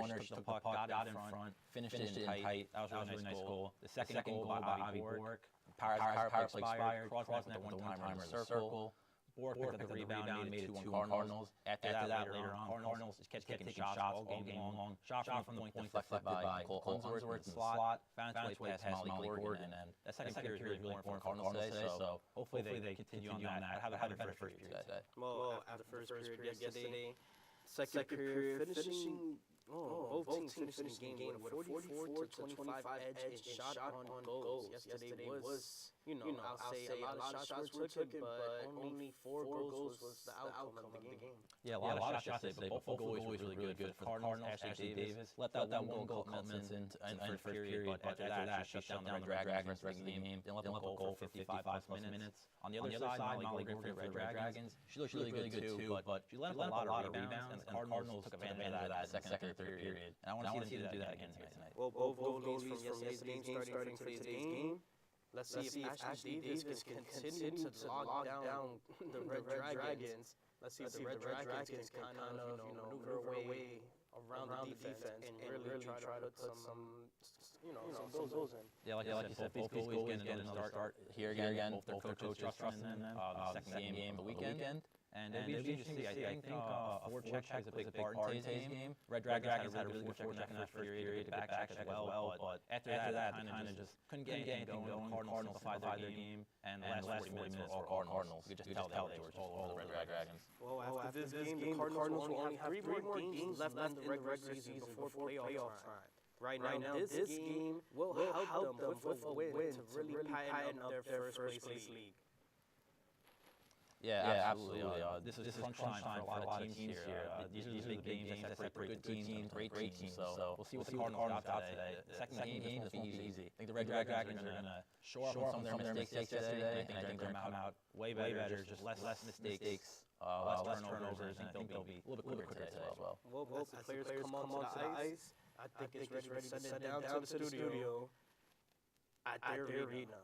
took the puck, got in front, finished it in tight. That was a really nice goal. The second goal by Avi Bork. Power play expired, crossed net with the one-timer in the circle. Bork picked up the rebound, made it 2-1 Cardinals. After that, later on, Cardinals just kept taking shots all game long. Shot from the point deflected by Cole Unsworth in the slot, found its way past Molly Gordon, and that second period was really important for Cardinals today, so hopefully they continue on that. I have a better first period today. Well, after the first period yesterday, second period finishing, both teams finishing the game with a 44-25 edge in shot on goals. Yesterday was, I'll say a lot of shots were taken, but only 4 goals was the outcome of the game. Yeah, a lot of shots yesterday, but both goalies were really good. For the Cardinals, Ashley Davis let that one goal Coltman's in the first period, but after that, she shut down the Red Dragons the rest of the game. Didn't let them goal for 55 minutes. On the other side, Molly Gordon for the Red Dragons. She looked really good too, but she let up a lot of rebounds, and the Cardinals took advantage of that second and third period. And I want to see them do that again tonight. Well, both goals from yesterday's game starting for today's game. Let's see if Ashley Davis can continue to lock down the Red Dragons. Let's see if the Red Dragons can kind of maneuver away around the defense and really try to put some goals in. Yeah, like you said, both goalies getting another start here again. Both their coaches trusting them. Second game of the weekend. And it'll be interesting to see. I think forecheck plays a big part in today's game. Red Dragons had a really good forecheck in that first period, the back check as well. But after that, kind of just couldn't get anything going. Cardinals defied their game, and the last 40 minutes were all Cardinals. You could just tell they were all the Red Dragons. Well, after this game, the Cardinals will only have 3 more games left in the regular season before playoff time. Right now, this game will help them with a win to really patent up their first place league. Yeah, absolutely. This is crunch time for a lot of teams here. These are the big games that separate good teams and great teams. So we'll see what the Cardinals got today. The second game is easy. I think the Red Dragons are going to show up on some of their mistakes yesterday. I think they're going to come out way better, just less mistakes, less turnovers, and I think they'll be a little bit quicker today as well. Well, as the players come onto the ice, I think it's ready to send it down to the studio at their arena.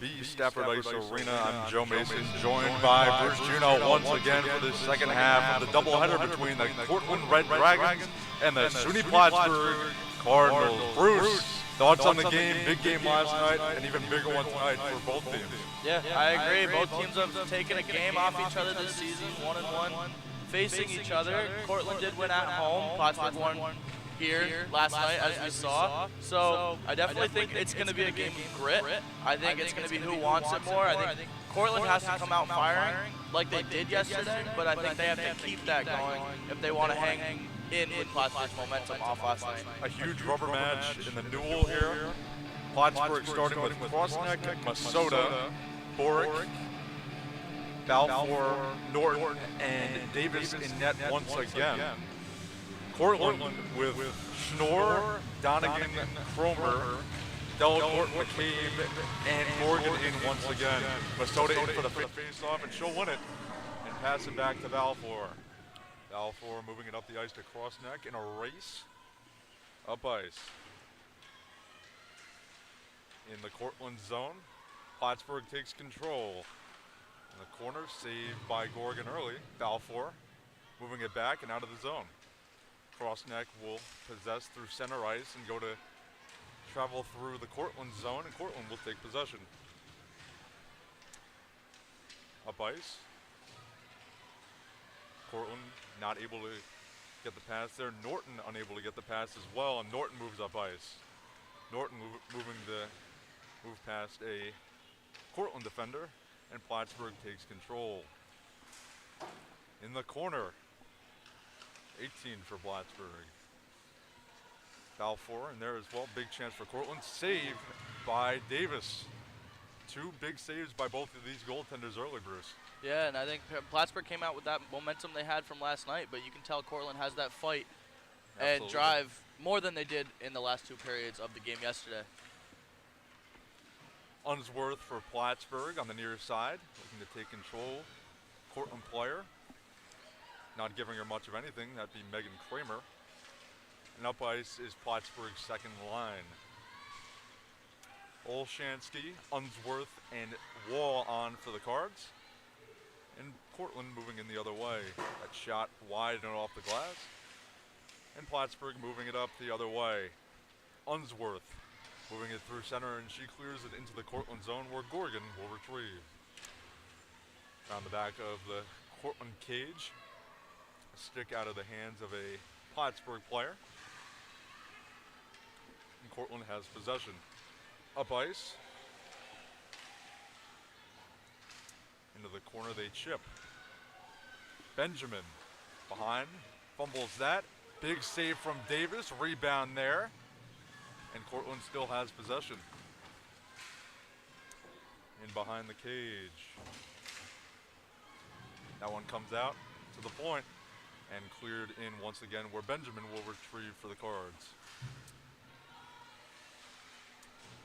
the Stafford Ice Arena. I'm Joe Mason, joined by Bruce Juno once again for the second half of the doubleheader between the Cortland Red Dragons and the SUNY Plattsburgh Cardinals. Bruce, thoughts on the game? Big game last night, and even bigger one tonight for both teams. Yeah, I agree. Both teams have taken a game off each other this season, 1-1, facing each other. Cortland did win at home. Plattsburgh won here last night, as we saw. So I definitely think it's going to be a game of grit. I think it's going to be who wants it more. I think Cortland has to come out firing like they did yesterday, but I think they have to keep that going if they want to hang in with Plattsburgh's momentum off last night. A huge rubber match in the duel here. Plattsburgh starting with Crossneck, Masota, Boric, Balfour, Norton, and Davis in net once again. Cortland with Schnorr, Donegan, Cromer, Delacourt, McCabe, and Morgan in once again. Masota in for the face-off, and she'll win it and pass it back to Balfour. Balfour moving it up the ice to Crossneck in a race. Up ice. In the Cortland zone, Plattsburgh takes control. In the corner, saved by Gorgon early. Balfour moving it back and out of the zone. Crossneck will possess through center ice and go to travel through the Cortland zone, and Cortland will take possession. Up ice. Cortland not able to get the pass there. Norton unable to get the pass as well, and Norton moves up ice. Norton moving the move past a Cortland defender, and Plattsburgh takes control. In the corner, 18 for Plattsburgh. Balfour in there as well. Big chance for Cortland. Save by Davis. Two big saves by both of these goaltenders early, Bruce. Yeah, and I think Plattsburgh came out with that momentum they had from last night, but you can tell Cortland has that fight and drive more than they did in the last two periods of the game yesterday. Unsworth for Plattsburgh on the near side, looking to take control. Cortland player. Not giving her much of anything, that'd be Megan Kramer. And up ice is Plattsburgh's second line. Olshansky, Unsworth, and Wall on for the Cards. And Cortland moving in the other way. That shot wide and off the glass. And Plattsburgh moving it up the other way. Unsworth moving it through center, and she clears it into the Cortland zone where Gorgon will retrieve. On the back of the Cortland cage. A stick out of the hands of a Plattsburgh player. And Cortland has possession. Up ice. Into the corner they chip. Benjamin behind. Fumbles that. Big save from Davis. Rebound there. And Cortland still has possession. In behind the cage. That one comes out to the point. And cleared in once again where Benjamin will retrieve for the Cards.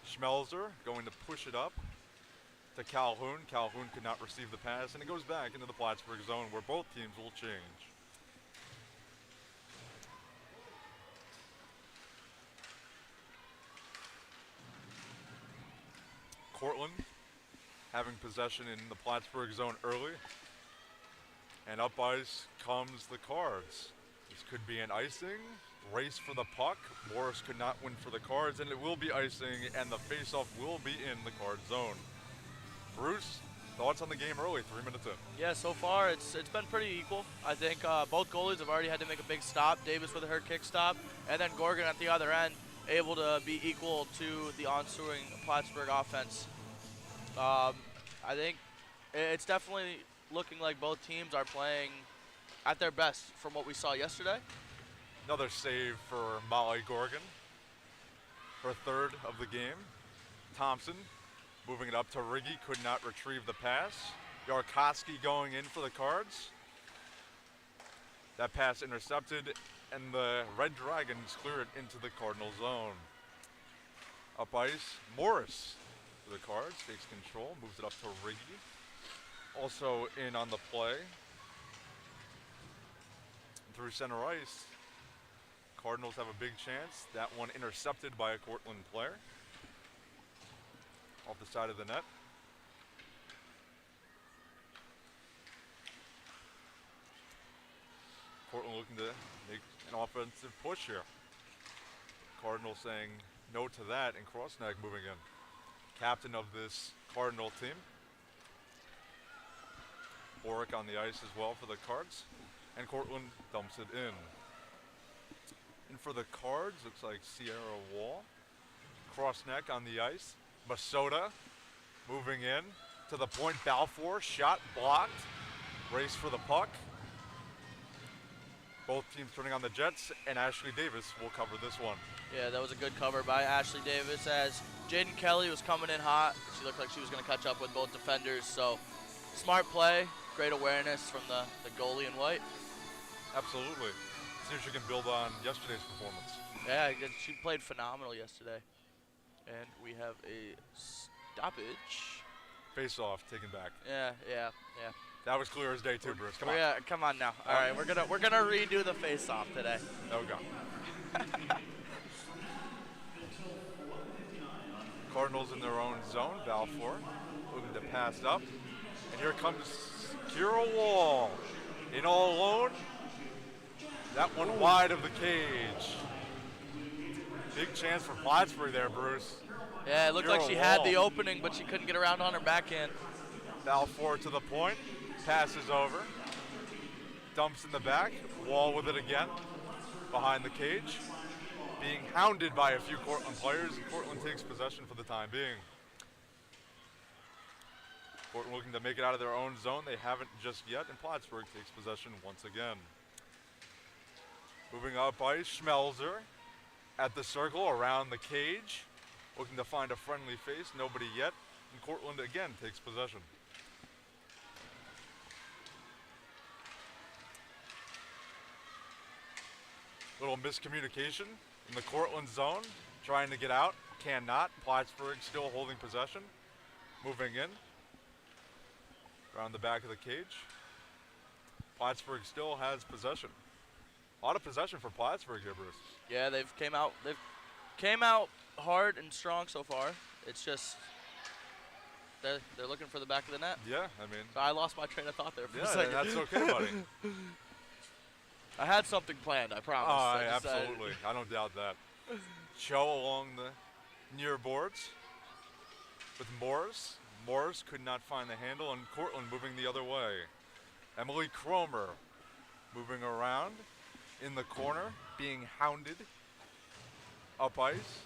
Schmelzer going to push it up to Calhoun. Calhoun could not receive the pass, and it goes back into the Plattsburgh zone where both teams will change. Cortland having possession in the Plattsburgh zone early. And up ice comes the Cards. This could be an icing, race for the puck. Morris could not win for the Cards, and it will be icing, and the faceoff will be in the Card zone. Bruce, thoughts on the game early, 3 minutes in? Yeah, so far it's been pretty equal. I think both goalies have already had to make a big stop. Davis with her kick stop, and then Gorgon at the other end able to be equal to the ensuing Plattsburgh offense. I think it's definitely looking like both teams are playing at their best from what we saw yesterday. Another save for Molly Gorgon. Her third of the game. Thompson moving it up to Riggy, could not retrieve the pass. Yarkowski going in for the Cards. That pass intercepted, and the Red Dragons clear it into the Cardinal zone. Up ice, Morris for the Cards, takes control, moves it up to Riggy. Also in on the play. Through center ice, Cardinals have a big chance. That one intercepted by a Cortland player. Off the side of the net. Cortland looking to make an offensive push here. Cardinal saying no to that, and Crossneck moving in. Captain of this Cardinal team. Boric on the ice as well for the Cards. And Cortland dumps it in. And for the Cards, looks like Sierra Wall. Crossneck on the ice. Masota moving in to the point. Balfour, shot blocked. Race for the puck. Both teams turning on the Jets, and Ashley Davis will cover this one. Yeah, that was a good cover by Ashley Davis as Jaden Kelly was coming in hot. She looked like she was going to catch up with both defenders. So smart play, great awareness from the goalie in white. Absolutely. See if she can build on yesterday's performance. Yeah, she played phenomenal yesterday. And we have a stoppage. Face-off taken back. Yeah. That was clear as day too, Bruce. Come on. Yeah, come on now. All right, we're gonna redo the face-off today. There we go. Cardinals in their own zone. Balfour looking to pass up. And here comes Kira Wall. In all alone. That one wide of the cage. Big chance for Plattsburgh there, Bruce. Yeah, it looked like she had the opening, but she couldn't get around on her backhand. Balfour to the point. Passes over. Dumps in the back. Wall with it again. Behind the cage. Being hounded by a few Cortland players. Cortland takes possession for the time being. Cortland looking to make it out of their own zone. They haven't just yet, and Plattsburgh takes possession once again. Moving up ice, Schmelzer at the circle around the cage. Looking to find a friendly face. Nobody yet. And Cortland again takes possession. Little miscommunication in the Cortland zone. Trying to get out. Cannot. Plattsburgh still holding possession. Moving in. Around the back of the cage. Plattsburgh still has possession. A lot of possession for Plattsburgh here, Bruce. Yeah, they've came out hard and strong so far. It's just they're looking for the back of the net. Yeah, I mean. So I lost my train of thought there for a second. That's okay, buddy. I had something planned, I promise. Oh, absolutely. I don't doubt that. Cho along the near boards with Morris. Morris could not find the handle, and Cortland moving the other way. Emily Cromer moving around in the corner, being hounded up ice.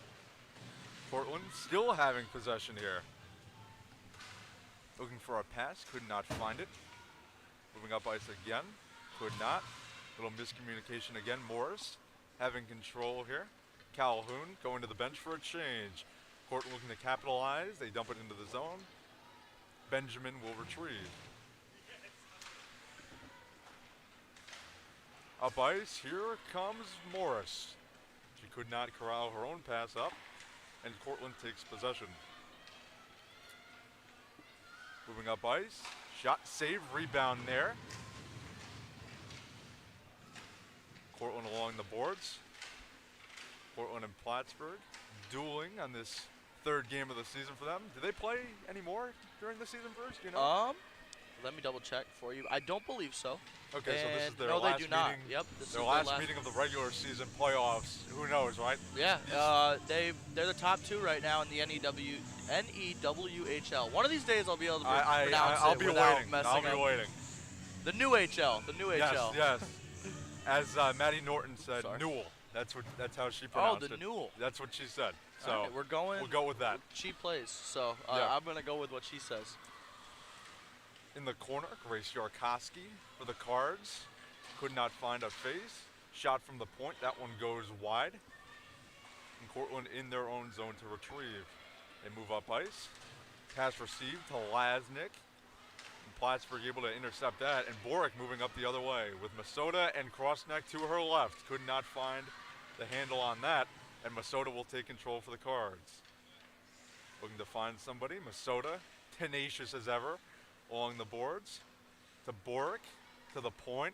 Cortland still having possession here. Looking for a pass, could not find it. Moving up ice again, could not. Little miscommunication again. Morris having control here. Calhoun going to the bench for a change. Cortland looking to capitalize. They dump it into the zone. Benjamin will retrieve. Up ice, here comes Morris. She could not corral her own pass up, and Cortland takes possession. Moving up ice, shot, save, rebound there. Cortland along the boards. Cortland and Plattsburgh dueling on this third game of the season for them. Do they play any more during the season, Bruce? Do you know? Let me double check for you. I don't believe so. Okay, so this is their no, last they do not. meeting. Yep, this Their is last meeting of the regular season playoffs. Who knows, right? Yeah, they're the top two right now in the NEWHL. One of these days I'll be able to pronounce I'll it be without waiting. messing I'll be up. waiting. The new HL. The new HL. Yes. As Maddie Norton said, Sorry. Newell. That's how she pronounced it. Oh, the Newell. That's what she said. So All right, we'll go with that. She plays, so Yeah. I'm gonna go with what she says. In the corner, Grace Yarkowski for the Cards. Could not find a face. Shot from the point. That one goes wide. And Cortland in their own zone to retrieve. They move up ice. Pass received to Lasnik. And Plattsburgh able to intercept that. And Boric moving up the other way with Masota and Crossneck to her left. Could not find the handle on that. And Masota will take control for the Cards. Looking to find somebody. Masota, tenacious as ever, along the boards. To Boric, to the point.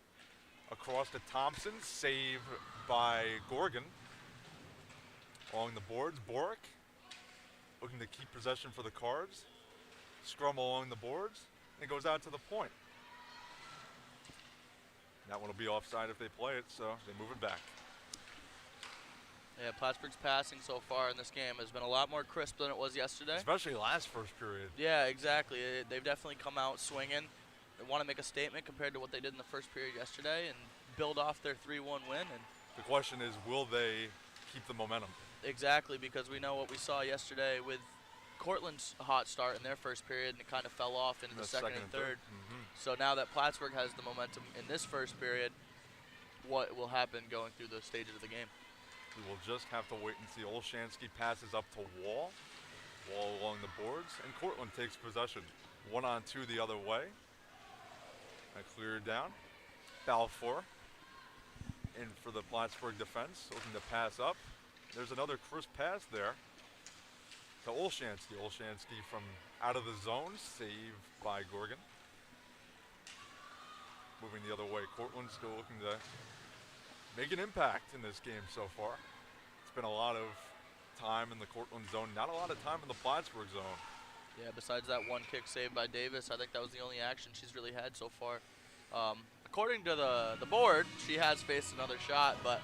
Across to Thompson, save by Gorgon. Along the boards, Boric. Looking to keep possession for the Cards. Scrum along the boards. And goes out to the point. That one will be offside if they play it, so they move it back. Yeah, Plattsburgh's passing so far in this game has been a lot more crisp than it was yesterday. Especially last first period. Yeah, exactly. They've definitely come out swinging. They want to make a statement compared to what they did in the first period yesterday and build off their 3-1 win. And The question is, will they keep the momentum? exactly, because we know what we saw yesterday with Cortland's hot start in their first period, and it kind of fell off into the second and third. So now that Plattsburgh has the momentum in this first period, what will happen going through the stages of the game? We will just have to wait and see. Olshansky passes up to Wall. Wall along the boards, and Cortland takes possession. 1-on-2 the other way. I cleared down. Balfour in for the Plattsburgh defense, looking to pass up. There's another crisp pass there to Olshansky. Olshansky from out of the zone, save by Gorgon. Moving the other way, Cortland still looking to make an impact in this game so far. It's been a lot of time in the Cortland zone, not a lot of time in the Plattsburgh zone. Yeah, besides that one kick saved by Davis, I think that was the only action she's really had so far. According to the board, she has faced another shot, but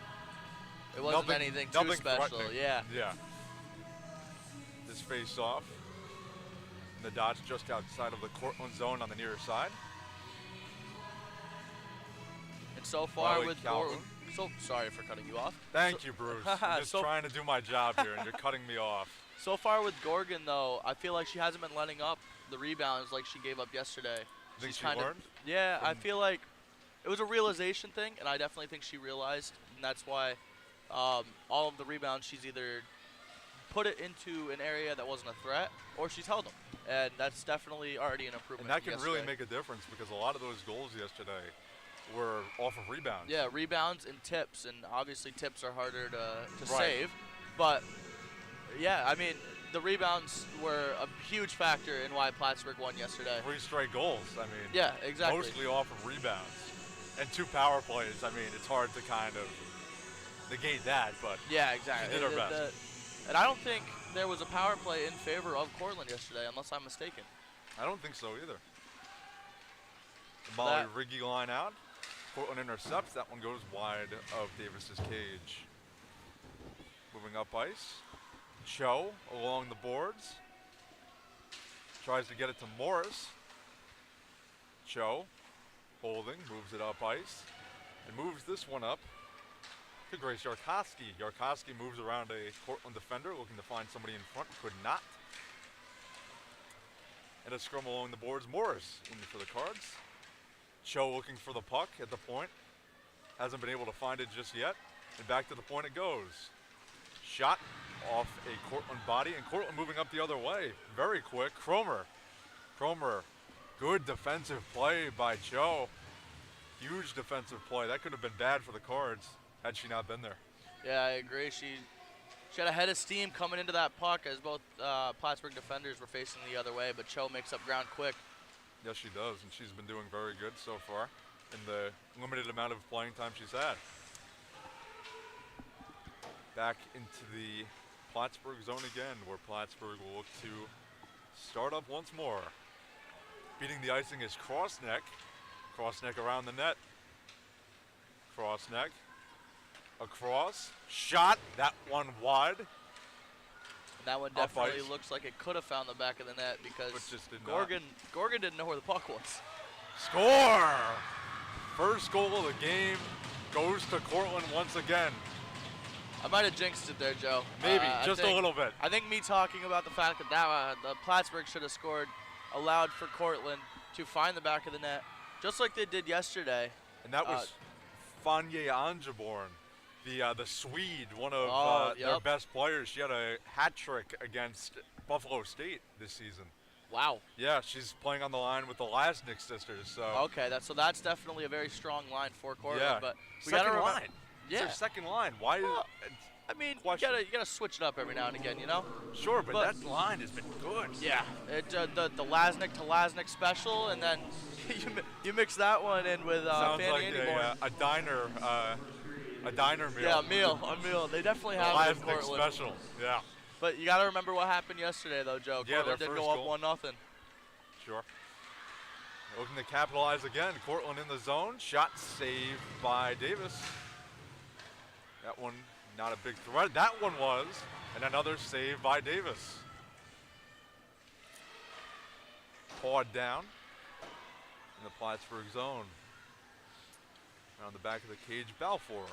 it wasn't anything too special. Yeah. Yeah. This face off. The dot's just outside of the Cortland zone on the near side. And so far Riley with Calhoun. sorry for cutting you off. Thank you, Bruce. I'm just trying to do my job here, and you're cutting me off. So far with Gorgon, though, I feel like she hasn't been letting up the rebounds like she gave up yesterday. Think She's she kind of, learned? yeah, I feel like it was a realization thing, and I definitely think she realized, and that's why all of the rebounds she's either put it into an area that wasn't a threat, or she's held them, and that's definitely already an improvement. And that can yesterday. really make a difference because a lot of those goals yesterday were off of rebounds. Yeah, rebounds and tips, and obviously tips are harder to Right. save, but yeah, I mean, the rebounds were a huge factor in why Plattsburgh won yesterday. 3 straight goals. I mean, Yeah, exactly. mostly off of rebounds. And 2 power plays. I mean, it's hard to kind of negate that, but Yeah, exactly. she did her best. And I don't think there was a power play in favor of Cortland yesterday, unless I'm mistaken. I don't think so either. The Molly That- Riggy line out. Cortland intercepts. That one goes wide of Davis's cage. Moving up ice. Cho along the boards. Tries to get it to Morris. Cho holding, moves it up ice, and moves this one up to Grace Yarkowski. Yarkowski moves around a Cortland defender, looking to find somebody in front, could not. And a scrum along the boards. Morris in for the Cards. Cho looking for the puck at the point. Hasn't been able to find it just yet. And back to the point it goes. Shot off a Cortland body, and Cortland moving up the other way. Very quick. Cromer, good defensive play by Cho. Huge defensive play. That could have been bad for the Cards had she not been there. Yeah, I agree. She had a head of steam coming into that puck as both Plattsburgh defenders were facing the other way, but Cho makes up ground quick. Yes, she does, and she's been doing very good so far in the limited amount of playing time she's had. Back into the Plattsburgh zone again, where Plattsburgh will look to start up once more. Beating the icing is Crossneck. Crossneck around the net. Crossneck. Across. Shot. That one wide. That one Up definitely ice. looks like it could have found the back of the net because But just did not. Gorgon didn't know where the puck was. Score! First goal of the game goes to Cortland once again. I might have jinxed it there, Joe. Maybe, I just a think- little bit. I think me talking about the fact that the Plattsburgh should have scored allowed for Cortland to find the back of the net, just like they did yesterday. And that was Fanye Angeborn, the Swede, one of their yep. best players. She had a hat trick against Buffalo State this season. Wow. Yeah, she's playing on the line with the Lasnik sisters. So Okay, that's definitely a very strong line for Cortland. yeah, But we second gotta line. It's Yeah. their second line. Why? Well, I mean, you Question. gotta switch it up every now and again, you know? Sure, but but- that line has been good. Yeah. The Lasnik to Lasnik special, and then you mix that one in with Sounds Fanny like Andyborn. a diner meal. Yeah, a meal. They definitely have it in Lasnik Cortland. special. Yeah, But you got to remember what happened yesterday, though, Joe. Yeah, Cortland their did first go up goal. 1-0. sure. Looking to capitalize again. Cortland in the zone. Shot saved by Davis. That one not a big threat. That one was. And another save by Davis. Pawed down in the Plattsburgh zone. Around the back of the cage, Balfour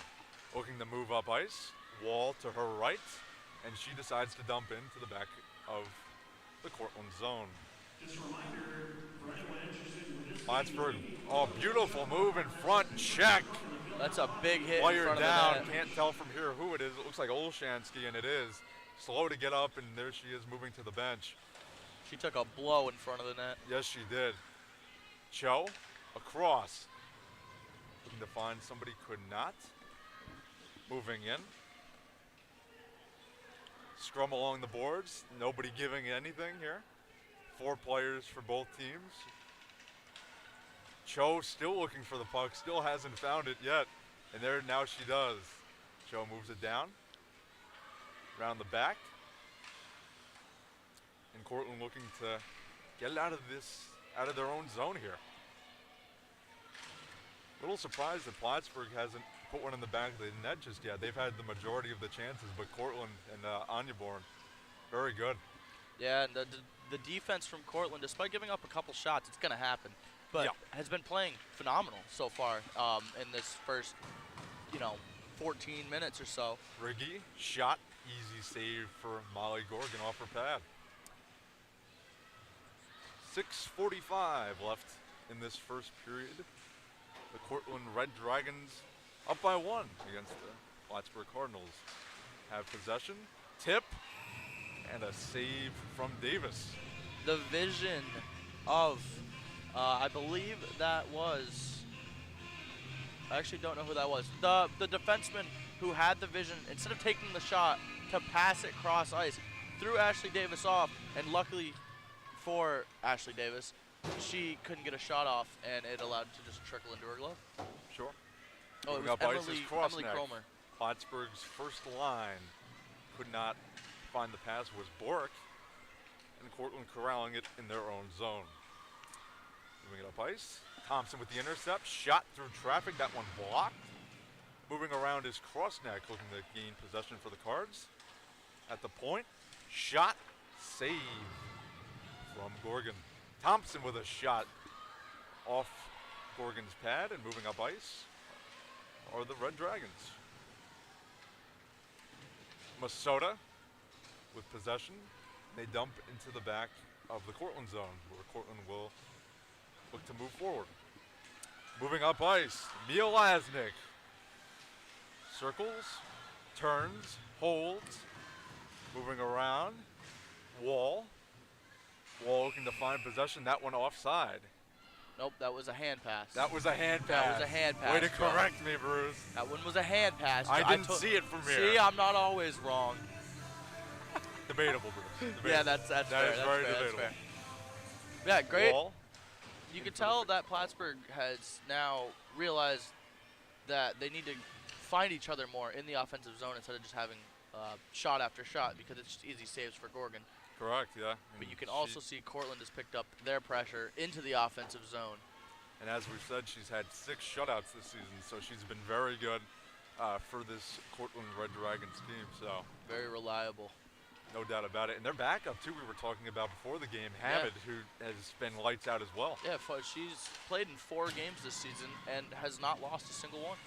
looking to move up ice. Wall to her right. And she decides to dump into the back of the Cortland zone. Just a reminder, for anyone interested in this Plattsburgh, oh, beautiful move in front, check. That's a big hit in Player front down, of the net. can't tell from here who it is. It looks like Olshansky, and it is. Slow to get up, and there she is moving to the bench. She took a blow in front of the net. Yes, she did. Cho, across. Looking to find somebody, could not. Moving in. Scrum along the boards, nobody giving anything here. 4 players for both teams. Cho still looking for the puck, still hasn't found it yet. And there now she does. Cho moves it down. Around the back. And Cortland looking to get it out of their own zone here. A little surprised that Plattsburgh hasn't put one in the back of the net just yet. They've had the majority of the chances, but Cortland and Anyaborn, very good. Yeah, and the defense from Cortland, despite giving up a couple shots, it's going to happen, but has been playing phenomenal so far in this first, 14 minutes or so. Riggy, shot, easy save for Molly Gorgon off her pad. 6:45 left in this first period. The Cortland Red Dragons up by 1 against the Plattsburgh Cardinals. Have possession, tip, and a save from Davis. The vision of, I believe that was, I actually don't know who that was. The defenseman who had the vision, instead of taking the shot to pass it cross ice, threw Ashley Davis off, and luckily for Ashley Davis, she couldn't get a shot off, and it allowed it to just trickle into her glove. Sure. Oh, it Moving was up ice is Emily Crossneck. Cromer. Plattsburgh's first line could not find the pass, was Bork, and Cortland corralling it in their own zone. Moving it up ice. Thompson with the intercept, shot through traffic, that one blocked. Moving around is Crossneck, looking to gain possession for the Cards. At the point, shot, save from Gorgon. Thompson with a shot off Gorgon's pad, and moving up ice are the Red Dragons. Masota with possession. They dump into the back of the Cortland zone, where Cortland will look to move forward. Moving up ice, Mia Lasnik. Circles, turns, holds, moving around. Wall looking to find possession, that one offside. Nope, that was a hand pass. That was a hand pass. That was a hand pass. Way to correct me, Bruce. That one was a hand pass. I didn't see it from here. See, I'm not always wrong. Debatable, Bruce. Debatable. Yeah, that's fair. That is very That's debatable. fair. Yeah, great. Wall. You can tell that Plattsburgh has now realized that they need to find each other more in the offensive zone instead of just having shot after shot, because it's just easy saves for Gorgon. Correct, yeah. But you can also see Cortland has picked up their pressure into the offensive zone. And as we've said, she's had 6 shutouts this season, so she's been very good for this Cortland Red Dragons team. So Very reliable. no doubt about it. And their backup, too, we were talking about before the game, Hamid, who has been lights out as well. Yeah, she's played in 4 games this season and has not lost a single one.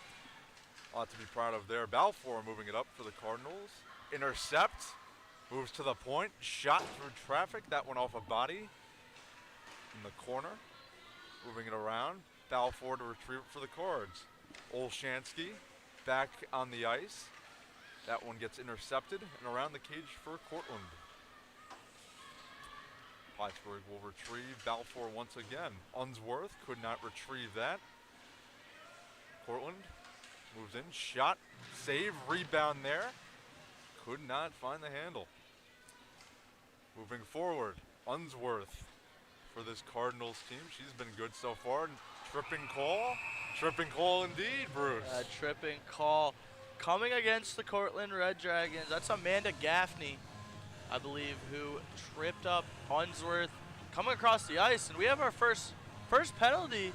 A lot to be proud of there. Balfour moving it up for the Cardinals. Intercept. Moves to the point. Shot through traffic. That one off a body in the corner. Moving it around. Balfour to retrieve it for the Cards. Olshansky back on the ice. That one gets intercepted and around the cage for Cortland. Plattsburgh will retrieve Balfour once again. Unsworth could not retrieve that. Cortland moves in, shot, save, rebound there. Could not find the handle. Moving forward, Unsworth for this Cardinals team. She's been good so far. Tripping call indeed, Bruce. Tripping call coming against the Cortland Red Dragons. That's Amanda Gaffney, I believe, who tripped up Unsworth coming across the ice. And we have our first first penalty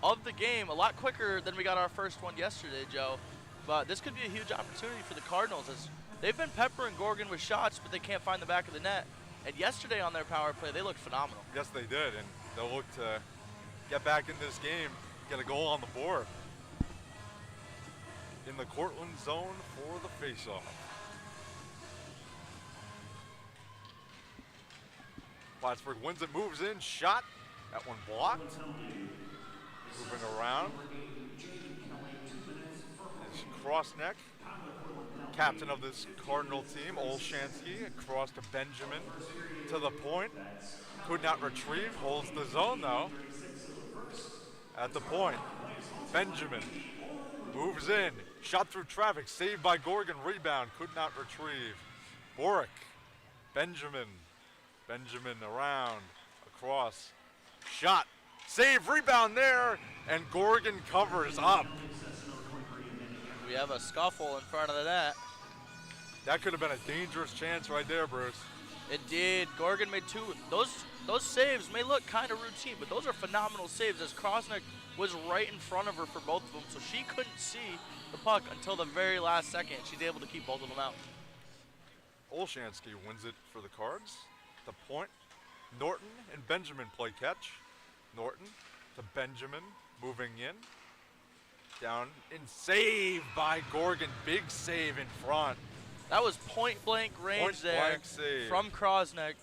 of the game, a lot quicker than we got our first one yesterday, Joe. But this could be a huge opportunity for the Cardinals, as they've been peppering Gorgon with shots, but they can't find the back of the net. And yesterday on their power play, they looked phenomenal. Yes, they did, and they'll look to get back in this game, get a goal on the board. In the Cortland zone for the faceoff. Plattsburgh wins it, moves in, shot. That one blocked. Moving around. Is Crossneck, captain of this Cardinal team, Olshansky, across to Benjamin, to the point. Could not retrieve, holds the zone though. At the point, Benjamin moves in, shot through traffic, saved by Gorgon, rebound, could not retrieve. Boric, Benjamin around, across, shot, save, rebound there, and Gorgon covers up. We have a scuffle in front of the net. That could have been a dangerous chance right there, Bruce. It did. Gorgon made two. Those saves may look kind of routine, but those are phenomenal saves, as Krosnick was right in front of her for both of them, so she couldn't see the puck until the very last second. She's able to keep both of them out. Olshansky wins it for the Cards. The point, Norton and Benjamin play catch. Norton to Benjamin, moving in. Down and saved by Gorgon. Big save in front. That was point blank range Save. from Krosnick,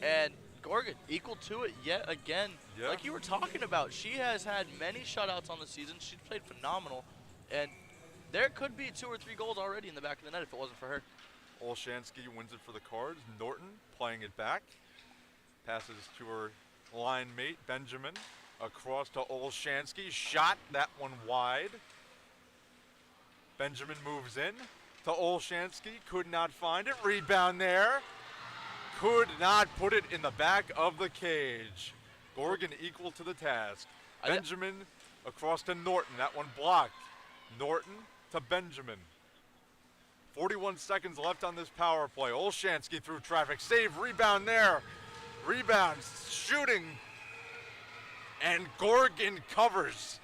and Gorgon equal to it yet again. Yeah. Like you were talking about, she has had many shutouts on the season. She's played phenomenal, and there could be 2 or 3 goals already in the back of the net if it wasn't for her. Olshansky wins it for the Cards. Norton playing it back. Passes to her line mate, Benjamin. Across to Olshansky. Shot, that one wide. Benjamin moves in to Olshansky. Could not find it. Rebound there. Could not put it in the back of the cage. Gorgon equal to the task. Benjamin across to Norton. That one blocked. Norton to Benjamin. 41 seconds left on this power play. Olshansky through traffic. Save, rebound there. Rebound, shooting. And Gorgon covers.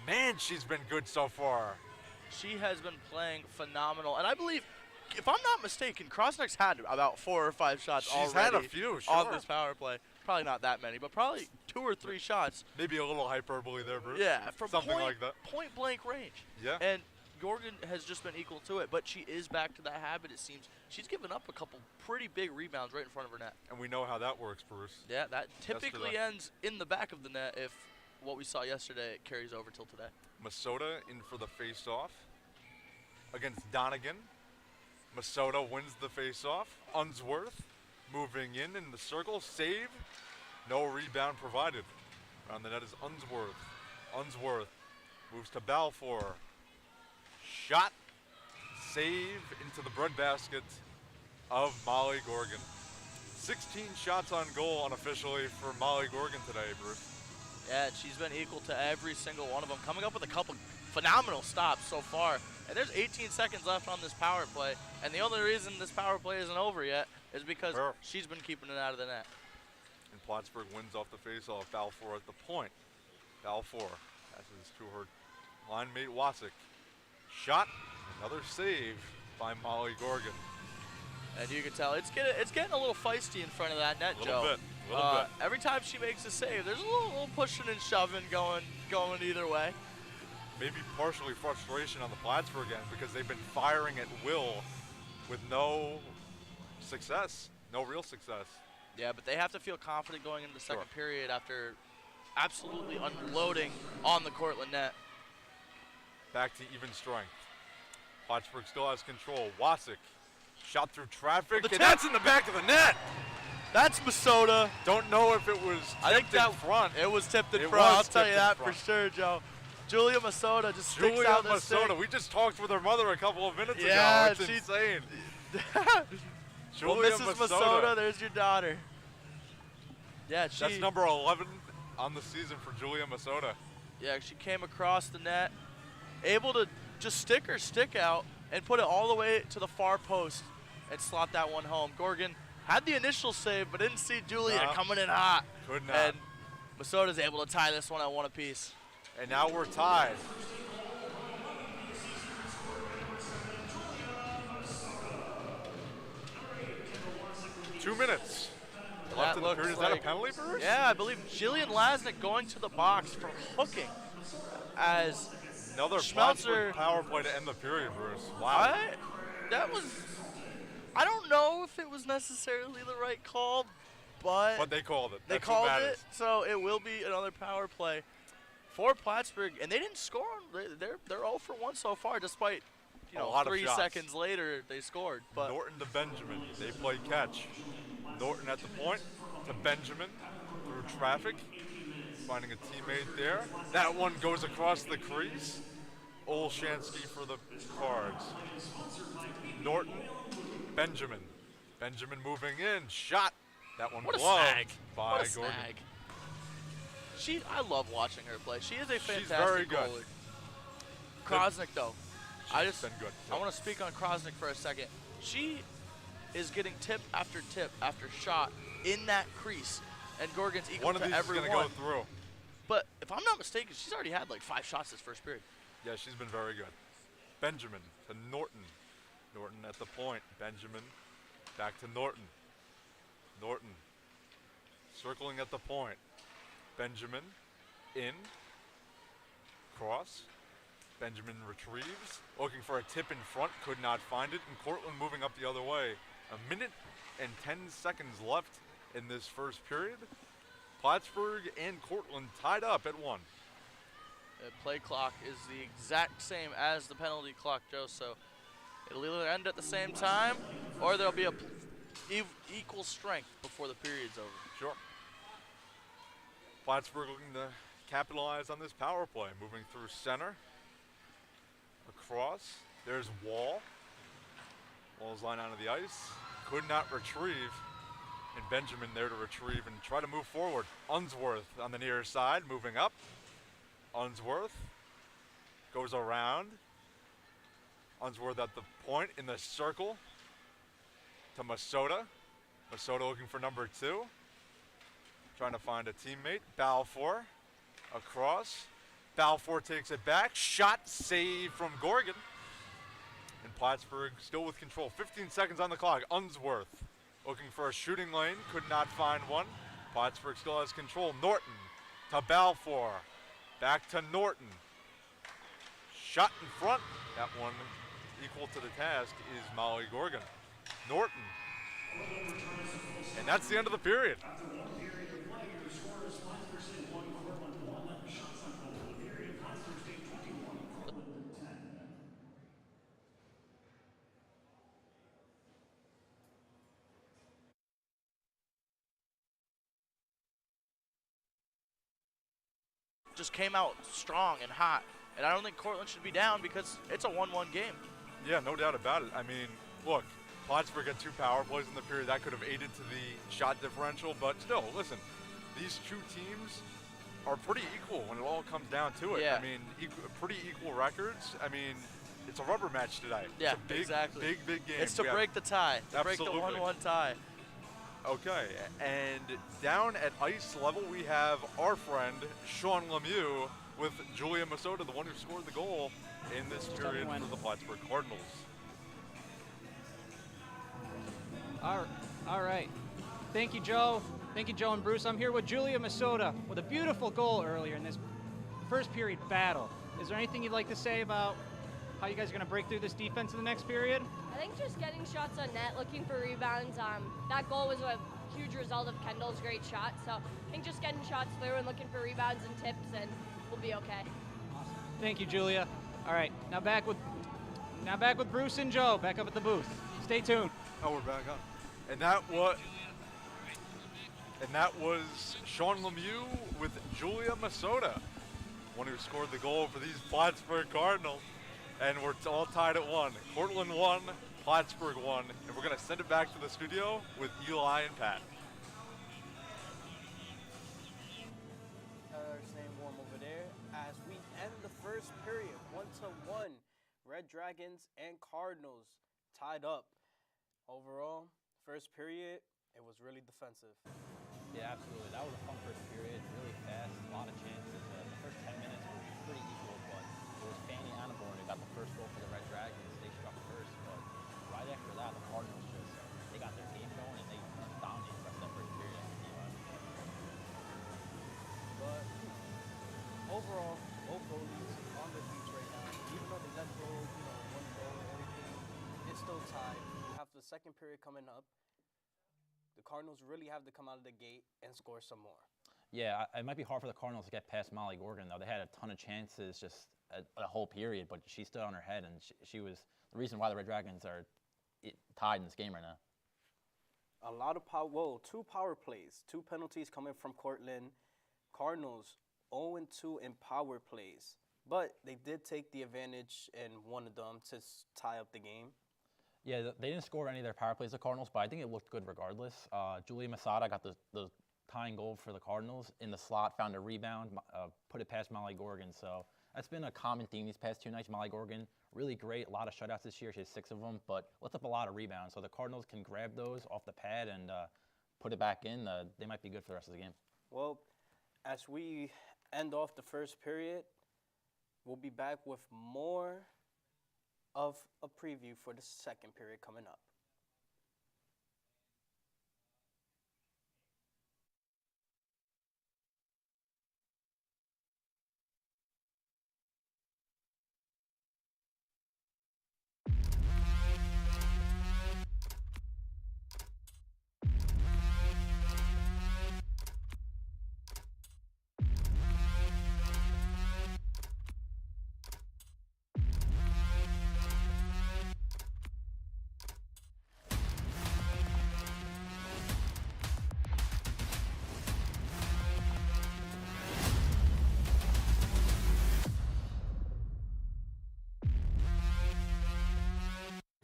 Man, she's been good so far. She has been playing phenomenal. And I believe, if I'm not mistaken, Krosnick's had about 4 or 5 shots She's already had a few, sure. on this power play. Probably not that many, but probably 2 or 3 shots. Maybe a little hyperbole there, Bruce. Yeah, from something like that. Point blank range. Yeah. And Gorgon has just been equal to it, but she is back to that habit, it seems. She's given up a couple pretty big rebounds right in front of her net. And we know how that works, Bruce. Yeah, that typically ends in the back of the net if what we saw yesterday carries over till today. Masota in for the face-off against Donegan. Masota wins the face-off. Unsworth moving in the circle. Save. No rebound provided. Around the net is Unsworth. Unsworth moves to Balfour. Shot. Save into the breadbasket of Molly Gorgon. 16 shots on goal unofficially for Molly Gorgon today, Bruce. Yeah, she's been equal to every single one of them, coming up with a couple phenomenal stops so far. And there's 18 seconds left on this power play, and the only reason this power play isn't over yet is because she's been keeping it out of the net. And Plattsburgh wins off the faceoff. Balfour at the point. Balfour passes to her line mate Wasik. Shot, another save by Molly Gorgon. And you can tell it's getting a little feisty in front of that net, Joe. A little bit. Every time she makes a save, there's a little pushing and shoving going either way. Maybe partially frustration on the Plattsburgh end because they've been firing at will with no success, no real success. Yeah, but they have to feel confident going into the second period after absolutely unloading on the Cortland net. Back to even strength. Plattsburgh still has control. Wasik shot through traffic, and that's in the back of the net. That's Masota. Don't know if it was tipped in front. It was tipped in front. I'll tell you that for sure, Joe. Julia Masota just sticks out the stick. We just talked with her mother a couple of minutes ago. It's insane. Julia Mrs. Masota, there's your daughter. Yeah, that's number 11 on the season for Julia Masota. Yeah, she came across the net, able to just stick her stick out and put it all the way to the far post and slot that one home. Gorgon had the initial save, but didn't see Julia coming in hot. Could not. And Masoda's able to tie this one at 1 apiece. And now we're tied. Two minutes left in the period. Is that a penalty, Bruce? Yeah, I believe Jillian Lasnik going to the box for hooking as Another Schmelzer power play to end the period, Bruce. Wow. I don't know if it was necessarily the right call, but they called it. They called it, so it will be another power play for Plattsburgh, and they didn't score. They're 0 for 1 so far, despite 3 seconds later they scored. But Norton to Benjamin, they play catch. Norton at the point to Benjamin through traffic, finding a teammate there. That one goes across the crease. Olshansky for the Cards. Norton, Benjamin. Benjamin moving in, shot. That one gloved by What a Gordon. snag. I love watching her play. She is a fantastic She's very good. goalie. Krosnick, though. She's been good. I want to speak on Krosnick for a second. She is getting tip after shot in that crease, and Gorgon's equal to every one. One of these is going to go through. But if I'm not mistaken, she's already had like 5 shots this first period. Yeah, she's been very good. Benjamin to Norton. Norton at the point. Benjamin back to Norton. Norton circling at the point. Benjamin in. Cross. Benjamin retrieves. Looking for a tip in front. Could not find it. And Cortland moving up the other way. 1 minute and 10 seconds left in this first period. Plattsburgh and Cortland tied up at 1. The play clock is the exact same as the penalty clock, Joe, so it'll either end at the same time or there'll be a equal strength before the period's over. Sure. Plattsburgh looking to capitalize on this power play, moving through center. Across. There's Wall. Wall's line onto the ice. Could not retrieve. And Benjamin there to retrieve and try to move forward. Unsworth on the near side, moving up. Unsworth goes around. Unsworth at the point in the circle to Masota. Masota looking for number 2. Trying to find a teammate. Balfour across. Balfour takes it back. Shot save from Gorgon. And Plattsburgh still with control. 15 seconds on the clock. Unsworth looking for a shooting lane. Could not find one. Plattsburgh still has control. Norton to Balfour. Back to Norton. Shot in front. That one equal to the task is Molly Gorgon. Norton. And that's the end of the period. Just came out strong and hot, and I don't think Cortland should be down because it's a 1-1 game. Yeah, no doubt about it. I mean, look, Plattsburgh got 2 power plays in the period. That could have aided to the shot differential, but still, listen, these 2 teams are pretty equal when it all comes down to it. Yeah. I mean, pretty equal records. I mean, it's a rubber match today. Yeah, it's a big, exactly. big game. It's to break the tie, to break the 1-1 tie. Okay, and down at ice level, we have our friend Sean Lemieux with Julia Masota, the one who scored the goal in this period for the Plattsburgh Cardinals. All right. Thank you, Joe. Thank you, Joe and Bruce. I'm here with Julia Masota with a beautiful goal earlier in this first period battle. Is there anything you'd like to say about how you guys are going to break through this defense in the next period? I think just getting shots on net, looking for rebounds. That goal was a huge result of Kendall's great shot. So I think just getting shots through and looking for rebounds and tips, and we'll be okay. Awesome. Thank you, Julia. All right, now back with Bruce and Joe back up at the booth. Stay tuned. Oh, we're back on. And that was Sean Lemieux with Julia Masota, one who scored the goal for these Plattsburgh Cardinals. And we're all tied at 1. Cortland 1, Plattsburgh 1, and we're going to send it back to the studio with Eli and Pat. Staying warm over there as we end the first period 1-1. Red Dragons and Cardinals tied up. Overall, first period, it was really defensive. Yeah, absolutely. That was a fun first period, really fast, a lot of chances. The first 10 minutes were pretty equal, but it was Fanny Anaborn who got the first goal for the Red Dragons. They struck first, but right after that, the Cardinals they got their game going and they dominated the rest of that first period after the But overall, both goalies on their feet right now. Even though they let go, one goal and everything, it's still tied. We have the second period coming up. The Cardinals really have to come out of the gate and score some more. Yeah, it might be hard for the Cardinals to get past Molly Gorgon, though. They had a ton of chances just a whole period, but she stood on her head, and she was the reason why the Red Dragons are tied in this game right now. A lot of two power plays, 2 penalties coming from Cortland. Cardinals 0-2 in power plays, but they did take the advantage in one of them to tie up the game. Yeah, they didn't score any of their power plays, the Cardinals, but I think it looked good regardless. Julia Masada got the tying goal for the Cardinals in the slot, found a rebound, put it past Molly Gorgon. So that's been a common theme these past 2 nights. Molly Gorgon, really great, a lot of shutouts this year. She has 6 of them, but lets up a lot of rebounds. So the Cardinals can grab those off the pad and put it back in. They might be good for the rest of the game. Well, as we end off the first period, we'll be back with more of a preview for the second period coming up.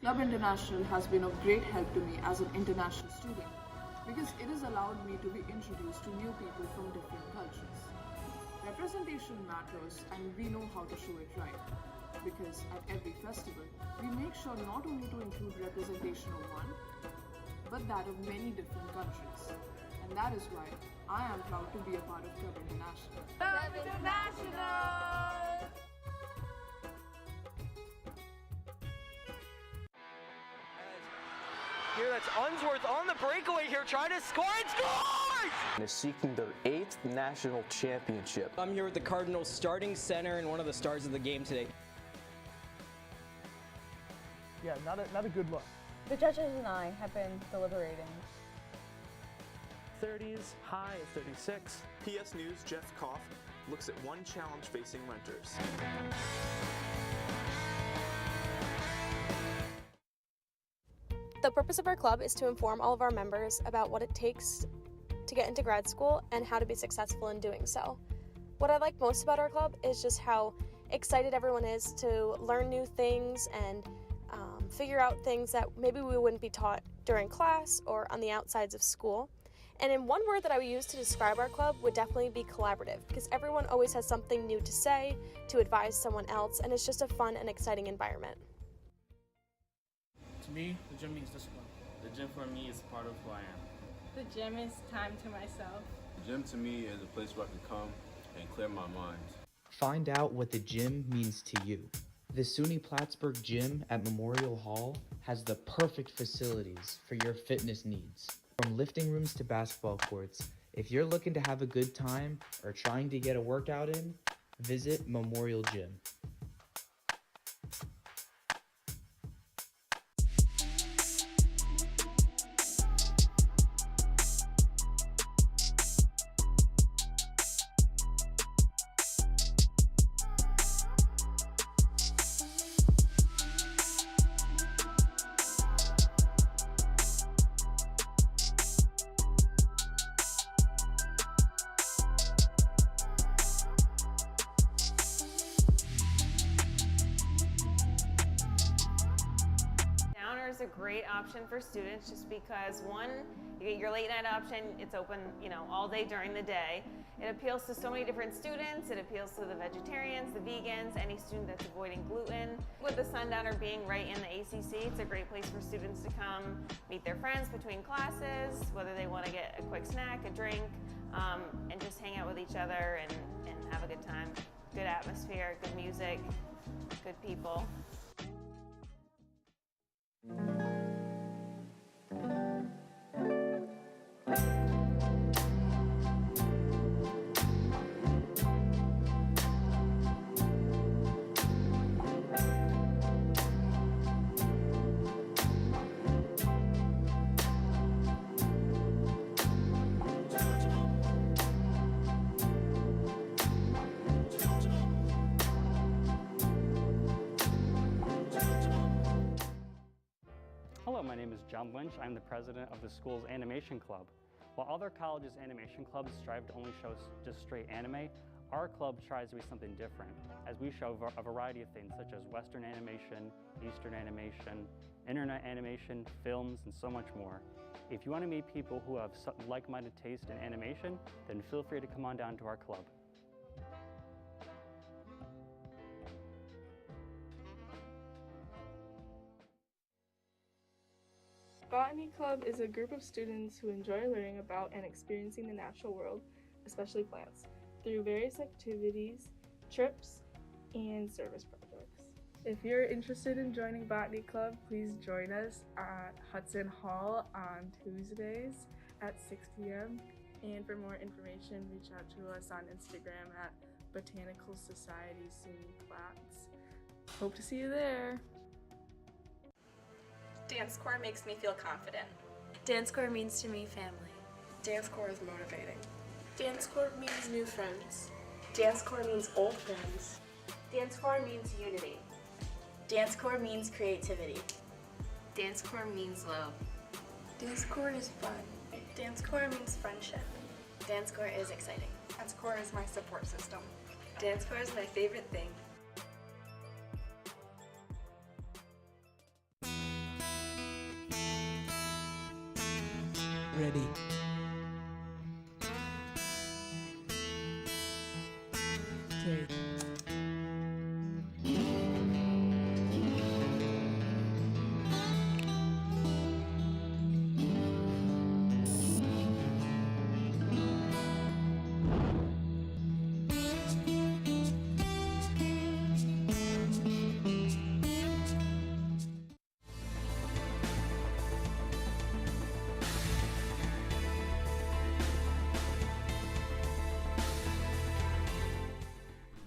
Club International has been of great help to me as an international student because it has allowed me to be introduced to new people from different cultures. Representation matters and we know how to show it right because at every festival, we make sure not only to include representation of one, but that of many different countries. And that is why I am proud to be a part of Club International. Club International! Here, that's Unsworth on the breakaway here, trying to score and scores! And is seeking their 8th national championship. I'm here with the Cardinals starting center and one of the stars of the game today. Yeah, not a good look. The judges and I have been deliberating. 30s, high at 36. PS News' Jeff Koff looks at one challenge facing renters. The purpose of our club is to inform all of our members about what it takes to get into grad school and how to be successful in doing so. What I like most about our club is just how excited everyone is to learn new things and figure out things that maybe we wouldn't be taught during class or on the outsides of school. And in one word that I would use to describe our club would definitely be collaborative, because everyone always has something new to say, to advise someone else, and it's just a fun and exciting environment. To me, the gym means discipline. The gym for me is part of who I am. The gym is time to myself. The gym to me is a place where I can come and clear my mind. Find out what the gym means to you. The SUNY Plattsburgh Gym at Memorial Hall has the perfect facilities for your fitness needs. From lifting rooms to basketball courts, if you're looking to have a good time or trying to get a workout in, visit Memorial Gym. great option for students just because, one, you get your late night option, it's open, all day during the day. It appeals to so many different students. It appeals to the vegetarians, the vegans, any student that's avoiding gluten. With the Sundowner being right in the ACC, it's a great place for students to come meet their friends between classes, whether they want to get a quick snack, a drink, and just hang out with each other and have a good time. Good atmosphere, good music, good people. Hello, my name is John Lynch. I'm the president of the school's animation club. While other colleges' animation clubs strive to only show just straight anime, our club tries to be something different, as we show a variety of things such as Western animation, Eastern animation, internet animation, films, and so much more. If you want to meet people who have like-minded taste in animation, then feel free to come on down to our club. Botany Club is a group of students who enjoy learning about and experiencing the natural world, especially plants, through various activities, trips, and service projects. If you're interested in joining Botany Club, please join us at Hudson Hall on Tuesdays at 6 p.m. And for more information, reach out to us on Instagram at Botanical Society SUNY Platts. Hope to see you there. Dance corps makes me feel confident. Dance corps means to me family. Dance corps is motivating. Dance corps means new friends. Dance corps means old friends. Dance corps means unity. Dance corps means creativity. Dance corps means love. Dance corps is fun. Dance corps means friendship. Dance corps is exciting. Dance corps is my support system. Dance corps is my favorite thing. Ready. Take.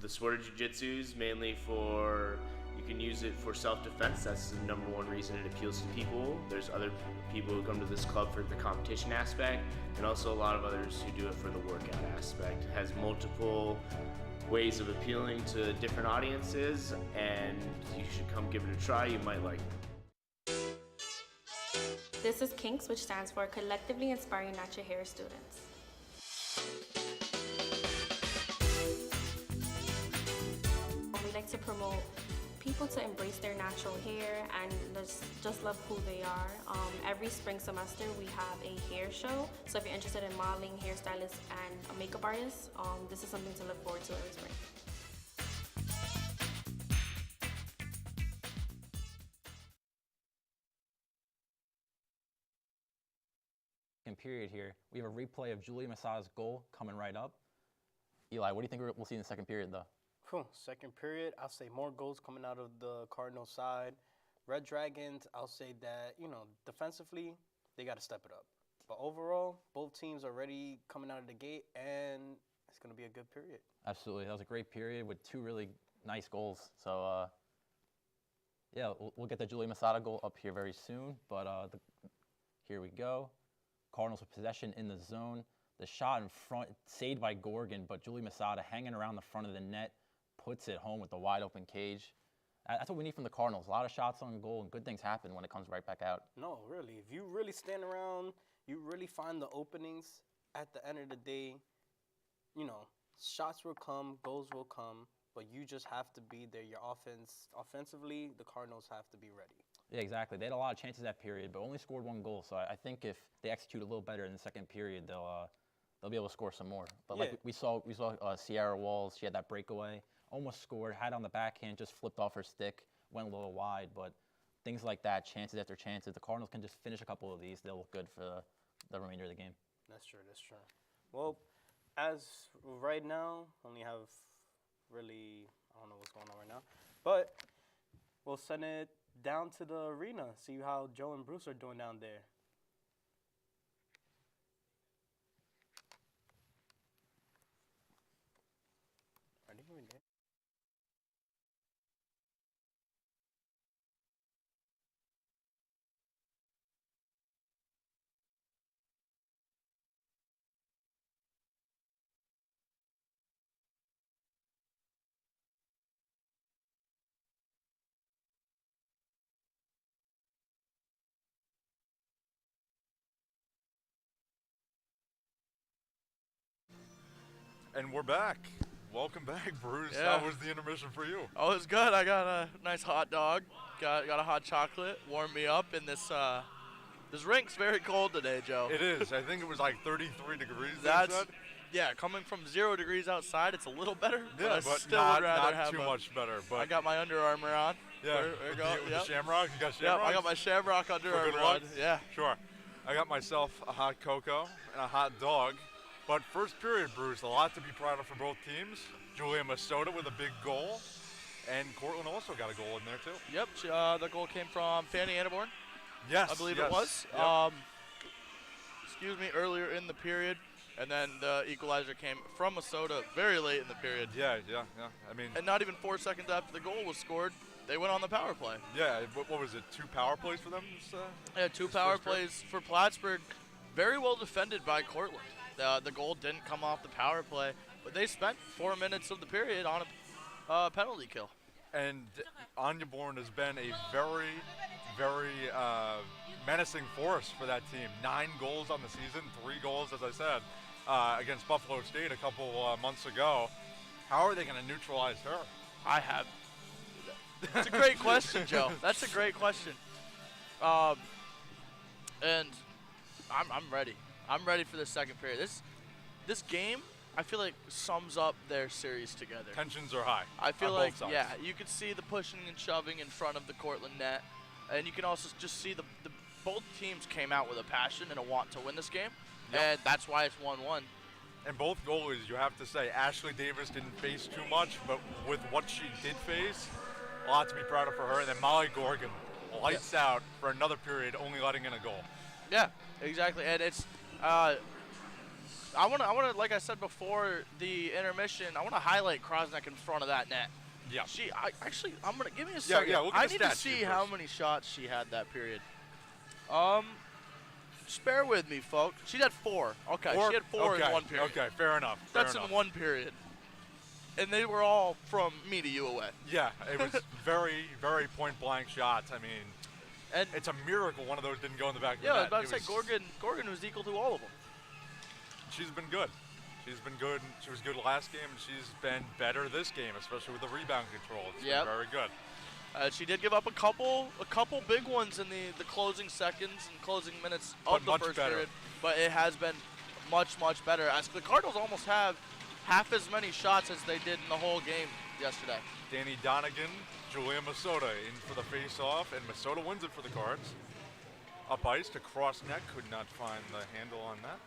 The sport of jiu-jitsu is mainly you can use it for self-defense. That's the number one reason it appeals to people. There's other people who come to this club for the competition aspect, and also a lot of others who do it for the workout aspect. It has multiple ways of appealing to different audiences, and you should come give it a try. You might like it. This is KINKS, which stands for Collectively Inspiring Natural Hair Students. We like to promote people to embrace their natural hair and just love who they are. Every spring semester we have a hair show, so if you're interested in modeling, hairstylist, and a makeup artist, this is something to look forward to every spring. Period here. We have a replay of Julia Masada's goal coming right up. Eli, what do you think we'll see in the second period, though? Cool. Second period, I'll say more goals coming out of the Cardinal side. Red Dragons, I'll say that, defensively, they got to step it up. But overall, both teams are ready coming out of the gate, and it's going to be a good period. Absolutely. That was a great period with two really nice goals. So, yeah, we'll get the Julia Masada goal up here very soon. But here we go. Cardinals with possession in the zone. The shot in front, saved by Gorgon, but Julie Masada hanging around the front of the net, puts it home with the wide open cage. That's what we need from the Cardinals. A lot of shots on goal, and good things happen when it comes right back out. No, really. If you really stand around, you really find the openings, at the end of the day, shots will come, goals will come, but you just have to be there. Your offensively, the Cardinals have to be ready. Yeah, exactly. They had a lot of chances that period, but only scored 1 goal. So I think if they execute a little better in the second period, they'll be able to score some more. But like we saw Sierra Walls, she had that breakaway, almost scored, had it on the backhand, just flipped off her stick, went a little wide. But things like that, chances after chances, the Cardinals can just finish a couple of these. They'll look good for the remainder of the game. That's true. Well, as right now, only have really, I don't know what's going on right now, but we'll send it down to the arena, see how Joe and Bruce are doing down there. Are they going there? And we're back. Welcome back, Bruce. Yeah. How was the intermission for you? Oh, it was good. I got a nice hot dog. Got a hot chocolate. Warmed me up. And this rink's very cold today, Joe. It is. I think it was like 33 degrees. Yeah, coming from 0 degrees outside, it's a little better. Yeah, but I but still not, would rather not have too much better. But I got my Under Armour on. Yeah, there you go. with the Shamrock. You got Shamrock? Yeah, I got my Shamrock Under For Armour good on. luck? Yeah. Sure. I got myself a hot cocoa and a hot dog. But first period, Bruce, a lot to be proud of for both teams. Julia Masota with a big goal, and Cortland also got a goal in there too. Yep, the goal came from Fanny Annaborn. Yes, I believe yes. it was. Yep. Earlier in the period, and then the equalizer came from Masota very late in the period. Yeah. I mean, and not even 4 seconds after the goal was scored, they went on the power play. Yeah, what was it? 2 power plays for them? Yeah, 2 power plays for Plattsburgh. Very well defended by Cortland. The goal didn't come off the power play, but they spent 4 minutes of the period on a penalty kill. And Anya Bourne has been a very, very menacing force for that team. 9 goals on the season, 3 goals, as I said, against Buffalo State a couple months ago. How are they going to neutralize her? That's a great question, Joe. That's a great question. And I'm ready. I'm ready for the second period. This game, I feel like, sums up their series together. Tensions are high. I feel on like, both sides. yeah, you could see the pushing and shoving in front of the Cortland net, and you can also just see the both teams came out with a passion and a want to win this game, and that's why it's 1-1. And both goalies, you have to say, Ashley Davis didn't face too much, but with what she did face, a lot to be proud of for her. And then Molly Gorgon, lights out for another period, only letting in a goal. Yeah, exactly, and it's. I want to, like I said before the intermission, I want to highlight Krosnick in front of that net. Yeah. I'm gonna give me a second. Yeah, look at I the need to stats see here how first. many shots she had that period. Just bear with me, folks. She had 4. Okay, she had 4 in 1 period. Okay, fair enough. That's in 1 period. And they were all from me to you away. Yeah, it was very, very point-blank shots. I mean, and it's a miracle one of those didn't go in the back of the Yeah, I was net. about to say, Gorgon was equal to all of them. She's been good. She was good last game. She's been better this game, especially with the rebound control. It's been very good. She did give up a couple big ones in the closing seconds and closing minutes of the first period, but it has been much, much better. As the Cardinals almost have half as many shots as they did in the whole game yesterday. Danny Donegan, Julia Masota in for the face-off, and Masota wins it for the Cards. Up ice to cross net, could not find the handle on that.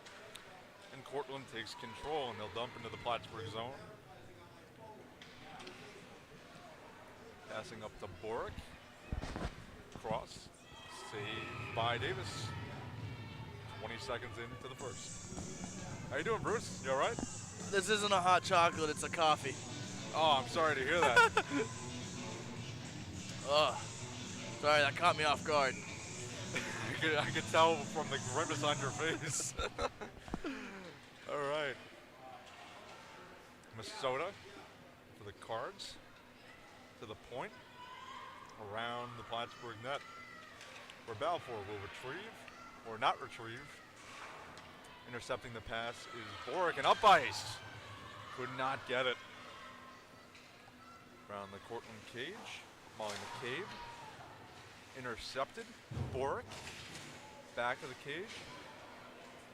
And Cortland takes control, and they'll dump into the Plattsburgh zone. Passing up to Boric. Cross. Saved by Davis. 20 seconds into the first. How you doing, Bruce? You all right? This isn't a hot chocolate, it's a coffee. Oh, I'm sorry to hear that. Ugh. Sorry, that caught me off guard. I could tell from the grimace on your face. All right. Masota for the Cards. To the point. Around the Plattsburgh net. Where Balfour will retrieve, or not retrieve. Intercepting the pass is Boric, and up ice. Could not get it. Around the Cortland cage. Molly McCabe. intercepted. Boric, back of the cage.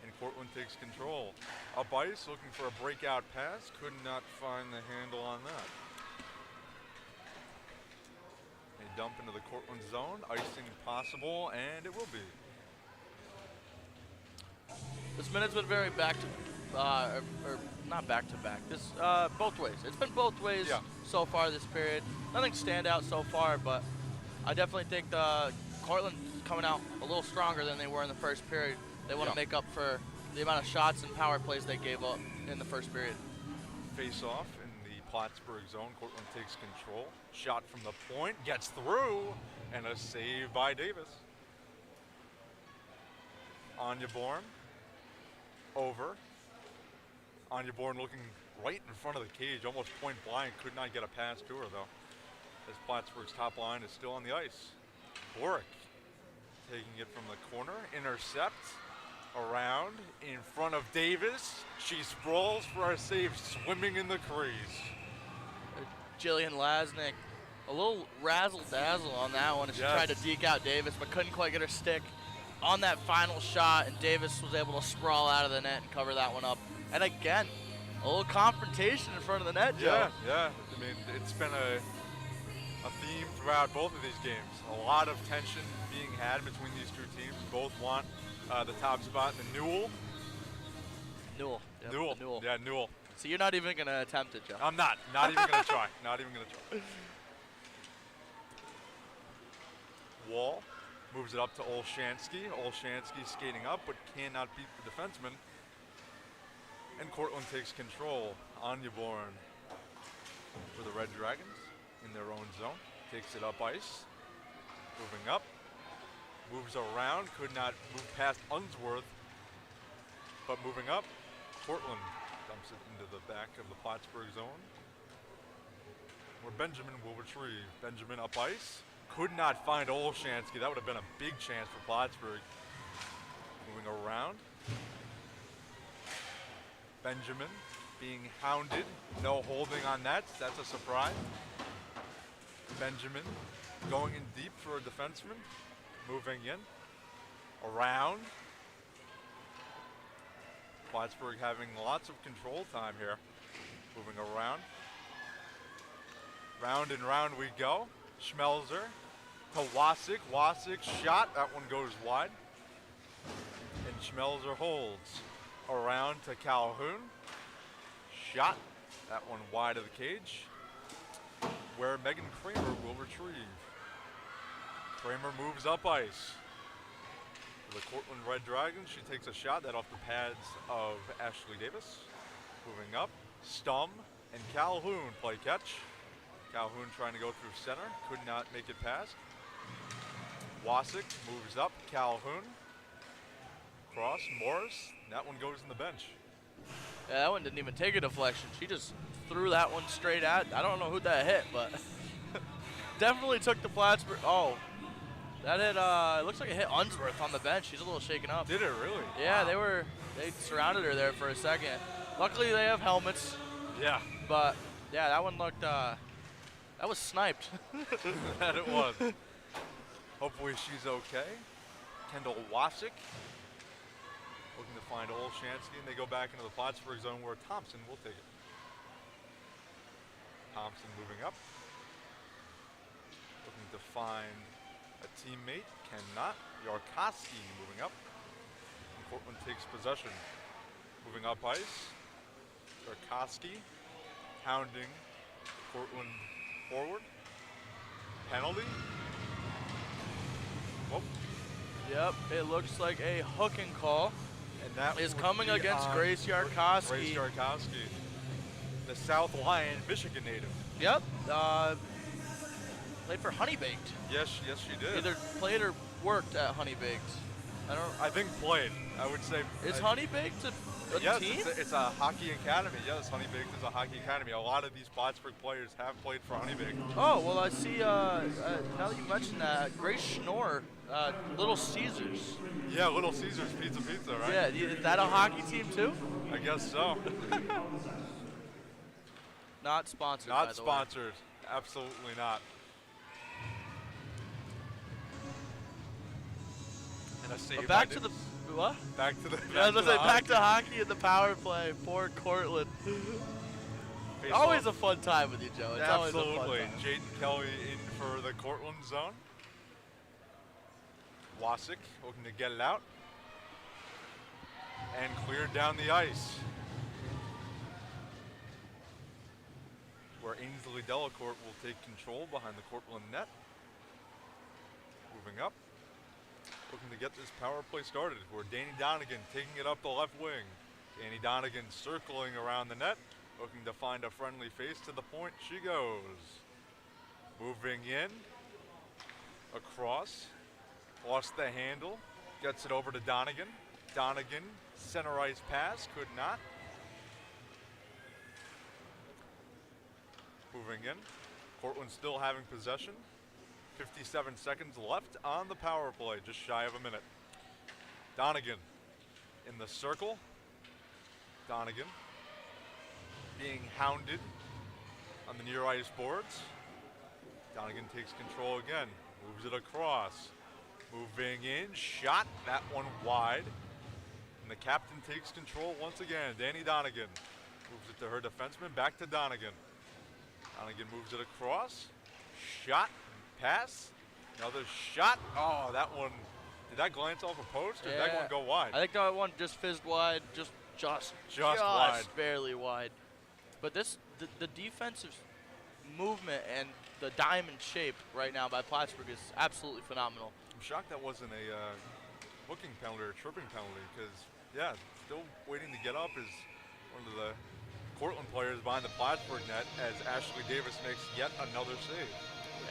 And Cortland takes control. Up ice, looking for a breakout pass. Could not find the handle on that. They dump into the Cortland zone. Icing possible, and it will be. This minute's been very back to, or not back to back. This both ways. It's been both ways so far this period. Nothing stand out so far, but I definitely think Cortland coming out a little stronger than they were in the first period. They want to make up for the amount of shots and power plays they gave up in the first period. Face off in the Plattsburgh zone. Cortland takes control. Shot from the point, gets through, and a save by Davis. Anya Bourne. Over. Anya Bourne looking right in front of the cage, almost point blank. Could not get a pass to her, though, as Plattsburgh's top line is still on the ice. Boric taking it from the corner. Intercept. Around in front of Davis. She sprawls for a save, swimming in the crease. Jillian Lasnik, a little razzle-dazzle on that one as she tried to deke out Davis, but couldn't quite get her stick on that final shot, and Davis was able to sprawl out of the net and cover that one up. And again, a little confrontation in front of the net, Joe. Yeah. I mean, it's been a theme throughout both of these games. A lot of tension being had between these two teams. Both want the top spot in the Newell. Newell. Yeah, Newell. So you're not even going to attempt it, Joe? I'm not. Not even going to try. Not even going to try. Wall moves it up to Olshansky. Olshansky skating up, but cannot beat the defenseman. And Cortland takes control. Anya Bourne for the Red Dragons in their own zone. Takes it up ice. Moving up. Moves around. Could not move past Unsworth. But moving up, Cortland dumps it into the back of the Plattsburgh zone, where Benjamin will retrieve. Benjamin up ice. Could not find Olshansky. That would have been a big chance for Plattsburgh. Moving around. Benjamin being hounded. No holding on that. That's a surprise. Benjamin going in deep for a defenseman. Moving in. Around. Plattsburgh having lots of control time here. Moving around. Round and round we go. Schmelzer to Wasik. Wasik shot. That one goes wide. And Schmelzer holds. Around to Calhoun. Shot. That one wide of the cage. Where Megan Kramer will retrieve. Kramer moves up ice. For the Cortland Red Dragons, she takes a shot that off the pads of Ashley Davis. Moving up, Stum and Calhoun play catch. Calhoun trying to go through center, could not make it past. Wasik moves up, Calhoun. Cross, Morris, that one goes in the bench. Yeah, that one didn't even take a deflection. She just threw that one straight at. I don't know who that hit, but definitely took the Plattsburgh. Oh. That hit, it looks like it hit Unsworth on the bench. She's a little shaken up. Did it really? Yeah, they surrounded her there for a second. Luckily, they have helmets. Yeah. But, yeah, that one looked, that was sniped. That it was. Hopefully she's okay. Kendall Wasik looking to find Olshansky, and they go back into the Plattsburgh zone where Thompson will take it. Thompson moving up. Looking to find a teammate, cannot. Yarkowski moving up. And Cortland takes possession. Moving up ice. Yarkowski hounding Cortland forward. Penalty. Whoop. Yep, it looks like a hooking call. And that is coming against Grace Yarkowski. Grace Yarkowski, the South Lyon, Michigan native. Yep. Played for Honey Baked. Yes, she did. Either played or worked at Honey Baked. I think played. I would say. Is Honey Baked a team? It's a hockey academy. Yes, Honey Baked is a hockey academy. A lot of these Plattsburgh players have played for Honey Baked. Oh well, I see. Now that you mentioned that, Grace Schnorr, Little Caesars. Yeah, Little Caesars Pizza, right? Yeah, is that a hockey team too? I guess so. Not sponsored. Not sponsored. Absolutely not. save back by to the Davis. what? Back to the. Yeah, I was gonna say back to hockey and the power play for Cortland. Face Always off. a fun time with you, Joe. It's always a fun Absolutely. time. Jaden Kelly in for the Cortland zone. Wasik looking to get it out. And cleared down the ice. Where Ainsley Delacourt will take control behind the Cortland net. Moving up. Looking to get this power play started. Where Danny Donegan taking it up the left wing. Danny Donegan circling around the net. Looking to find a friendly face to the point. She goes. Moving in. Across. Lost the handle. Gets it over to Donegan. Donegan, center ice pass. Could not. Moving in. Cortland still having possession. 57 seconds left on the power play. Just shy of a minute. Donegan in the circle. Donegan being hounded on the near ice boards. Donegan takes control again, moves it across, moving in, shot, that one wide. And the captain takes control once again, Danny Donegan. Moves it to her defenseman, back to Donegan. Donegan moves it across, shot, pass, another shot. Oh, that one, did that glance off a post or did that one go wide? I think that one just fizzed wide, just wide. Barely wide. But the defensive movement and the diamond shape right now by Plattsburgh is absolutely phenomenal. I'm shocked that wasn't a booking penalty or tripping penalty because, yeah, still waiting to get up is one of the Cortland players behind the Plattsburgh net as Ashley Davis makes yet another save.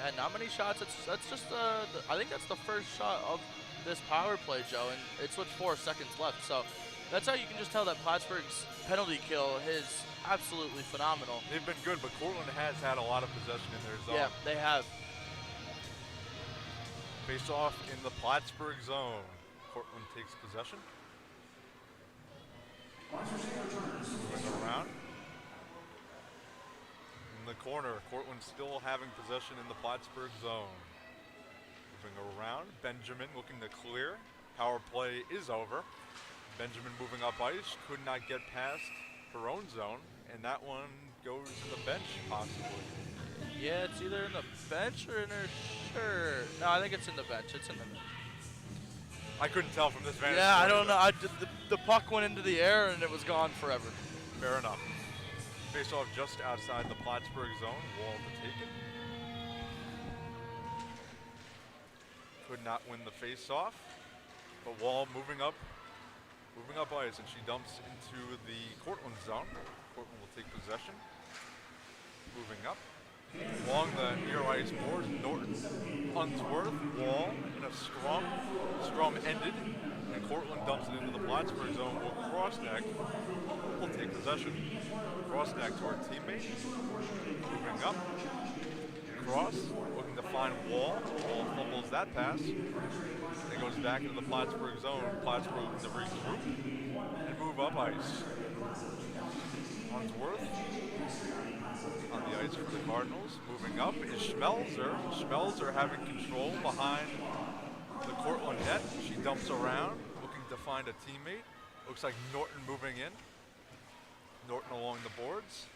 Yeah, not many shots. That's just I think that's the first shot of this power play, Joe, and it's with 4 seconds left. So that's how you can just tell that Plattsburgh's penalty kill is absolutely phenomenal. They've been good, but Cortland has had a lot of possession in their zone. Yeah, they have. Face off in the Plattsburgh zone. Cortland takes possession. Moving around. In the corner, Cortland still having possession in the Plattsburgh zone. Moving around, Benjamin looking to clear. Power play is over. Benjamin moving up ice, could not get past her own zone, and that one goes to the bench, possibly. Yeah, it's either in the bench or in her shirt. No, I think it's in the bench. It's in the bench. I couldn't tell from this vantage Yeah, point I don't know. either. The puck went into the air and it was gone forever. Fair enough. Face off just outside the Plattsburgh zone. Wall to take it. Could not win the face off, but Wall moving up ice, and she dumps into the Cortland zone. Cortland will take possession. Moving up. Along the near ice boards, Norton, Unsworth, Wall in a scrum. Scrum ended, and Cortland dumps it into the Plattsburgh zone. Will Crossneck will take possession. Crossneck to her teammate. Moving up. Cross, looking to find Wall. Wall fumbles that pass. It goes back into the Plattsburgh zone. Plattsburgh looking to regroup and move up ice. Unsworth on the ice for the Cardinals. Moving up is Schmelzer. Schmelzer having control behind the Cortland net. She dumps around, looking to find a teammate. Looks like Norton moving in. Norton along the boards.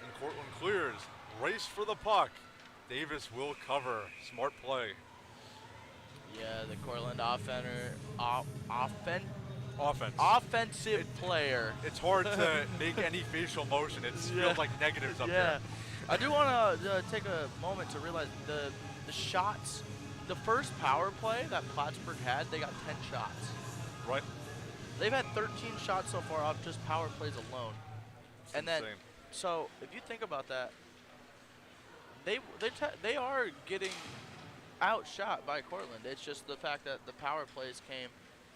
And Cortland clears. Race for the puck. Davis will cover. Smart play. Yeah, the Cortland offensive player. It's hard to make any facial motion. It feels like negatives up there. I do want to take a moment to realize the shots, the first power play that Plattsburgh had, they got 10 shots. Right. They've had 13 shots so far off just power plays alone. It's and then, insane. so if you think about that, they are getting outshot by Cortland. It's just the fact that the power plays came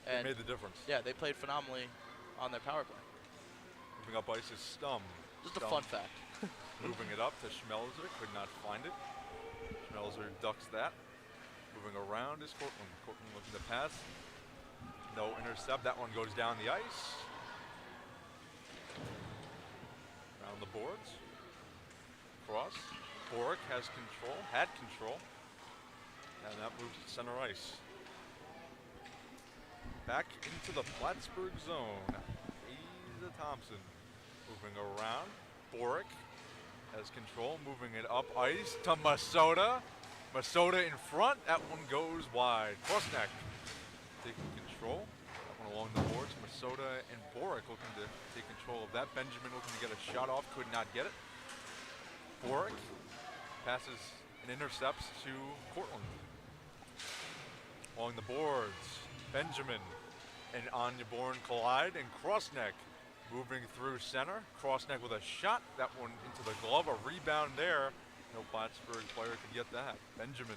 and made the difference. Yeah, they played phenomenally on their power play. Moving up ice is Stum. Just a fun fact. Moving it up to Schmelzer, could not find it. Schmelzer ducks that. Moving around is Cortland. Cortland looking to pass. No intercept, that one goes down the ice. Around the boards. Cross. Boric had control, and that moves to center ice. Back into the Plattsburgh zone. Asa Thompson moving around. Boric has control, moving it up ice to Masota. Masota in front. That one goes wide. Crossneck taking control. That one along the boards. Masota and Boric looking to take control of that. Benjamin looking to get a shot off. Could not get it. Boric passes and intercepts to Cortland. Along the boards, Benjamin and Anya Bourne collide, and Crossneck moving through center. Crossneck with a shot. That one into the glove. A rebound there. No Plattsburgh player could get that. Benjamin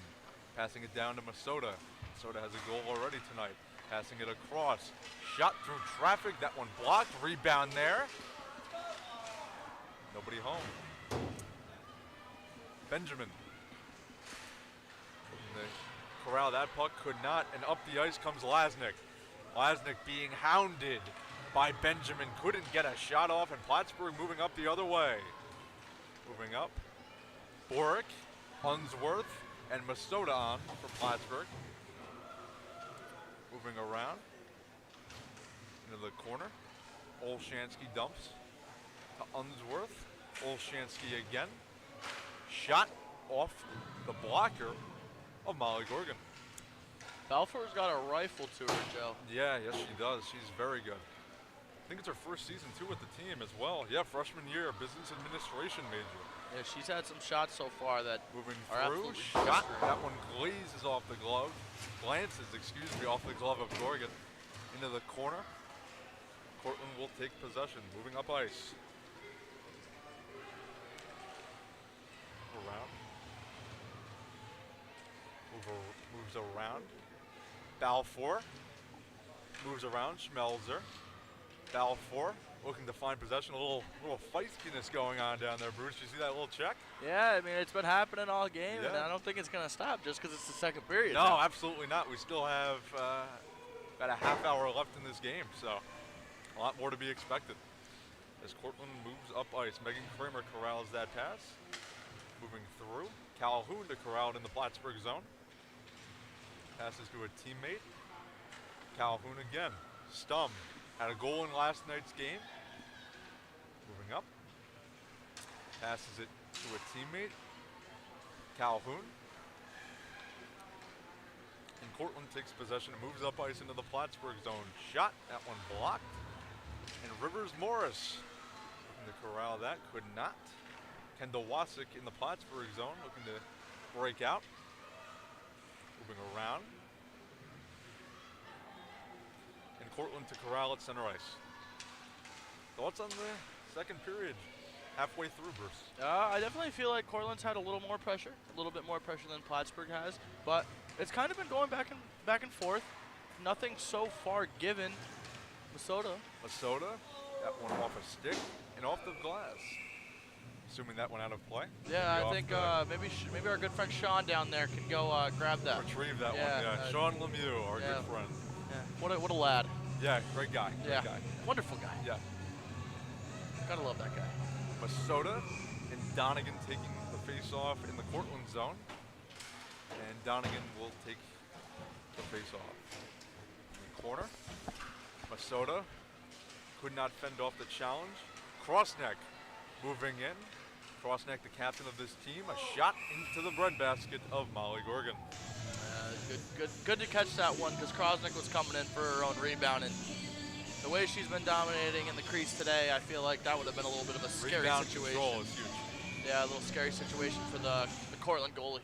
passing it down to Masota. Masota has a goal already tonight. Passing it across. Shot through traffic. That one blocked. Rebound there. Nobody home. Benjamin. They corral that puck, could not, and up the ice comes Lasnik. Lasnik being hounded by Benjamin, couldn't get a shot off, and Plattsburgh moving up the other way. Moving up, Boric, Unsworth, and Masota on for Plattsburgh. Moving around into the corner, Olshansky dumps to Unsworth. Olshansky again. Shot off the blocker of Molly Gorgon. Balfour's got a rifle to her, Joe. Yeah, yes she does. She's very good. I think it's her first season too with the team as well. Yeah, freshman year, business administration major. Yeah, she's had some shots so far that moving are through. absolutely Shot. blistering. That one glazes off the glove. Glances, excuse me, off the glove of Gorgon into the corner. Cortland will take possession. Moving up ice. Around. Moves around. Balfour moves around. Schmelzer. Balfour looking to find possession. A little feistiness going on down there, Bruce. You see that little check? Yeah, I mean, it's been happening all game, and Yeah. I don't think it's going to stop just because it's the second period. No, now. absolutely not. We still have about a half hour left in this game, so a lot more to be expected. As Cortland moves up ice, Megan Kramer corrals that pass. Moving through, Calhoun to corral it in the Plattsburgh zone. Passes to a teammate. Calhoun again. Stum had a goal in last night's game. Moving up. Passes it to a teammate. Calhoun. And Cortland takes possession and moves up ice into the Plattsburgh zone. Shot, that one blocked. And Rivers Morris looking to corral that, could not. Kendall Wasik in the Plattsburgh zone looking to break out. Moving around. And Cortland to corral at center ice. Thoughts on the second period? Halfway through, Bruce. I definitely feel like Cortland's had a little more pressure, a little bit more pressure than Plattsburgh has, but it's kind of been going back and forth. Nothing so far given. Masota, that one off a stick and off the glass. Assuming that went out of play. Yeah, I think maybe our good friend Sean down there can go grab that. Retrieve that one. Yeah, Sean Lemieux, our good friend. Yeah, what a lad. Yeah, great guy. Yeah, Great guy. wonderful guy. Yeah. Gotta love that guy. Masota and Donegan taking the face-off in the Cortland zone. And Donegan will take the face-off. In the corner, Masota could not fend off the challenge. Crossneck moving in. Crossneck, the captain of this team, a shot into the breadbasket of Molly Gorgon. Good to catch that one because Crossneck was coming in for her own rebound, and the way she's been dominating in the crease today, I feel like that would have been a little bit of a scary Rebound situation. control is huge. Yeah, a little scary situation for the Cortland goalie.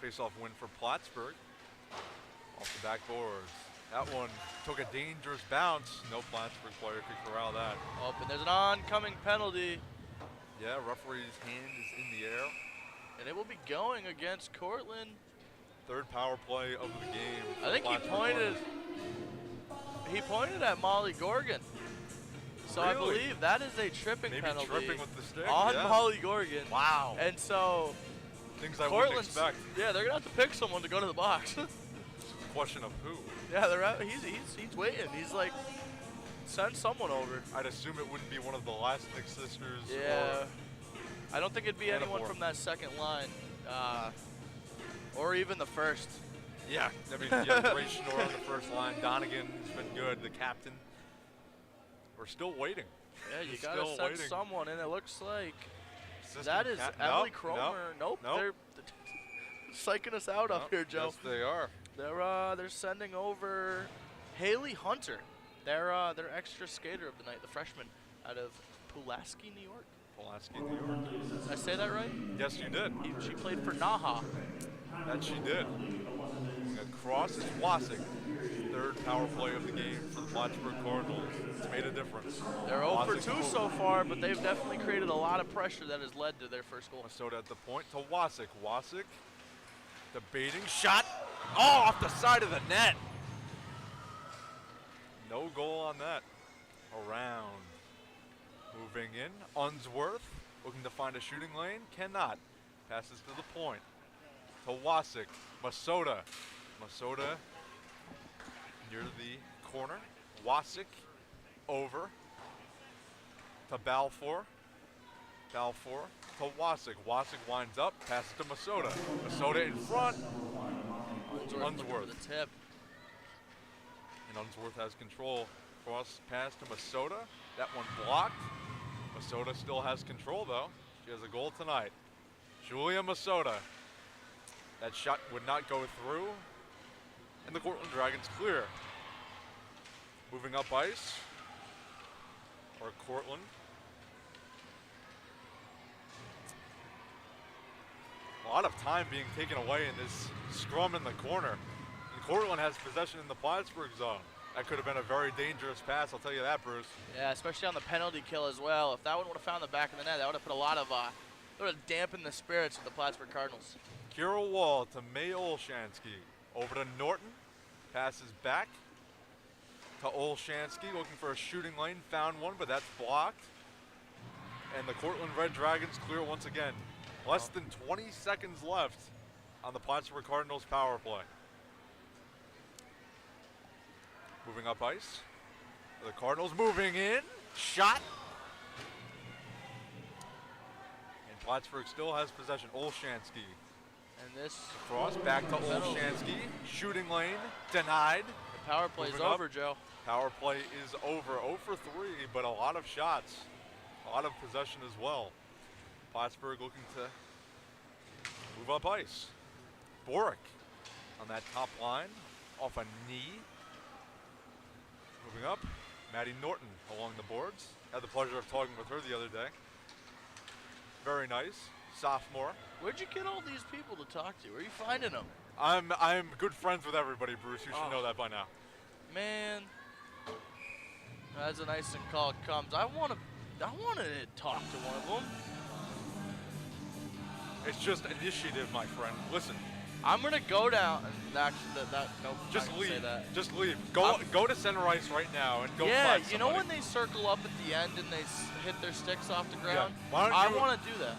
Face-off win for Plattsburgh. Off the backboards. That one took a dangerous bounce. No Plattsburgh player could corral that. Oh, and there's an oncoming penalty. Yeah, referee's hand is in the air. And it will be going against Cortland. Third power play of the game. I think he pointed at Molly Gorgon. So Really? I believe that is a tripping penalty tripping with the stick, on yeah. Molly Gorgon. Wow. And so Things I wouldn't Cortland's, expect. yeah, they're gonna have to pick someone to go to the box. Question of who? Yeah, he's waiting. He's like, send someone over. I'd assume it wouldn't be one of the Lasnik sisters. Yeah. I don't think it'd be anyone Hannibal. from that second line, or even the first. Yeah, I mean, yeah, Ray Schnorr on the first line. Donegan's been good, the captain. We're still waiting. Yeah, you got to send someone, and it looks like Assistant that is nope, Emily Cromer. Nope. They're psyching us out up here, Joe. Yes, they are. They're sending over Haley Hunter. They're extra skater of the night, the freshman out of Pulaski, New York. Pulaski, New York. Did I say that right? Yes, you did. She played for Naha. That she did. Across is Wasik. Third power play of the game for the Plattsburgh Cardinals. It's made a difference. They're 0 for 2 so far, but they've definitely created a lot of pressure that has led to their first goal. Minnesota at the point to Wasik. Wasik, debating shot. Oh, off the side of the net. No goal on that. Around. Moving in. Unsworth looking to find a shooting lane. Cannot. Passes to the point. To Wasik. Masota. Masota near the corner. Wasik over to Balfour. Balfour to Wasik. Wasik winds up. Passes to Masota. Masota in front. Unsworth. The tip. And Unsworth has control. Cross pass to Masota. That one blocked. Masota still has control though. She has a goal tonight. Julia Masota. That shot would not go through. And the Cortland Dragons clear. Moving up ice. Or Cortland. A lot of time being taken away in this scrum in the corner. And Cortland has possession in the Plattsburgh zone. That could have been a very dangerous pass, I'll tell you that, Bruce. Yeah, especially on the penalty kill as well. If that one would have found the back of the net, that would have put a lot of, would have dampened the spirits of the Plattsburgh Cardinals. Kira Wall to May Olshansky. Over to Norton. Passes back to Olshansky, looking for a shooting lane. Found one, but that's blocked. And the Cortland Red Dragons clear once again. Less than 20 seconds left on the Plattsburgh Cardinals power play. Moving up ice. The Cardinals moving in. Shot. And Plattsburgh still has possession. Olshansky. And this cross back to Olshansky. Shooting lane. Denied. The power play is over, Joe. Power play is over. 0 for 3, but a lot of shots. A lot of possession as well. Plattsburgh looking to move up ice. Boric on that top line. Off a knee. Moving up, Maddie Norton along the boards. Had the pleasure of talking with her the other day. Very nice, sophomore. Where'd you get all these people to talk to? Where are you finding them? I'm good friends with everybody, Bruce. You should know that by now. Man, as a nice call comes, I want to talk to one of them. It's just initiative, my friend. Listen. I'm gonna go down. Actually, nope. Just leave. Say that. Just leave. Go to center ice right now and go. Yeah, find you know when they circle up at the end and they hit their sticks off the ground. Yeah. I want to do that.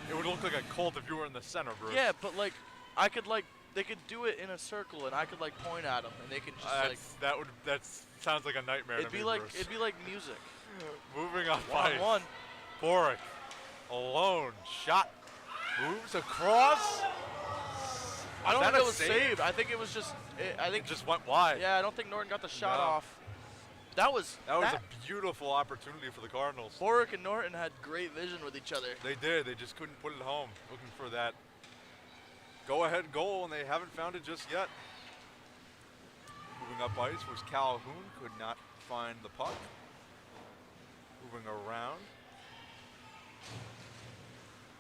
It would look like a cult if you were in the center, Bruce. Yeah, but like, I could like, they could do it in a circle and I could like point at them and they could just that sounds like a nightmare. It'd to be me, like Bruce. it'd be like music. Moving up One ice. on one. Boric alone. Shot. Moves across. I don't think it was saved. I think it was just. I think it just went wide. Yeah, I don't think Norton got the shot off. That was a beautiful opportunity for the Cardinals. Boric and Norton had great vision with each other. They did. They just couldn't put it home. Looking for that go-ahead goal, and they haven't found it just yet. Moving up ice was Calhoun. Could not find the puck. Moving around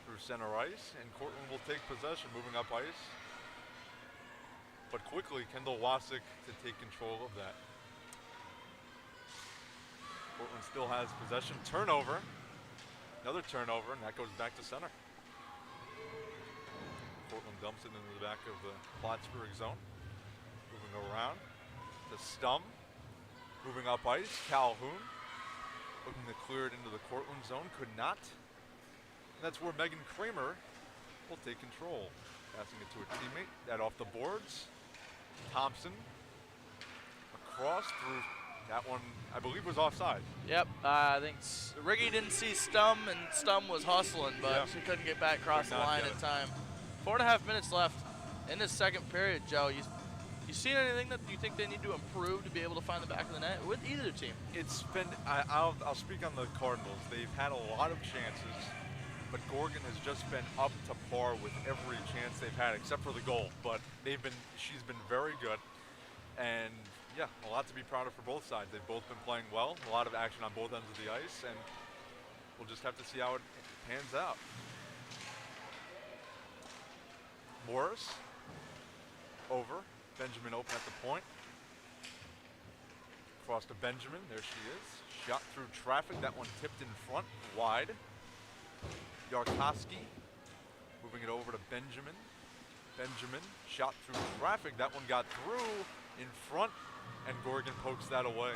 through center ice, and Cortland will take possession. Moving up ice. But quickly, Kendall Wasik to take control of that. Cortland still has possession. Turnover. Another turnover, and that goes back to center. Cortland dumps it into the back of the Plattsburgh zone. Moving around to Stum. Moving up ice, Calhoun. Looking to clear it into the Cortland zone. Could not. And that's where Megan Kramer will take control. Passing it to a teammate. That off the boards. Thompson across through that one, I believe, was offside. Yep, I think Riggy didn't see Stum, and Stum was hustling, but she couldn't get back across the line in time. 4.5 minutes left in this second period, Joe. You seen anything that you think they need to improve to be able to find the back of the net with either team? It's been, I'll speak on the Cardinals. They've had a lot of chances, but Gorgon has just been up to par with every chance they've had, except for the goal. But she's been very good, and yeah, a lot to be proud of for both sides. They've both been playing well, a lot of action on both ends of the ice, and we'll just have to see how it pans out. Morris, over. Benjamin open at the point. Cross to Benjamin, there she is. Shot through traffic, that one tipped in front, wide. Yarkowski, moving it over to Benjamin. Benjamin, shot through traffic, that one got through in front, and Gorgon pokes that away.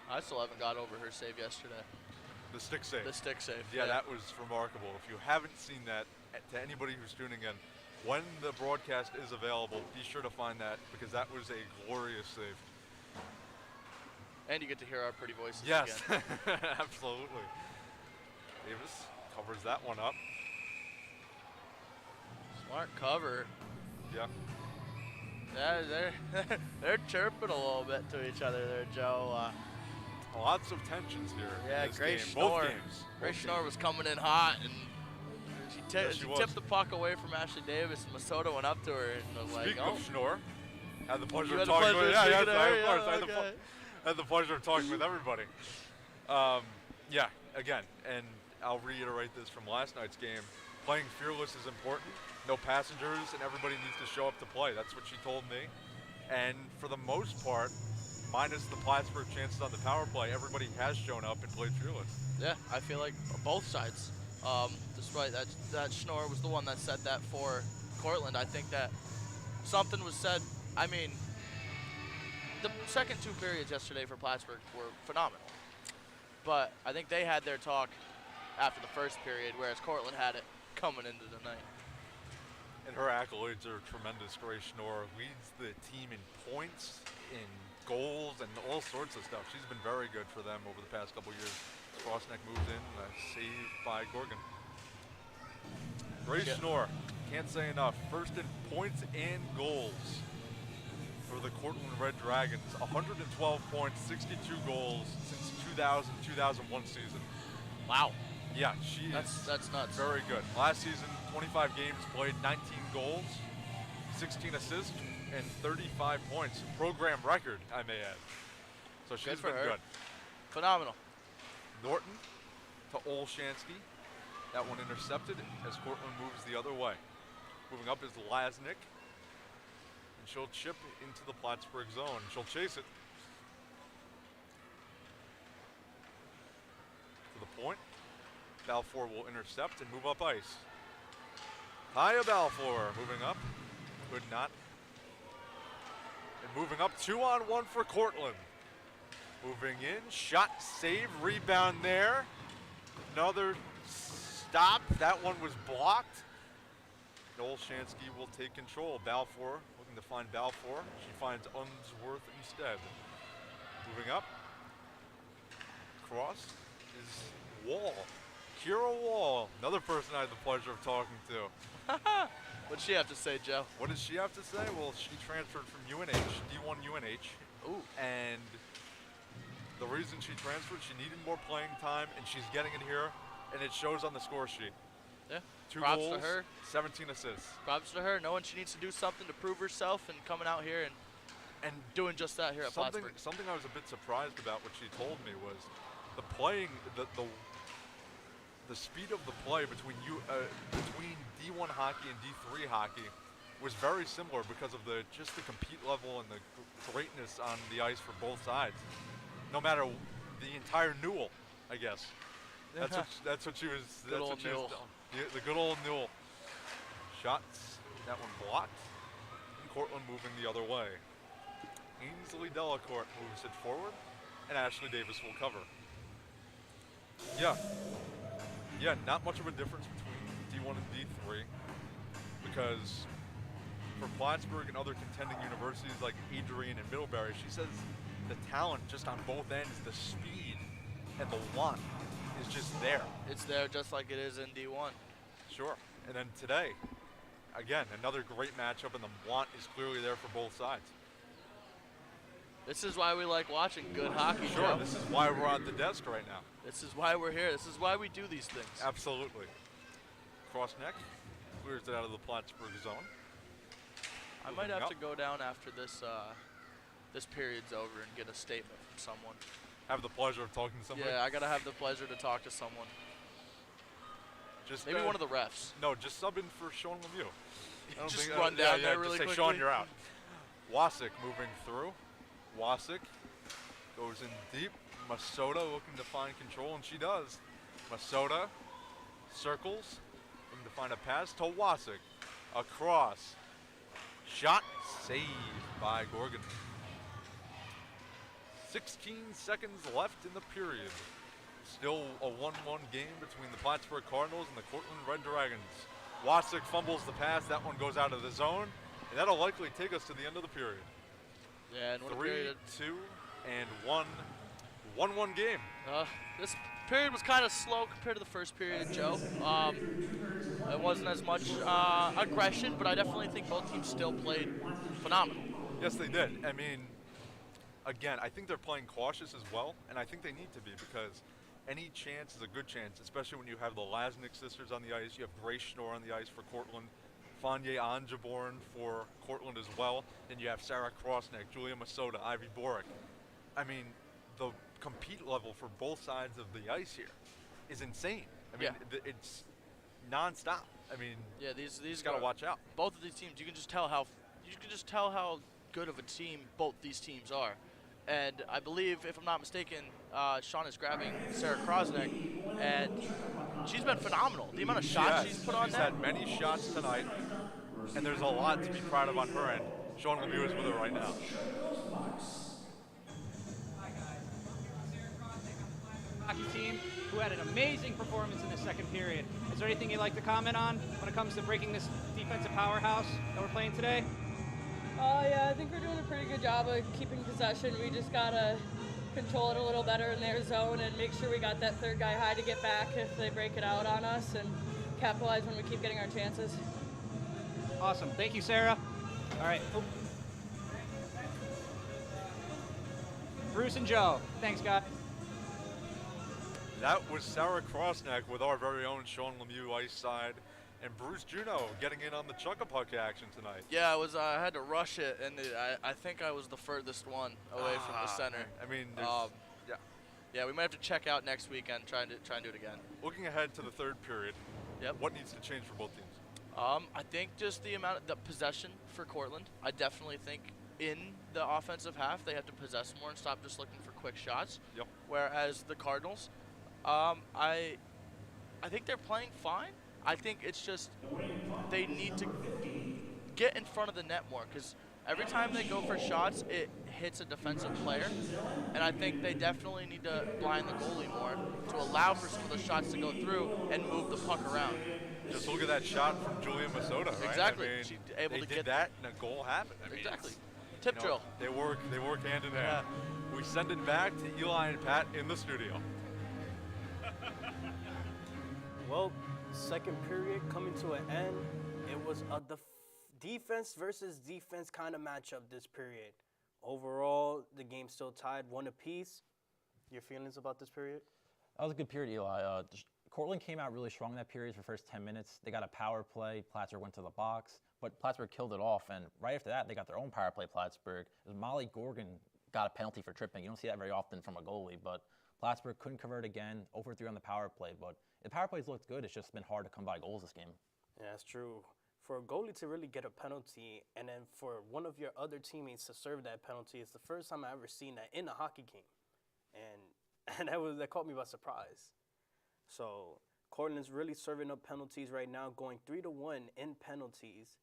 I still haven't got over her save yesterday. The stick save. The stick save. Yeah, that was remarkable. If you haven't seen that, to anybody who's tuning in, when the broadcast is available, be sure to find that, because that was a glorious save. And you get to hear our pretty voices yes. again. Absolutely. Davis covers that one up. Smart cover. Yeah. Yeah, they're chirping a little bit to each other there, Joe. Lots of tensions here. Yeah, in this Grace game. Schnorr. Both games. Grace Schnorr was coming in hot, and she tipped the puck away from Ashley Davis, and Masoto went up to her and was Speaking like, of Schnorr, had the pleasure you of had the talking pleasure with of yeah, speaking to her? of course. Yeah, I had the pleasure of talking with everybody. Yeah, again, and I'll reiterate this from last night's game. Playing fearless is important. No passengers, and everybody needs to show up to play. That's what she told me. And for the most part, minus the Plattsburgh chances on the power play, everybody has shown up and played fearless. Yeah, I feel like both sides. Despite that Schnorr was the one that said that for Cortland. I think that something was said. I mean, the second two periods yesterday for Plattsburgh were phenomenal. But I think they had their talk after the first period, whereas Cortland had it coming into the night. And her accolades are tremendous. Grace Schnorr leads the team in points, in goals, and all sorts of stuff. She's been very good for them over the past couple years. Crossneck moves in, saved by Gorgon. Grace Schnorr, can't say enough. First in points and goals for the Cortland Red Dragons. 112 points, 62 goals since 2000-2001 season. Wow. Yeah, she that's nuts. Very good. Last season, 25 games played, 19 goals, 16 assists, and 35 points. Program record, I may add. So she's been good. Phenomenal. Norton to Olshansky. That one intercepted as Cortland moves the other way. Moving up is Lasnik. And she'll chip into the Plattsburgh zone. She'll chase it. To the point. Balfour will intercept and move up ice. Taya Balfour moving up. Could not. And moving up, 2-on-1 for Cortland. Moving in, shot, save, rebound there. Another stop. That one was blocked. Olshansky will take control. Balfour looking to find Balfour. She finds Unsworth instead. Moving up. Cross is Wall. Kira Wall, another person I had the pleasure of talking to. What'd she have to say, Joe? What does she have to say? Well, she transferred from UNH, D1 UNH. Ooh. And the reason she transferred, she needed more playing time, and she's getting it here, and it shows on the score sheet. Yeah. 2 Props goals, to her. 17 assists. Props to her, knowing she needs to do something to prove herself and coming out here and doing just that here at Plattsburgh. Something I was a bit surprised about what she told me was the playing, the speed of the play between D1 hockey and D3 hockey was very similar because of the compete level and the greatness on the ice for both sides. No matter the entire Newell, I guess. That's what she was. Good old Newell. The good old Newell. Shots. That one blocked. And Cortland moving the other way. Ainsley Delacourt moves it forward, and Ashley Davis will cover. Yeah, not much of a difference between D1 and D3, because for Plattsburgh and other contending universities like Adrian and Middlebury, she says the talent just on both ends, the speed and the want is just there. It's there just like it is in D1. Sure. And then today, again, another great matchup, and the want is clearly there for both sides. This is why we like watching good hockey, Sure, Joe. this is why we're at the desk right now. This is why we're here. This is why we do these things. Absolutely. Cross neck, clears it out of the Plattsburgh zone. I might have to go down after this this period's over and get a statement from someone. Have the pleasure of talking to somebody? Yeah, I gotta have the pleasure to talk to someone. Just maybe one of the refs. No, just sub in for Sean Lemieux. Just run down there really just say, quickly. Sean, you're out. Wasik moving through. Wasik goes in deep. Masota looking to find control, and she does. Masota circles, looking to find a pass to Wasik. Across. Shot saved by Gorgon. 16 seconds left in the period. Still a 1-1 game between the Plattsburgh Cardinals and the Cortland Red Dragons. Wasik fumbles the pass. That one goes out of the zone, and that'll likely take us to the end of the period. Yeah, and 3, 2, and 1. 1-1 game. This period was kind of slow compared to the first period, Joe. It wasn't as much aggression, but I definitely think both teams still played phenomenal. Yes, they did. I mean, again, I think they're playing cautious as well, and I think they need to be, because any chance is a good chance, especially when you have the Lasnik sisters on the ice. You have Grace Schnorr on the ice for Cortland, Fanye Anjaborn for Cortland as well. Then you have Sarah Krosnick, Julia Masota, Ivy Borick. I mean, the compete level for both sides of the ice here is insane. I mean, it's nonstop. I mean, yeah, these gotta watch out. Both of these teams, you can just tell how good of a team both these teams are. And I believe, if I'm not mistaken, Sean is grabbing Sarah Krosnick, and she's been phenomenal. The amount of shots she's put on She's net. had many shots tonight, and there's a lot to be proud of on her end. Sean Lemieux is with her right now. Hockey team who had an amazing performance in the second period. Is there anything you'd like to comment on when it comes to breaking this defensive powerhouse that we're playing today? Yeah, I think we're doing a pretty good job of keeping possession. We just gotta control it a little better in their zone and make sure we got that third guy high to get back if they break it out on us, and capitalize when we keep getting our chances. Awesome. Thank you, Sarah. All right. Oh. Bruce and Joe. Thanks, guys. That was Sarah Krosnick with our very own Sean Lemieux ice side, and Bruce Juneau getting in on the Chuck-a-Puck action tonight. Yeah, I had to rush it, and I think I was the furthest one away from the center. I mean, yeah, we might have to check out next weekend, try and do it again. Looking ahead to the third period, what needs to change for both teams? I think just the possession for Cortland. I definitely think in the offensive half they have to possess more and stop just looking for quick shots. Yep. Whereas the Cardinals, I think they're playing fine. I think it's just they need to get in front of the net more, because every time they go for shots, it hits a defensive player, and I think they definitely need to blind the goalie more to allow for some of those shots to go through and move the puck around. Just look at that shot from Julia Masota, right? Exactly. I mean, She able they to did get that, and a goal happened. I mean, exactly. it's, Tip drill. They work hand in hand. We send it back to Eli and Pat in the studio. Well, second period coming to an end. It was a defense versus defense kind of matchup this period. Overall, the game still tied 1 apiece. Your feelings about this period? That was a good period, Eli. Cortland came out really strong in that period for the first 10 minutes. They got a power play. Plattsburgh went to the box, but Plattsburgh killed it off. And right after that, they got their own power play, Plattsburgh. Molly Gorgon got a penalty for tripping. You don't see that very often from a goalie, but Plattsburgh couldn't convert again, 0-for-3 on the power play. But the power plays looked good. It's just been hard to come by goals this game. Yeah, that's true. For a goalie to really get a penalty, and then for one of your other teammates to serve that penalty, it's the first time I've ever seen that in a hockey game. And that caught me by surprise. So Cortland's really serving up penalties right now, going 3-1 in penalties.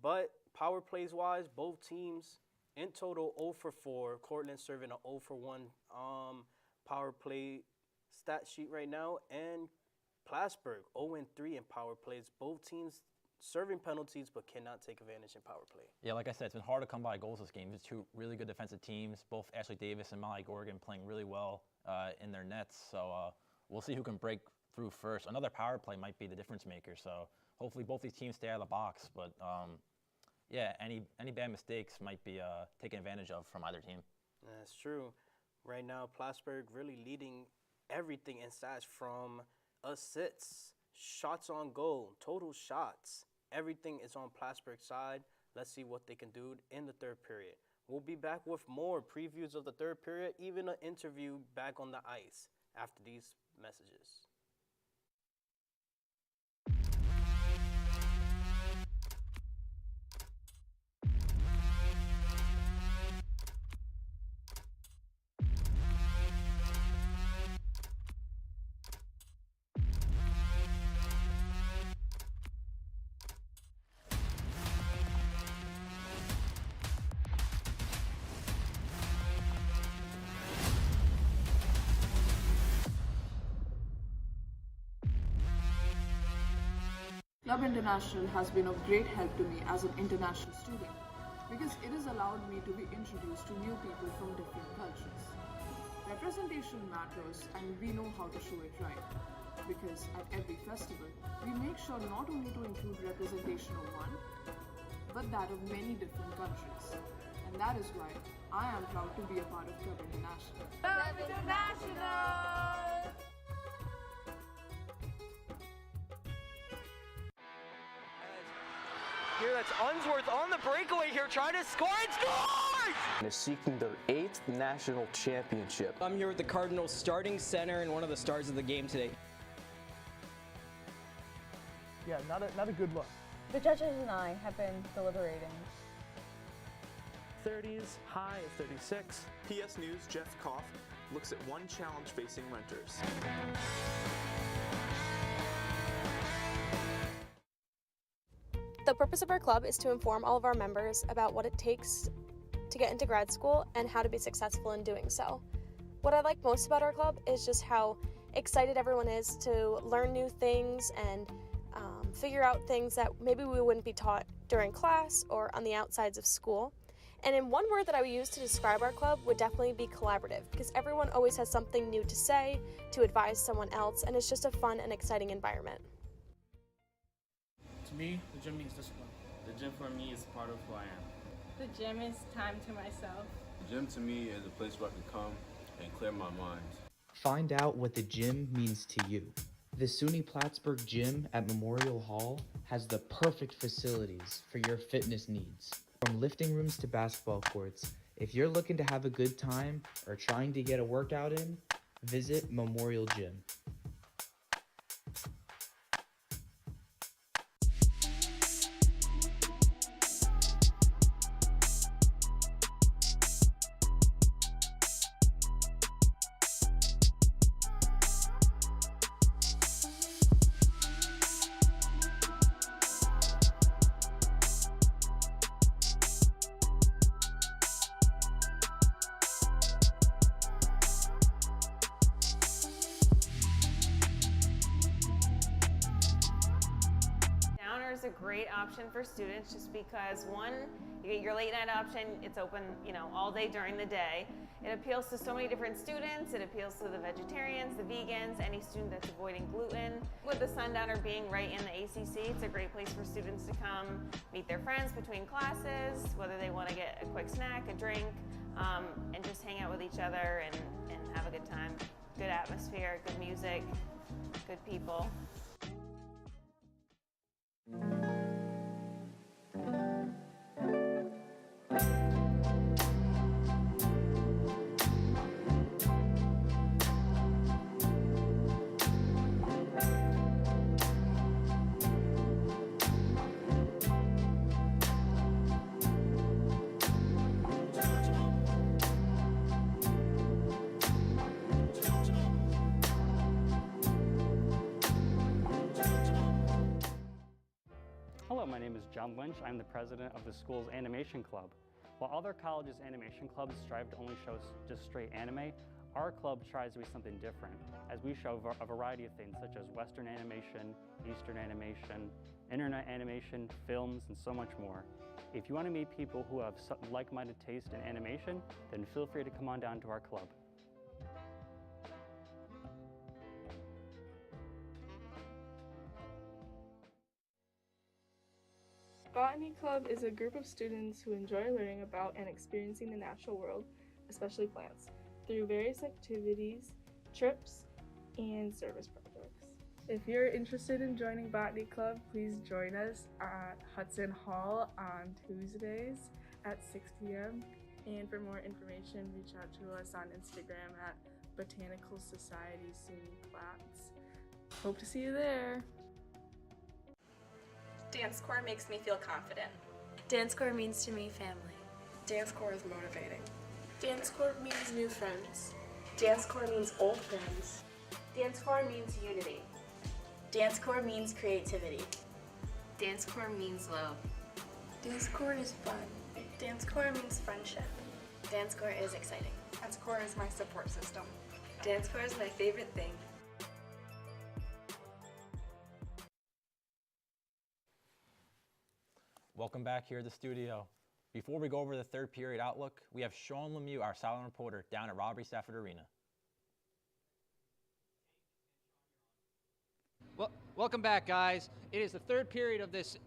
But power plays wise, both teams in total 0-for-4. Cortland serving an 0-for-1 power play stat sheet right now, and Plattsburgh 0-3 in power plays. Both teams serving penalties but cannot take advantage in power play. Yeah, like I said, it's been hard to come by goals this game. There's two really good defensive teams, both Ashley Davis and Molly Gorgon playing really well in their nets. So we'll see who can break through first. Another power play might be the difference maker. So hopefully both these teams stay out of the box. But yeah, any bad mistakes might be taken advantage of from either team. That's true. Right now, Plattsburgh really leading everything in stats from assists, shots on goal, total shots. Everything is on Plattsburgh's side. Let's see what they can do in the third period. We'll be back with more previews of the third period, even an interview back on the ice after these messages. Club International has been of great help to me as an international student because it has allowed me to be introduced to new people from different cultures. Representation matters and we know how to show it right because at every festival, we make sure not only to include representation of one, but that of many different countries. And that is why I am proud to be a part of Club International. Club International! Here, that's Unsworth on the breakaway here, trying to score and scores! And is seeking their 8th national championship. I'm here with the Cardinals starting center and one of the stars of the game today. Yeah, not a good look. The judges and I have been deliberating. 30s, high of 36. PS News' Jeff Koff looks at one challenge facing renters. The purpose of our club is to inform all of our members about what it takes to get into grad school and how to be successful in doing so. What I like most about our club is just how excited everyone is to learn new things and figure out things that maybe we wouldn't be taught during class or on the outsides of school. And in one word that I would use to describe our club would definitely be collaborative, because everyone always has something new to say, to advise someone else, and it's just a fun and exciting environment. To me, the gym means discipline. The gym for me is part of who I am. The gym is time to myself. The gym to me is a place where I can come and clear my mind. Find out what the gym means to you. The SUNY Plattsburgh Gym at Memorial Hall has the perfect facilities for your fitness needs. From lifting rooms to basketball courts, if you're looking to have a good time or trying to get a workout in, visit Memorial Gym. Is a great option for students just because one, you get your late night option, it's open, all day during the day. It appeals to so many different students. It appeals to the vegetarians, the vegans, any student that's avoiding gluten. With the Sundowner being right in the ACC, it's a great place for students to come meet their friends between classes, whether they want to get a quick snack, a drink, and just hang out with each other and have a good time. Good atmosphere, good music, good people. Hello, my name is John Lynch. I'm the president of the school's animation club. While other colleges' animation clubs strive to only show just straight anime, our club tries to be something different, as we show a variety of things such as Western animation, Eastern animation, internet animation, films, and so much more. If you want to meet people who have like-minded taste in animation, then feel free to come on down to our club. Botany Club is a group of students who enjoy learning about and experiencing the natural world, especially plants, through various activities, trips, and service projects. If you're interested in joining Botany Club, please join us at Hudson Hall on Tuesdays at 6 p.m. And for more information, reach out to us on Instagram at Botanical Society SUNY Platts. Hope to see you there. Dance Corps makes me feel confident. Dance Corps means to me family. Dance Corps is motivating. Dance Corps means new friends. Dance Corps means old friends. Dance Corps means unity. Dance Corps means creativity. Dance Corps means love. Dance Corps is fun. Dance Corps means friendship. Dance Corps is exciting. Dance Corps is my support system. Dance Corps is my favorite thing. Welcome back here at the studio. Before we go over the third period outlook, we have Sean Lemieux, our silent reporter, down at Robert E. Stafford Arena. Well, welcome back, guys. It is the third period of this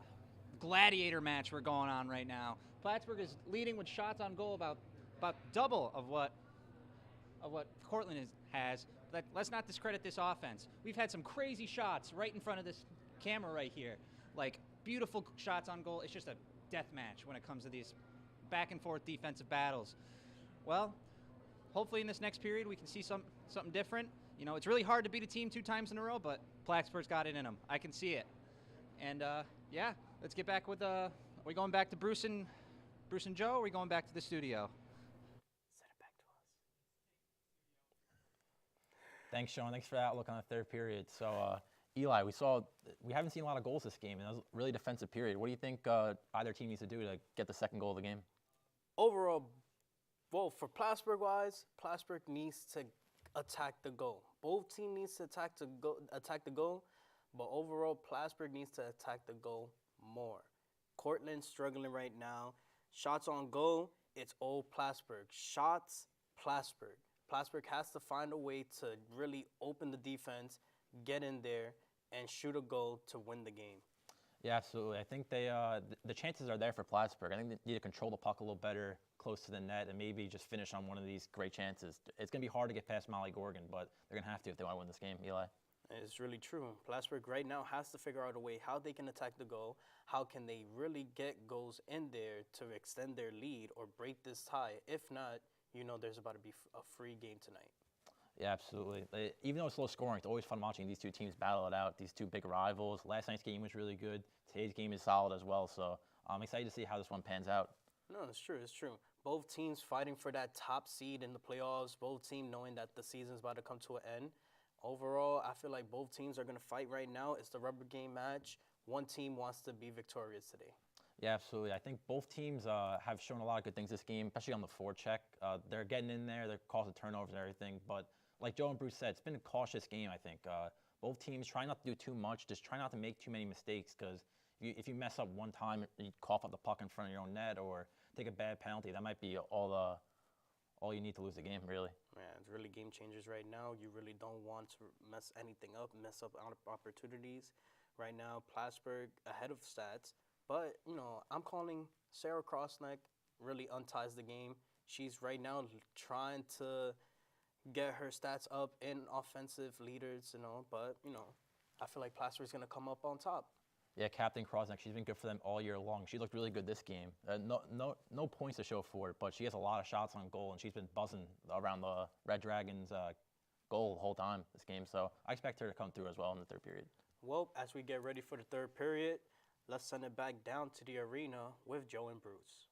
gladiator match we're going on right now. Plattsburgh is leading with shots on goal about double of what Cortland has. Let's not discredit this offense. We've had some crazy shots right in front of this camera right here. Like, beautiful shots on goal. It's just a death match when it comes to these back and forth defensive battles. Well, hopefully in this next period we can see something different. You know, it's really hard to beat a team 2 times in a row, but Plattsburgh's got it in them. I can see it. And yeah, let's get back with are we going back to Bruce and Joe, or are we going back to the studio? Send it back to us. Thanks, Sean. Thanks for that outlook on the third period. So, Eli, we haven't seen a lot of goals this game, and that was a really defensive period. What do you think either team needs to do to get the second goal of the game? Overall, well, for Plattsburgh-wise, Plattsburgh needs to attack the goal. Both teams needs to attack the goal, but overall, Plattsburgh needs to attack the goal more. Cortland's struggling right now. Shots on goal, it's old Plattsburgh. Shots, Plattsburgh. Plattsburgh has to find a way to really open the defense, get in there, and shoot a goal to win the game. Yeah, absolutely. I think the chances are there for Plattsburgh. I think they need to control the puck a little better, close to the net, and maybe just finish on one of these great chances. It's going to be hard to get past Molly Gorgon, but they're going to have to if they want to win this game, Eli. It's really true. Plattsburgh right now has to figure out a way how they can attack the goal, how can they really get goals in there to extend their lead or break this tie. If not, you know there's about to be a free game tonight. Yeah, absolutely. Even though it's low scoring, it's always fun watching these two teams battle it out, these two big rivals. Last night's game was really good. Today's game is solid as well, so I'm excited to see how this one pans out. No, it's true. It's true. Both teams fighting for that top seed in the playoffs, both teams knowing that the season's about to come to an end. Overall, I feel like both teams are going to fight right now. It's the rubber game match. One team wants to be victorious today. Yeah, absolutely. I think both teams have shown a lot of good things this game, especially on the forecheck. They're getting in there. They're causing turnovers and everything. But like Joe and Bruce said, it's been a cautious game, I think. Both teams try not to do too much. Just try not to make too many mistakes, because if you mess up one time, you cough up the puck in front of your own net or take a bad penalty, that might be all you need to lose the game, really. Man, it's really game changers right now. You really don't want to mess anything up, mess up opportunities. Right now, Plattsburgh ahead of stats. But, you know, I'm calling Sarah Crossneck really unties the game. She's right now trying to get her stats up in offensive leaders, you know. But, you know, I feel like Plattsburgh's going to come up on top. Yeah, Captain Crossneck, she's been good for them all year long. She looked really good this game. No points to show for it, but she has a lot of shots on goal, and she's been buzzing around the Red Dragons' goal the whole time this game. So I expect her to come through as well in the third period. Well, as we get ready for the third period, let's send it back down to the arena with Joe and Bruce.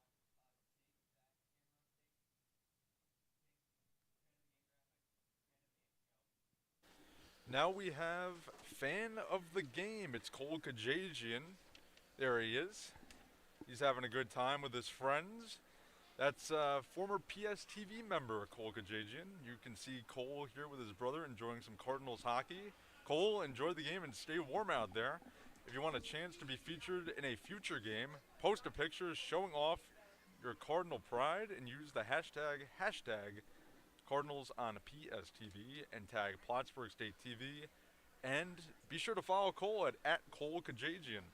Now we have fan of the game. It's Cole Kajagian. There he is. He's having a good time with his friends. That's former PSTV member Cole Kajagian. You can see Cole here with his brother enjoying some Cardinals hockey. Cole, enjoy the game and stay warm out there. If you want a chance to be featured in a future game, post a picture showing off your Cardinal pride and use the hashtag Cardinals on PSTV and tag Plattsburgh State TV. And be sure to follow Cole at Cole Kajagian.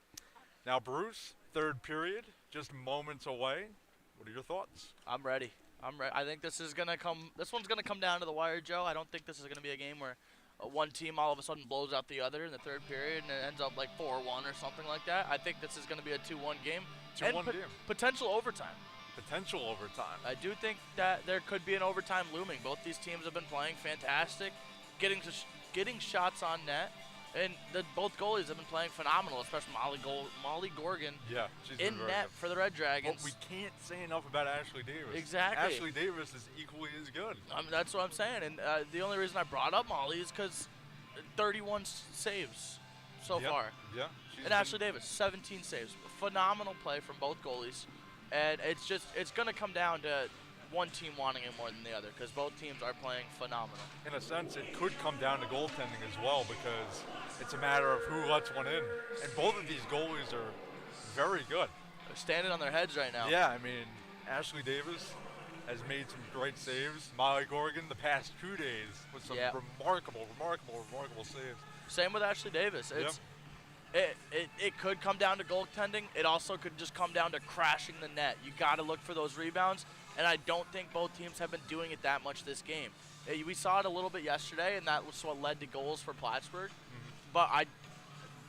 Now, Bruce, third period, just moments away. What are your thoughts? I'm ready. I think this is gonna come. This one's gonna come down to the wire, Joe. I don't think this is gonna be a game where one team all of a sudden blows out the other in the third period and it ends up like 4-1 or something like that. I think this is gonna be a 2-1 game. 2-1 game. Potential overtime. Potential overtime. I do think that there could be an overtime looming. Both these teams have been playing fantastic, getting shots on net. And both goalies have been playing phenomenal, especially Molly Gorgon she's in been very net good. for the Red Dragons. But we can't say enough about Ashley Davis. Exactly. Ashley Davis is equally as good. That's what I'm saying. And the only reason I brought up Molly is because 31 saves so far. Yeah. And Ashley Davis, 17 saves. Phenomenal play from both goalies. And it's going to come down to one team wanting it more than the other because both teams are playing phenomenal. In a sense, it could come down to goaltending as well because it's a matter of who lets one in. And both of these goalies are very good. They're standing on their heads right now. Yeah, I mean, Ashley Davis has made some great saves. Molly Gorgon the past 2 days with some remarkable saves. Same with Ashley Davis. It could come down to goaltending. It also could just come down to crashing the net. You got to look for those rebounds. And I don't think both teams have been doing it that much this game. We saw it a little bit yesterday, and that was what led to goals for Plattsburgh. But I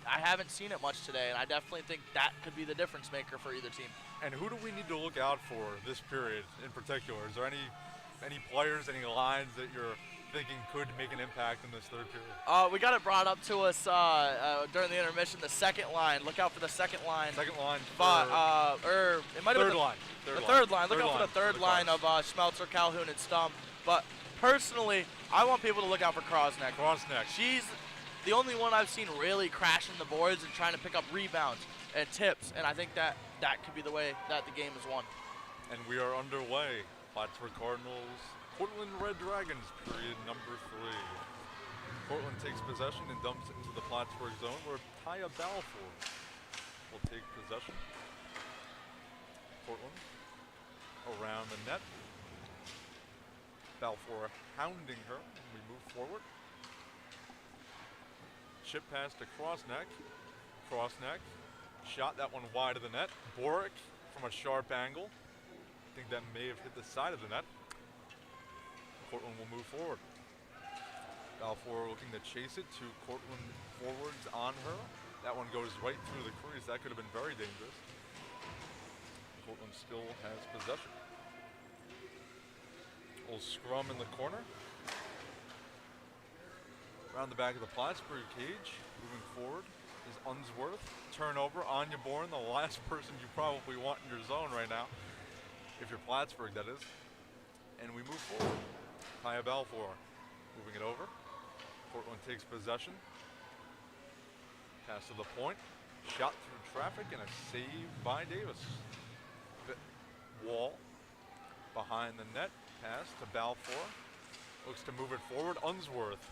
haven't seen it much today, and I definitely think that could be the difference maker for either team. And who do we need to look out for this period in particular? Is there any players, any lines that you're thinking could make an impact in this third period? We got it brought up to us during the intermission. The second line. Look out for the second line. Second line. Or it might have been the third line. Look out for the third line of Schmelzer, Calhoun, and Stump. But personally, I want people to look out for Krosneck. She's the only one I've seen really crashing the boards and trying to pick up rebounds and tips. And I think that could be the way that the game is won. And we are underway. Plattsburgh Cardinals, Cortland Red Dragons, period number 3. Cortland takes possession and dumps it into the Plattsburgh zone where Taya Balfour will take possession. Cortland around the net. Balfour hounding her. We move forward. Chip pass to Krosneck. Krosneck shot that one wide of the net. Boric from a sharp angle. I think that may have hit the side of the net. Cortland will move forward. Balfour looking to chase it to Cortland forwards on her. That one goes right through the crease. That could have been very dangerous. Cortland still has possession. Little scrum in the corner. Around the back of the Plattsburgh cage, moving forward is Unsworth. Turnover, Anya Bourne, the last person you probably want in your zone right now. If you're Plattsburgh, that is. And we move forward. Taya Balfour moving it over. Cortland takes possession. Pass to the point. Shot through traffic and a save by Davis. Wall behind the net. Pass to Balfour. Looks to move it forward. Unsworth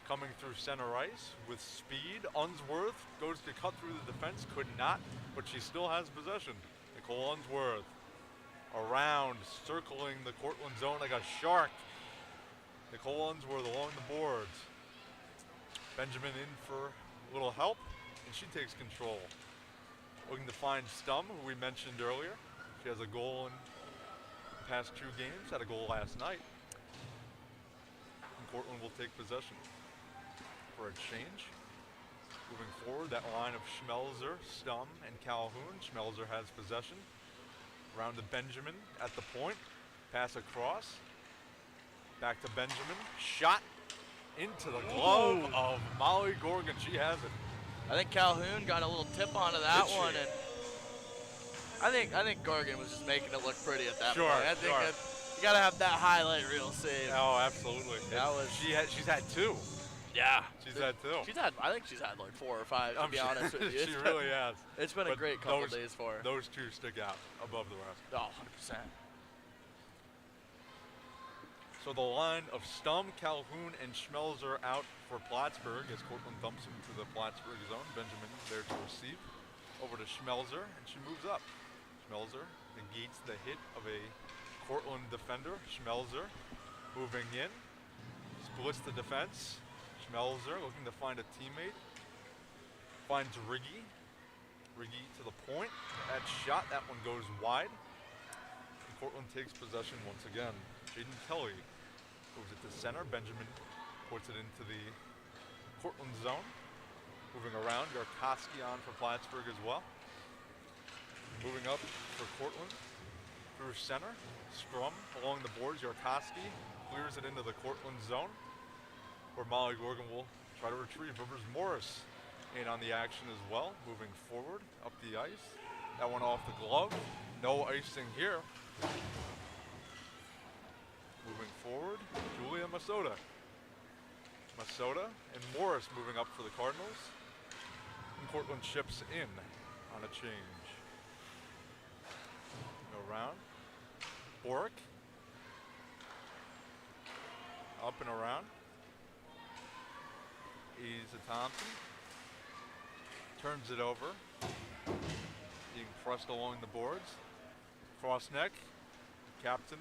coming through center ice with speed. Unsworth goes to cut through the defense. Could not, but she still has possession. Nicole Unsworth around, circling the Cortland zone like a shark. Nicole Unsworth along the boards. Benjamin in for a little help, and she takes control. Looking to find Stum, who we mentioned earlier. She has a goal in the past 2 games, had a goal last night. And Cortland will take possession for a change. Moving forward, that line of Schmelzer, Stum, and Calhoun. Schmelzer has possession. Around to Benjamin at the point. Pass across. Back to Benjamin. Shot into the glove of Molly Gorgon. She has it. I think Calhoun got a little tip onto that one, and I think Gorgon was just making it look pretty at that point. I think you gotta have that highlight reel save. Oh, absolutely. That was. She's had 2. Yeah. She's had 2. I think she's had like 4 or 5, to be honest with you. She really has. It's been a great couple days for her. Those 2 stick out above the rest. Oh, 100%. So the line of Stum, Calhoun, and Schmelzer out for Plattsburgh as Cortland dumps into the Plattsburgh zone. Benjamin there to receive. Over to Schmelzer, and she moves up. Schmelzer negates the hit of a Cortland defender. Schmelzer moving in. Splits the defense. Schmelzer looking to find a teammate. Finds Riggy. Riggy to the point. That shot, that one goes wide. And Cortland takes possession once again. Jaden Kelly moves it to center. Benjamin puts it into the Cortland zone. Moving around, Yarkowski on for Plattsburgh as well. Moving up for Cortland through center. Scrum along the boards. Yarkowski clears it into the Cortland zone, where Molly Gorgon will try to retrieve. Rivers Morris in on the action as well. Moving forward up the ice. That one off the glove. No icing here. Moving forward, Julia Masota. Masota and Morris moving up for the Cardinals. And Cortland chips in on a change. Go round. Boric. Up and around. Ease to Thompson. Turns it over. Being pressed along the boards. Cross neck. Captain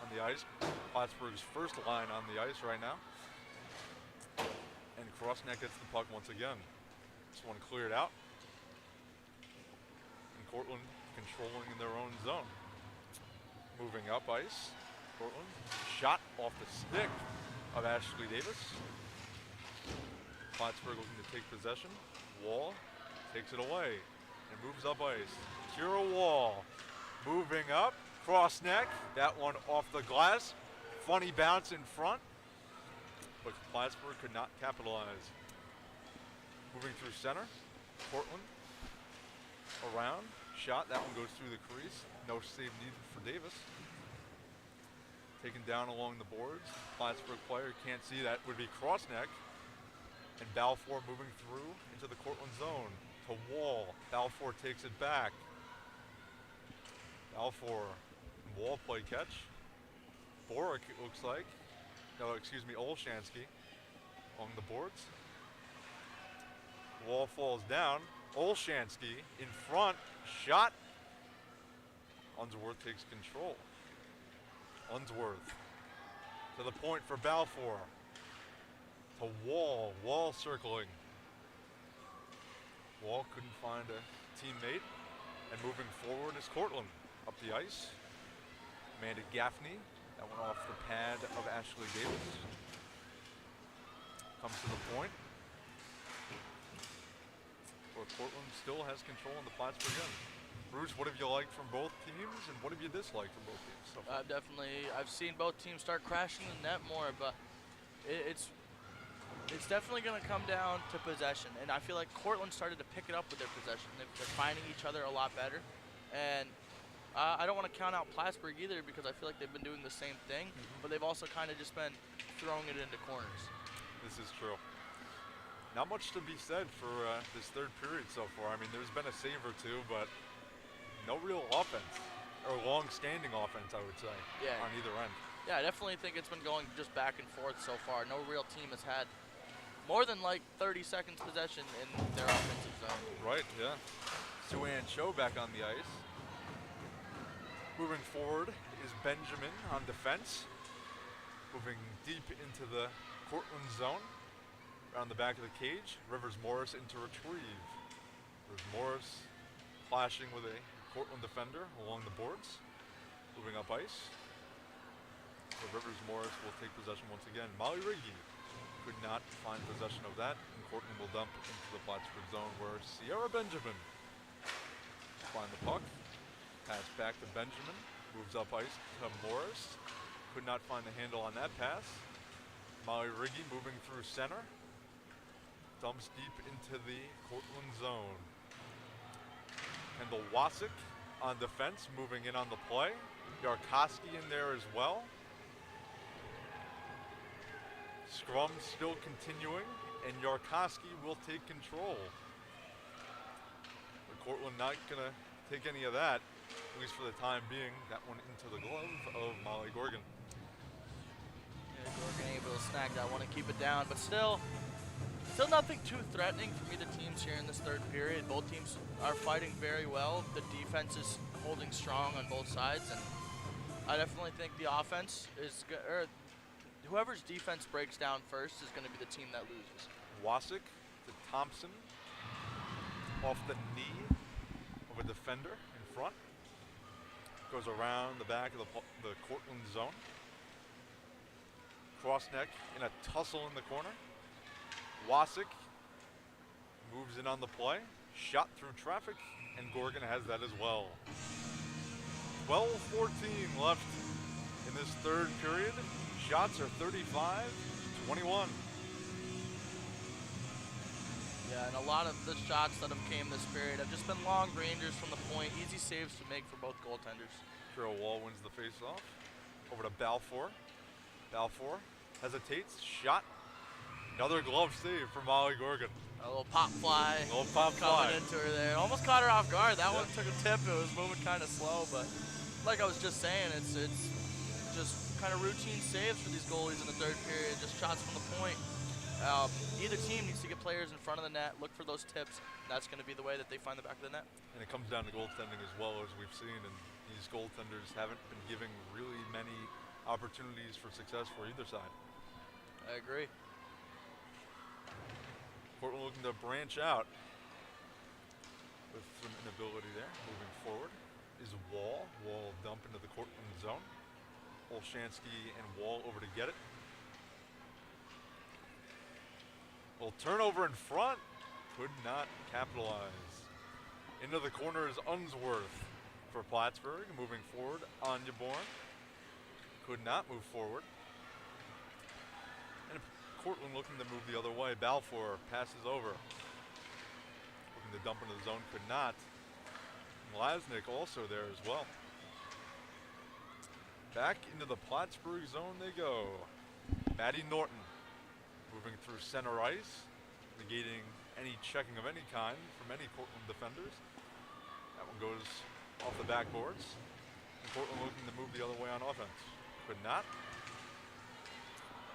on the ice. Plattsburgh's first line on the ice right now. And Crossneck gets the puck once again. This one cleared out. And Cortland controlling in their own zone. Moving up ice. Cortland shot off the stick of Ashley Davis. Plattsburgh looking to take possession. Wall takes it away and moves up ice. Kira Wall moving up. Crossneck. That one off the glass. Funny bounce in front. But Plattsburgh could not capitalize. Moving through center, Cortland around, shot, that one goes through the crease. No save needed for Davis. Taken down along the boards. Plattsburgh player can't see that would be Crossneck. And Balfour moving through into the Cortland zone to Wall. Balfour takes it back. Balfour, Wall play catch. Boric, it looks like. No, excuse me, Olshansky along the boards. Wall falls down. Olshansky in front, shot. Unsworth takes control. Unsworth to the point for Balfour. To Wall, Wall circling. Wall couldn't find a teammate. And moving forward is Cortland up the ice. Amanda Gaffney. That went off the pad of Ashley Davis. Comes to the point. Where Cortland still has control in the Plattsburgh end. Bruce, what have you liked from both teams, and what have you disliked from both teams? So I've seen both teams start crashing the net more, but it's definitely going to come down to possession. And I feel like Cortland started to pick it up with their possession. They're finding each other a lot better. And I don't want to count out Plattsburgh either, because I feel like they've been doing the same thing, but they've also kind of just been throwing it into corners. This is true. Not much to be said for this third period so far. I mean, there's been a save or two, but no real offense, or long-standing offense, I would say, on either end. Yeah, I definitely think it's been going just back and forth so far. No real team has had more than like 30 seconds possession in their offensive zone. Right, yeah. Sue-Ann Cho back on the ice. Moving forward is Benjamin on defense. Moving deep into the Cortland zone. Around the back of the cage. Rivers Morris into retrieve. Rivers Morris clashing with a Cortland defender along the boards. Moving up ice. So Rivers Morris will take possession once again. Molly Riggy could not find possession of that. And Cortland will dump into the Plattsburgh zone, where Sierra Benjamin find the puck. Pass back to Benjamin, moves up ice to Morris. Could not find the handle on that pass. Molly Riggy moving through center. Dumps deep into the Cortland zone. Kendall Wasik on defense, moving in on the play. Yarkowski in there as well. Scrum still continuing, and Yarkowski will take control. But Cortland not gonna take any of that, at least for the time being. That one into the glove of Molly Gorgon. Yeah, Gorgon able to snag that one and keep it down, but still nothing too threatening for either teams here in this third period. Both teams are fighting very well. The defense is holding strong on both sides, and I definitely think the offense is whoever's defense breaks down first is going to be the team that loses. Wasik to Thompson. Off the knee defender in front. Goes around the back of the Cortland zone. Cross neck in a tussle in the corner. Wasik moves in on the play. Shot through traffic, and Gorgon has that as well. 12-14 left in this third period. Shots are 35-21. Yeah, and a lot of the shots that have came this period have just been long rangers from the point. Easy saves to make for both goaltenders. Kira Wall wins the faceoff. Over to Balfour. Balfour hesitates. Shot. Another glove save for Molly Gorgon. A little pop fly. A little pop coming fly. into her there. Almost caught her off guard. That one took a tip. It was moving kind of slow, but like I was just saying, it's just kind of routine saves for these goalies in the third period. Just shots from the point. Either team needs to get players in front of the net, look for those tips. That's going to be the way that they find the back of the net. And it comes down to goaltending as well, as we've seen, and these goaltenders haven't been giving really many opportunities for success for either side. I agree. Cortland looking to branch out with some inability there. Moving forward is Wall. Wall dump into the Cortland zone. Olshansky and Wall over to get it. Well, turnover in front, could not capitalize. Into the corner is Unsworth for Plattsburgh. Moving forward, Anya Bourne. Could not move forward. And Cortland looking to move the other way. Balfour passes over. Looking to dump into the zone, could not. And Lasnik also there as well. Back into the Plattsburgh zone they go. Maddie Norton moving through center ice, negating any checking of any kind from any Cortland defenders. That one goes off the backboards. And Cortland looking to move the other way on offense. Could not.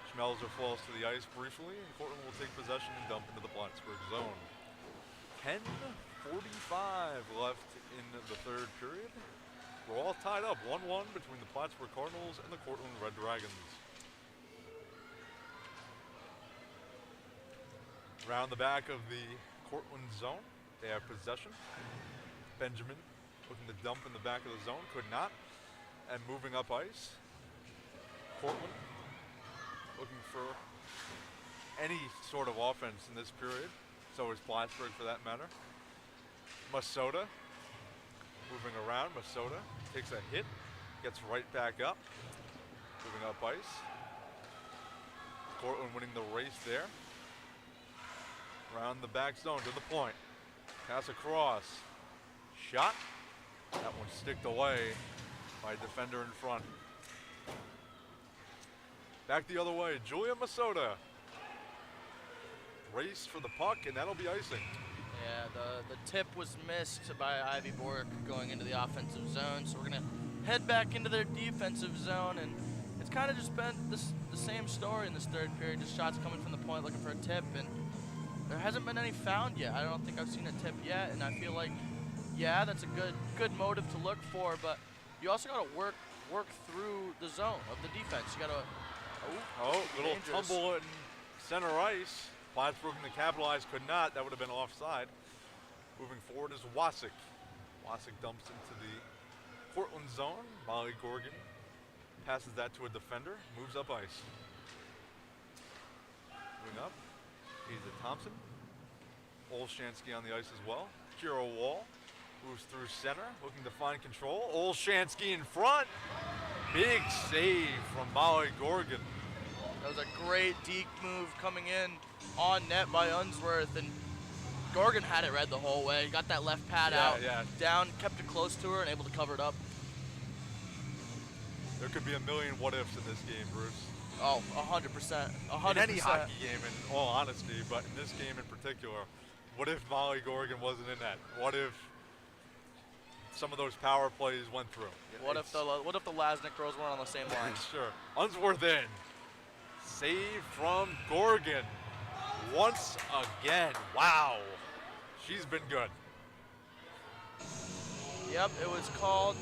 Schmelzer falls to the ice briefly, and Cortland will take possession and dump into the Plattsburgh zone. 10:45 left in the third period. We're all tied up 1-1 between the Plattsburgh Cardinals and the Cortland Red Dragons. Around the back of the Cortland zone, they have possession. Benjamin looking to dump in the back of the zone, could not. And moving up ice, Cortland looking for any sort of offense in this period. So is Plattsburgh for that matter. Masota moving around. Masota takes a hit, gets right back up. Moving up ice. Cortland winning the race there. Around the back zone to the point. Pass across. Shot. That one sticked away by defender in front. Back the other way, Julia Masota. Race for the puck, and that'll be icing. Yeah, the tip was missed by Ivy Bork going into the offensive zone, so we're going to head back into their defensive zone, and it's kind of just been the same story in this third period, just shots coming from the point looking for a tip, and there hasn't been any found yet. I don't think I've seen a tip yet, and I feel like, yeah, that's a good motive to look for, but you also got to work through the zone of the defense. You got to little dangerous. tumble in center ice. Plattsburgh to capitalize, could not. That would have been offside. Moving forward is Wasik. Wasik dumps into the Cortland zone. Molly Gorgon passes that to a defender, moves up ice. Moving up, Asa Thompson. Olshansky on the ice as well. Kira Wall moves through center, looking to find control. Olshansky in front. Big save from Molly Gorgon. That was a great deke move coming in on net by Unsworth, and Gorgon had it read the whole way. Got that left pad out, down, kept it close to her, and able to cover it up. There could be a million what-ifs in this game, Bruce. Oh, 100%. 100%. In any hockey game, in all honesty, but in this game in particular, what if Molly Gorgon wasn't in that? What if some of those power plays went through? What if the Lasnik girls weren't on the same line? Sure. Unsworth in. Save from Gorgon. Once again. Wow. She's been good. Yep, it was called.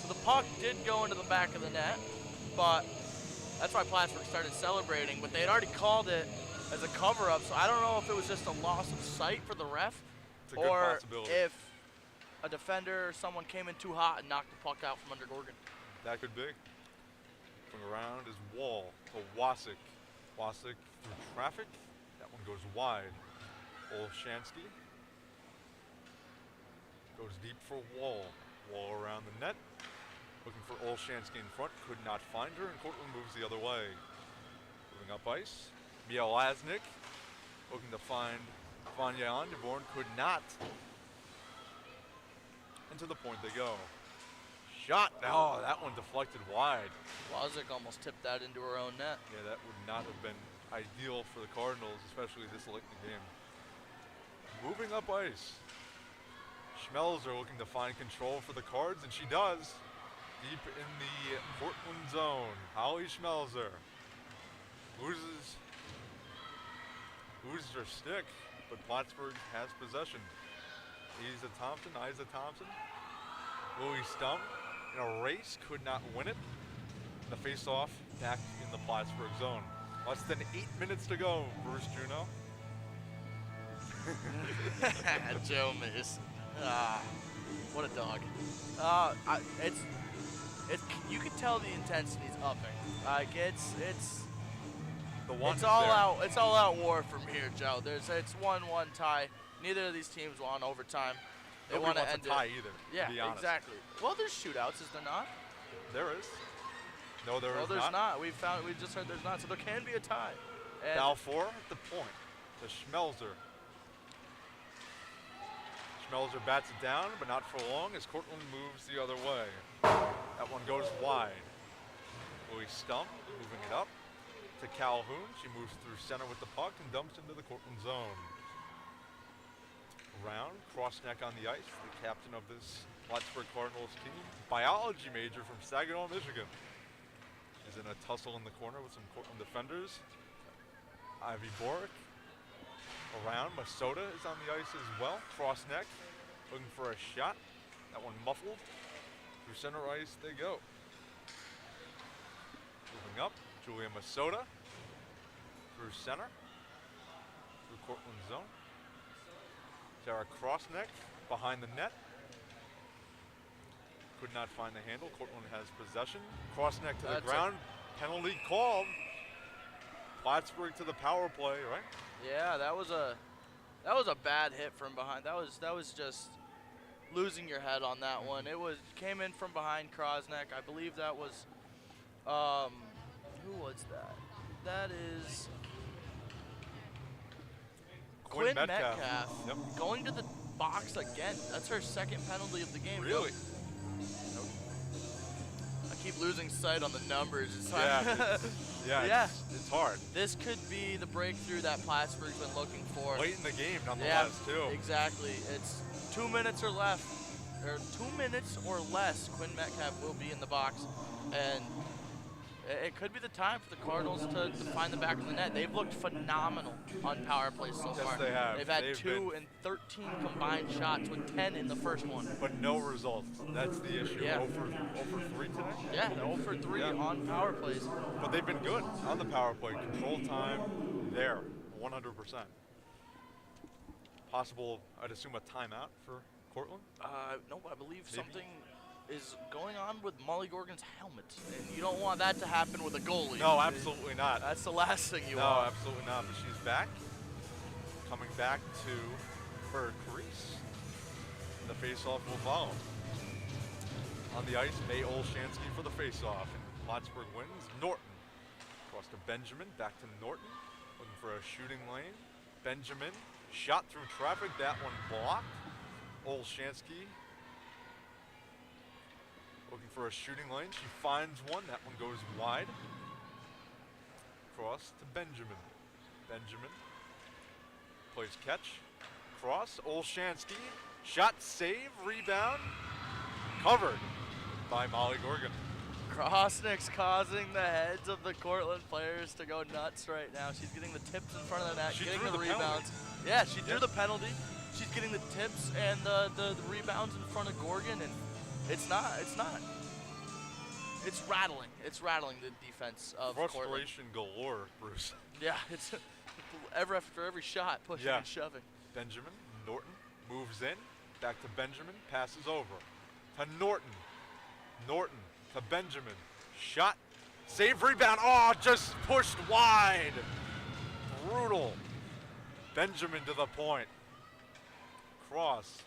So the puck did go into the back of the net, but that's why Plattsburgh started celebrating, but they had already called it as a cover-up, so I don't know if it was just a loss of sight for the ref, It's a good or possibility. if a defender or someone came in too hot and knocked the puck out from under Gorgon. That could be. From around is Wall to Wasik. Wasik through traffic. That one goes wide. Olshansky goes deep for Wall. Wall around the net. Looking for Olshansky in front. Could not find her, and Cortland moves the other way. Moving up ice. Mielaznik looking to find Vanya Ondeborn. Could not. And to the point they go. Shot. Oh, that one deflected wide. Wazik almost tipped that into her own net. Yeah, that would not have been ideal for the Cardinals, especially this late in the game. Moving up ice. Schmelzer looking to find control for the Cards, and she does. Deep in the Cortland zone. Holly Schmelzer loses her stick, but Plattsburgh has possession. Isa Thompson. Louis Stump in a race, could not win it. The face-off back in the Plattsburgh zone. Less than 8 minutes to go, Bruce Juno. Joe Mason. What a dog. You can tell the intensity's upping. Like it's all out. It's all out war from here, Joe. It's 1-1 tie. Neither of these teams want overtime. They want to end a tie either. Yeah, to be honest. exactly. Well, there's shootouts, is there not? There is. No, there is there's not. We just heard there's not. So there can be a tie. And Balfour at the point. To Schmelzer. Schmelzer bats it down, but not for long as Cortland moves the other way. That one goes wide. Louis Stump moving it up to Calhoun. She moves through center with the puck and dumps into the Cortland zone. Around, Crossneck on the ice, the captain of this Plattsburgh Cardinals team. Biology major from Saginaw, Michigan. Is in a tussle in the corner with some Cortland defenders. Ivy Boric. Around, Masota is on the ice as well. Crossneck looking for a shot. That one muffled. Through center ice they go. Moving up, Julia Masota. Through center. Through Cortland zone. Sarah Crossneck behind the net. Could not find the handle. Cortland has possession. Crossneck to the ground. Penalty called. Plattsburgh to the power play, right? Yeah, that was a bad hit from behind. That was just losing your head on that one. It came in from behind Crossneck. I believe that was who was that? That is Quinn Metcalf. Yep. Going to the box again. That's her second penalty of the game. Really? Nope. I keep losing sight on the numbers. It's it's hard. This could be the breakthrough that Plattsburgh's been looking for. Late in the game, nonetheless, too. Exactly. It's 2 minutes or less. Quinn Metcalf will be in the box, and it could be the time for the Cardinals to find the back of the net. They've looked phenomenal on power plays so far. Yes, they have. They've had 2 and 13 combined shots with 10 in the first one. But no results. That's the issue. Yeah. 0 for 3 today? Yeah, 0 for 3 on power plays. But they've been good on the power play. Control time there, 100%. Possible, I'd assume, a timeout for Cortland? No, I believe something is going on with Molly Gorgon's helmet, and you don't want that to happen with a goalie. No, absolutely not. That's the last thing you want. No, absolutely not. But she's back, coming back to her crease. The face-off will follow. On the ice, May Olshansky for the face-off, and Plattsburgh wins. Norton across to Benjamin, back to Norton, looking for a shooting lane. Benjamin shot through traffic. That one blocked. Olshansky looking for a shooting lane. She finds one. That one goes wide. Cross to Benjamin. Benjamin plays catch. Cross. Olshansky. Shot, save, rebound. Covered by Molly Gorgon. Crossnick's causing the heads of the Cortland players to go nuts right now. She's getting the tips in front of the net, getting the rebounds. Yeah, she drew the penalty. She's getting the tips and the rebounds in front of Gorgon, and it's rattling. It's rattling the defense of Cortland. Frustration galore, Bruce. Yeah, it's after every shot, pushing and shoving. Benjamin, Norton, Moves in, back to Benjamin, passes over. To Norton. Norton to Benjamin. Shot. Save, rebound. Oh, just pushed wide. Brutal. Benjamin to the point. Cross.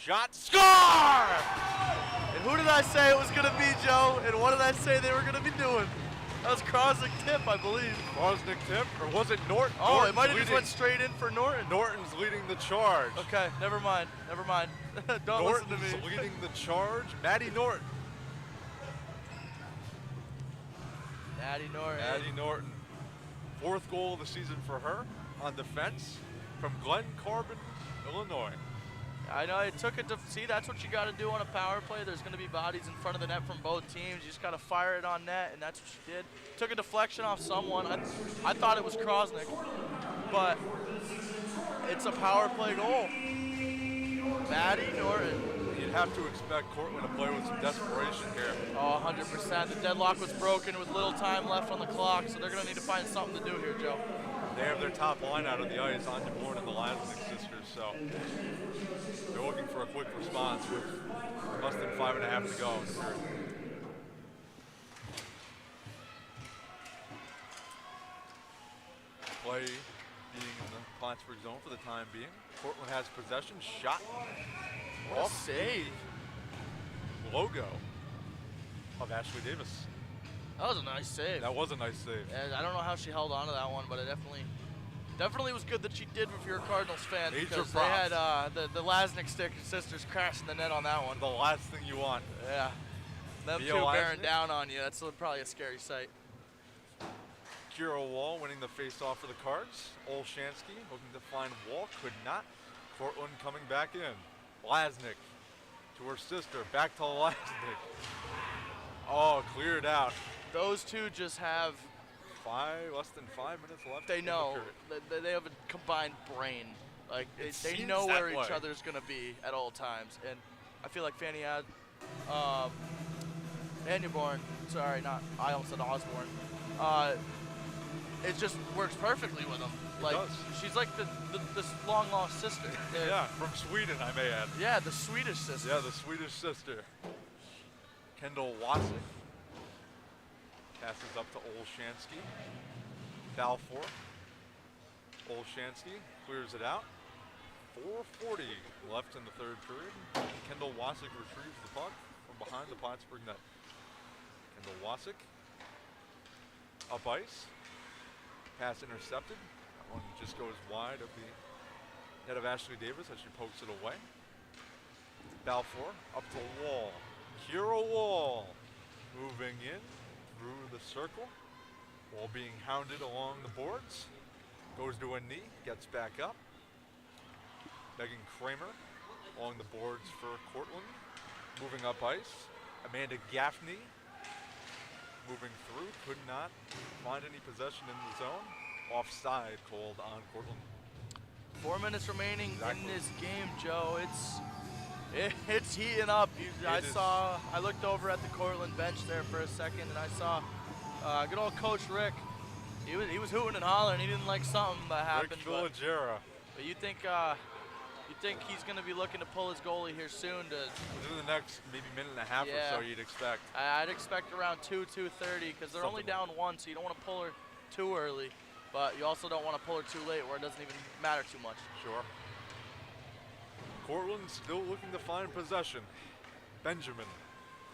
Shot. Score! And who did I say it was going to be, Joe? And what did I say they were going to be doing? That was Krosnick tip, I believe. Krosnick tip, or was it Norton? Oh, Norton's it might have just leading- went straight in for Norton. Norton's leading the charge. Okay, never mind. Don't Norton's listen to me. leading the charge. Maddie Norton. Maddie Norton. Maddie Norton. 4th goal of the season for her on defense from Glen Carbon, Illinois. I know it took it to see. That's what you got to do on a power play. There's going to be bodies in front of the net from both teams. You just got to fire it on net, and that's what she did. Took a deflection off someone. I thought it was Krosnick, but it's a power play goal. Maddie Norton. You'd have to expect Cortland to play with some desperation here. Oh, 100%. The deadlock was broken with little time left on the clock, so they're going to need to find something to do here, Joe. They have their top line out on the ice, Anya Bourne and the Lasnik sisters, so they're looking for a quick response with less than 5.5 to go in the period. Play being in the Plattsburgh zone for the time being. Cortland has possession, shot. What a save. Logo of Ashley Davis. That was a nice save. That was a nice save. And I don't know how she held on to that one, but it definitely was good that she did if you're a Cardinals fan, because they had the Lasnik sisters crashing the net on that one. The last thing you want. Yeah. Them two bearing down on you, that's probably a scary sight. Kira Wall winning the face-off for the Cards. Olshansky looking to find Wall, could not. Cortland coming back in. Lasnik to her sister, back to Lasnik. Oh, cleared out. Those two just have less than 5 minutes left. They in the know. period. They have a combined brain. Like they seems know that where each way. other's gonna be at all times. And I feel like Fanny had Anyaborn, sorry, I almost said Osborne. It just works perfectly with them. Like, it does. She's like this long lost sister. Yeah, from Sweden, I may add. Yeah, the Swedish sister. Yeah, the Swedish sister. Kendall Wasik passes up to Olshansky. Balfour. Olshansky clears it out. 4:40 left in the 3rd period. Kendall Wasik retrieves the puck from behind the Plattsburgh net. Kendall Wasik up ice. Pass intercepted. That one just goes wide of the net of Ashley Davis as she pokes it away. Balfour up to Wall. Kira Wall moving in through the circle. Wall being hounded along the boards. Goes to a knee, gets back up. Megan Kramer along the boards for Cortland. Moving up ice. Amanda Gaffney moving through, could not find any possession in the zone. Offside called on Cortland. 4 minutes remaining in this game, Joe. It's heating up. I looked over at the Cortland bench there for a second, and I saw good old Coach Rick. He was hooting and hollering. He didn't like something that happened. Rick Villagera. But you think he's going to be looking to pull his goalie here soon to within the next maybe minute and a half or so, you'd expect. I'd expect around 2:30 because they're only down 1, so you don't want to pull her too early, but you also don't want to pull her too late where it doesn't even matter too much. Sure. Cortland still looking to find possession. Benjamin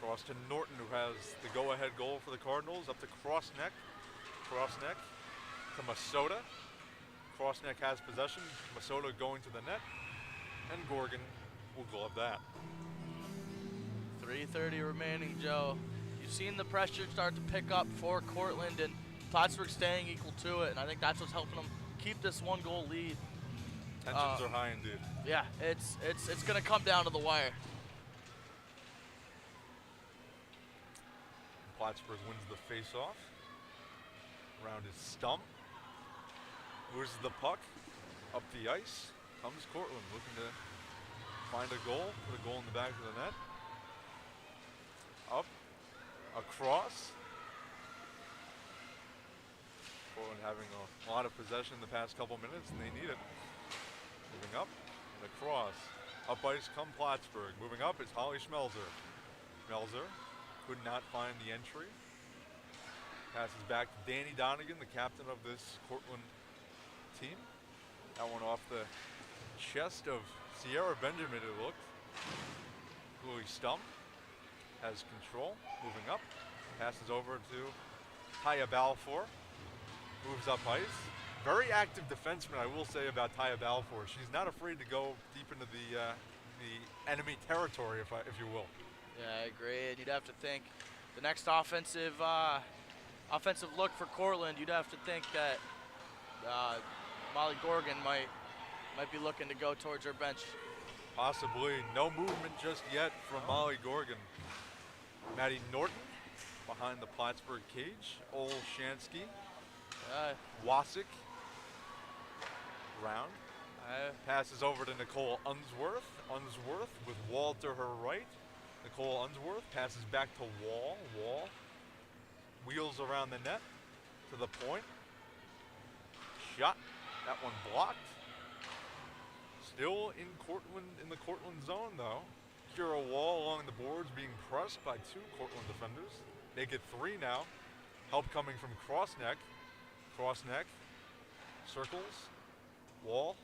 cross to Norton, who has the go-ahead goal for the Cardinals, up to Crossneck. Crossneck to Masota. Crossneck has possession. Masota going to the net, and Gorgon will glove that. 3:30 remaining, Joe. You've seen the pressure start to pick up for Cortland, and Plattsburgh staying equal to it, and I think that's what's helping them keep this 1-goal lead. Tensions are high indeed. Yeah, it's going to come down to the wire. Plattsburgh wins the face-off. Around his stump. Loses the puck. Up the ice. Comes Cortland looking to find a goal. Put a goal in the back of the net. Up. Across. Cortland having a lot of possession in the past couple minutes, and they need it. Moving up and across. Up ice come Plattsburgh. Moving up is Holly Schmelzer. Schmelzer could not find the entry. Passes back to Danny Donegan, the captain of this Cortland team. That one off the chest of Sierra Benjamin, it looked. Louis Stump has control. Moving up. Passes over to Taya Balfour. Moves up ice. Very active defenseman, I will say, about Taya Balfour. She's not afraid to go deep into the enemy territory, if you will. Yeah, I agree. And you'd have to think the next offensive look for Cortland. You'd have to think that Molly Gorgon might be looking to go towards her bench. Possibly. No movement just yet from Molly Gorgon. Maddie Norton behind the Plattsburgh cage. Olshansky. Wasik. Round. Passes over to Nicole Unsworth. Unsworth with Wall to her right. Nicole Unsworth passes back to Wall. Wall wheels around the net to the point. Shot. That one blocked. Still in the Cortland zone though. Kira Wall along the boards being pressed by 2 Cortland defenders. Make it 3 now. Help coming from Crossneck. Crossneck circles. Wall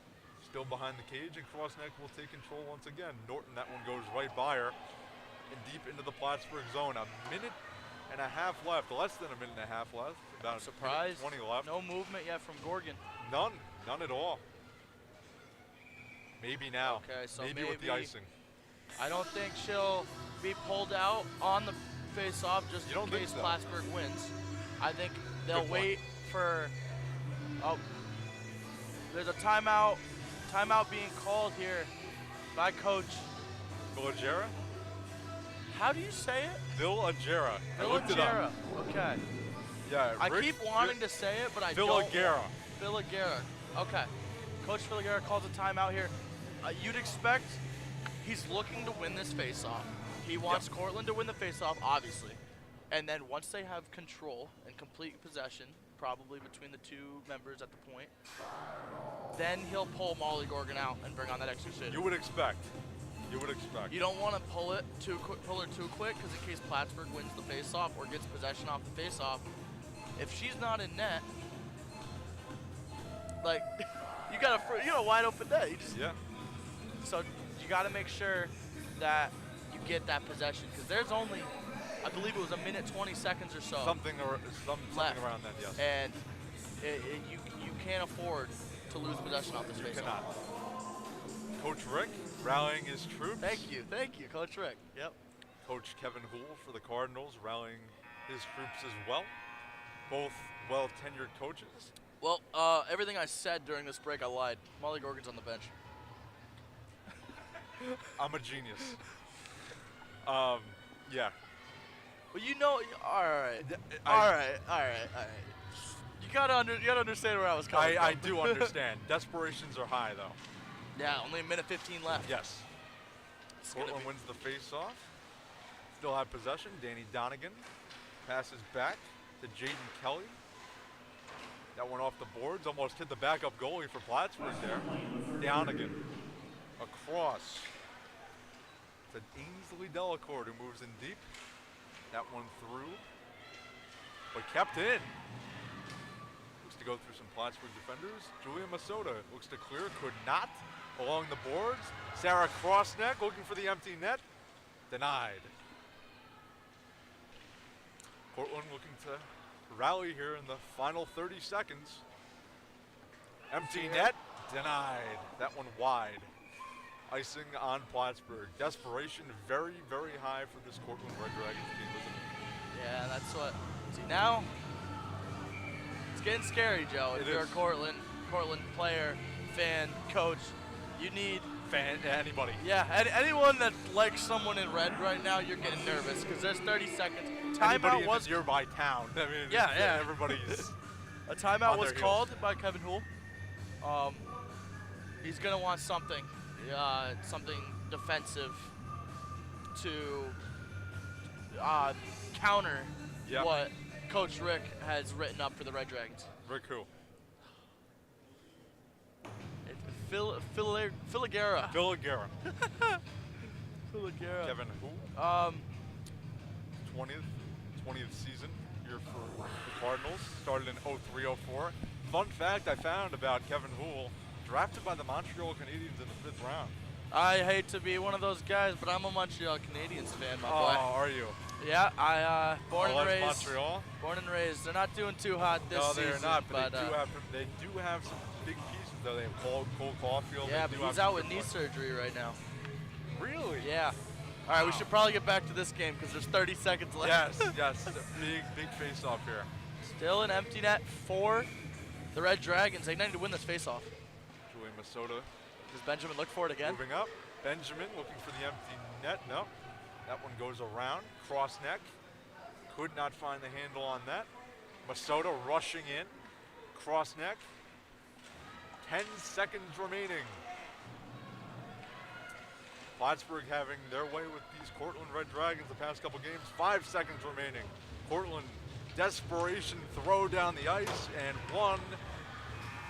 still behind the cage, and Crossneck will take control once again. Norton, that one goes right by her and deep into the Plattsburgh zone. A minute and a half left, less than a minute and a half left. About Surprise. 20 left. No movement yet from Gorgon. None at all. Maybe now. Okay, so maybe with the icing. I don't think she'll be pulled out on the face-off just in case Plattsburgh wins. I think they'll wait for. Oh, there's a timeout. Timeout being called here by Coach Villagera? How do you say it? Villagera. I looked it up. Okay. Yeah. I keep wanting to say it, but I don't. Villagera. Okay. Coach Villagera calls a timeout here. You'd expect he's looking to win this face-off. He wants Cortland to win the face-off, obviously. And then once they have control and complete possession, probably between the 2 members at the point, then he'll pull Molly Gorgon out and bring on that extra shit. You would expect. You would expect. You don't want to pull her too quick, because in case Plattsburgh wins the face-off or gets possession off the face-off, if she's not in net, like you got a wide open net. So you got to make sure that you get that possession, because there's only, I believe it was a minute 20 seconds or so. Something left. around that, yes. And you can't afford to lose possession off this face-off. Cannot. Coach Rick rallying his troops. Thank you, Coach Rick. Yep. Coach Kevin Houle for the Cardinals rallying his troops as well. Both well-tenured coaches. Well, everything I said during this break, I lied. Molly Gorgon's on the bench. I'm a genius. Yeah. Well, you know, all right. You gotta understand where I was coming from. I do understand. Desperations are high, though. Yeah, only a minute 15 left. Yes. Cortland wins the face-off. Still have possession. Danny Donegan passes back to Jaden Kelly. That one off the boards. Almost hit the backup goalie for Plattsburgh there. Donegan. Across to Ainsley Delacourt, who moves in deep. That one through, but kept in. Looks to go through some Plattsburgh defenders. Julia Masota looks to clear, could not. Along the boards, Sarah Crossneck looking for the empty net. Denied. Cortland looking to rally here in the final 30 seconds. Empty net, denied. That one wide. Icing on Plattsburgh. Desperation very, very high for this Cortland Red Dragons team, isn't it? Yeah, that's what. See, now it's getting scary, Joe. If you're a Cortland player, fan, coach, you need anybody. Yeah, anyone that likes someone in red right now, you're getting nervous because there's 30 seconds. Timeout was in nearby town. I mean, yeah. Everybody's. A timeout was called by Kevin Houle. He's gonna want something defensive to counter what Coach Rick has written up for the Red Dragons. Rick who? Filigera. Filigera. Filigera. Kevin who? 20th season here for the Cardinals. Started in 03-04. Fun fact I found about Kevin Hool, drafted by the Montreal Canadiens in the 5th round. I hate to be one of those guys, but I'm a Montreal Canadiens fan, my boy. Oh, are you? Yeah, I born and raised. Montreal. Born and raised. They're not doing too hot this season. No, they're not. But they do have some big pieces though. They have Cole Caulfield. Yeah, but he's out with knee surgery right now. Really? Yeah. All right, we should probably get back to this game because there's 30 seconds left. Yes. Big face-off here. Still an empty net for the Red Dragons. They need to win this face-off. Julian Masota. Does Benjamin look for it again? Moving up. Benjamin looking for the empty net. No. That one goes around. Cross neck. Could not find the handle on that. Masota rushing in. Cross neck. 10 seconds remaining. Plattsburgh having their way with these Cortland Red Dragons the past couple games. 5 seconds remaining. Cortland, desperation throw down the ice, and one.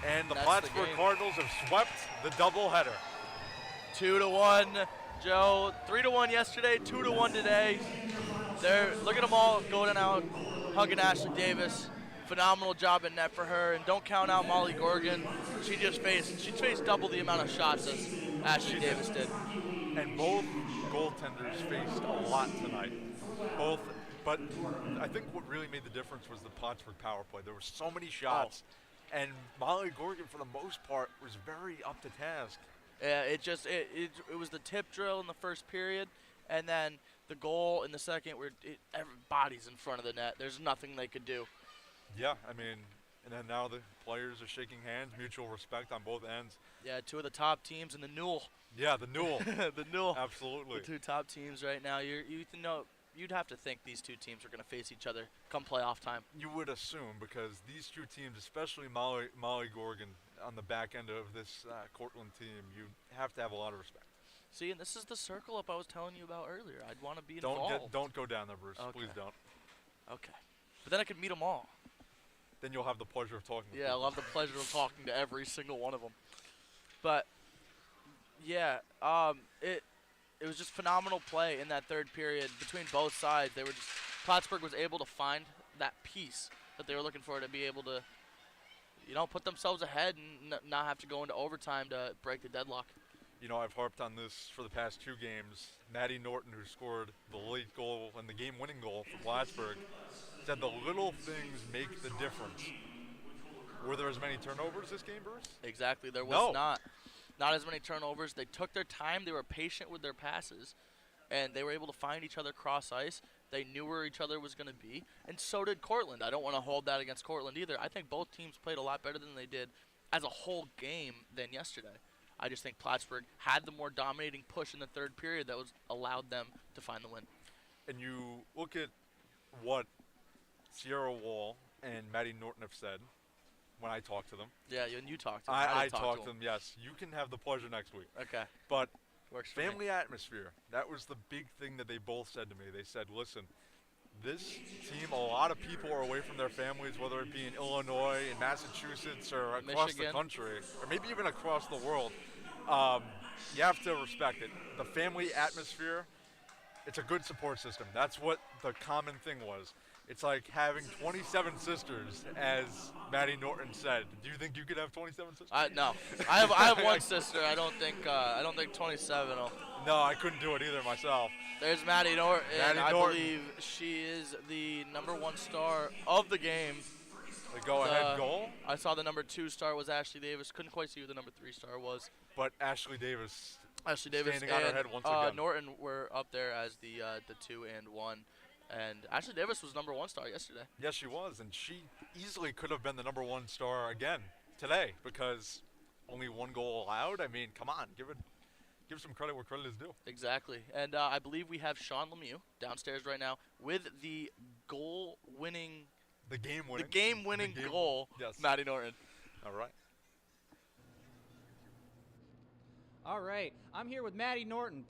And the Plattsburgh Cardinals have swept the doubleheader. 2-1, Joe. 3-1 yesterday, 2-1 today. Look at them all going out, hugging Ashley Davis. Phenomenal job in net for her, and don't count out Molly Gorgon. She faced double the amount of shots as Ashley Davis did. And both goaltenders faced a lot tonight. But I think what really made the difference was the Plattsburgh power play. There were so many shots, and Molly Gorgon, for the most part, was very up to task. Yeah, it was the tip drill in the first period, and then the goal in the second where everybody's in front of the net. There's nothing they could do. Yeah, I mean, and then now the players are shaking hands, mutual respect on both ends. Yeah, two of the top teams in the Newell. Yeah, the Newell. The Newell. Absolutely. The two top teams right now. You'd have to think these two teams are going to face each other come playoff time. You would assume, because these two teams, especially Molly Gorgon on the back end of this Cortland team, you have to have a lot of respect. See, and this is the circle up I was telling you about earlier. I'd want to be involved. Don't go down there, Bruce. Okay. Please don't. Okay. But then I could meet them all. Then you'll have the pleasure of talking to them. Yeah, I'll have the pleasure of talking to every single one of them. But, yeah, it was just phenomenal play in that third period between both sides. Plattsburgh was able to find that piece that they were looking for to be able to, put themselves ahead and not have to go into overtime to break the deadlock. I've harped on this for the past 2 games. Maddie Norton, who scored the late goal and the game-winning goal for Plattsburgh, said the little things make the difference. Were there as many turnovers this game, Bruce? Exactly. There was not as many turnovers. They took their time. They were patient with their passes, and they were able to find each other cross ice. They knew where each other was going to be, and so did Cortland. I don't want to hold that against Cortland either. I think both teams played a lot better than they did as a whole game than yesterday. I just think Plattsburgh had the more dominating push in the third period that allowed them to find the win. And you look at what Sierra Wall and Maddie Norton have said when I talked to them. Yeah, and you talked to them. I talked to them, yes. You can have the pleasure next week. Okay. But works for me. family atmosphere, that was the big thing that they both said to me. They said, listen, this team, a lot of people are away from their families, whether it be in Illinois, in Massachusetts, or across the country, or maybe even across the world. You have to respect it. The family atmosphere, it's a good support system. That's what the common thing was. It's like having 27 sisters, as Maddie Norton said. Do you think you could have 27 sisters? No, I have one sister. I don't think 27 will. No, I couldn't do it either myself. There's Maddie Norton. I believe she is the #1 star of the game. The go-ahead goal? I saw the #2 star was Ashley Davis. Couldn't quite see who the #3 star was. But Ashley Davis standing on her head once again. Norton were up there as the 2 and 1. And Ashley Davis was #1 star yesterday. Yes, she was, and she easily could have been the #1 star again today because only 1 goal allowed. I mean, come on, give some credit where credit is due. Exactly, and I believe we have Sean Lemieux downstairs right now with the game-winning goal. Yes. Maddie Norton. All right. All right, I'm here with Maddie Norton,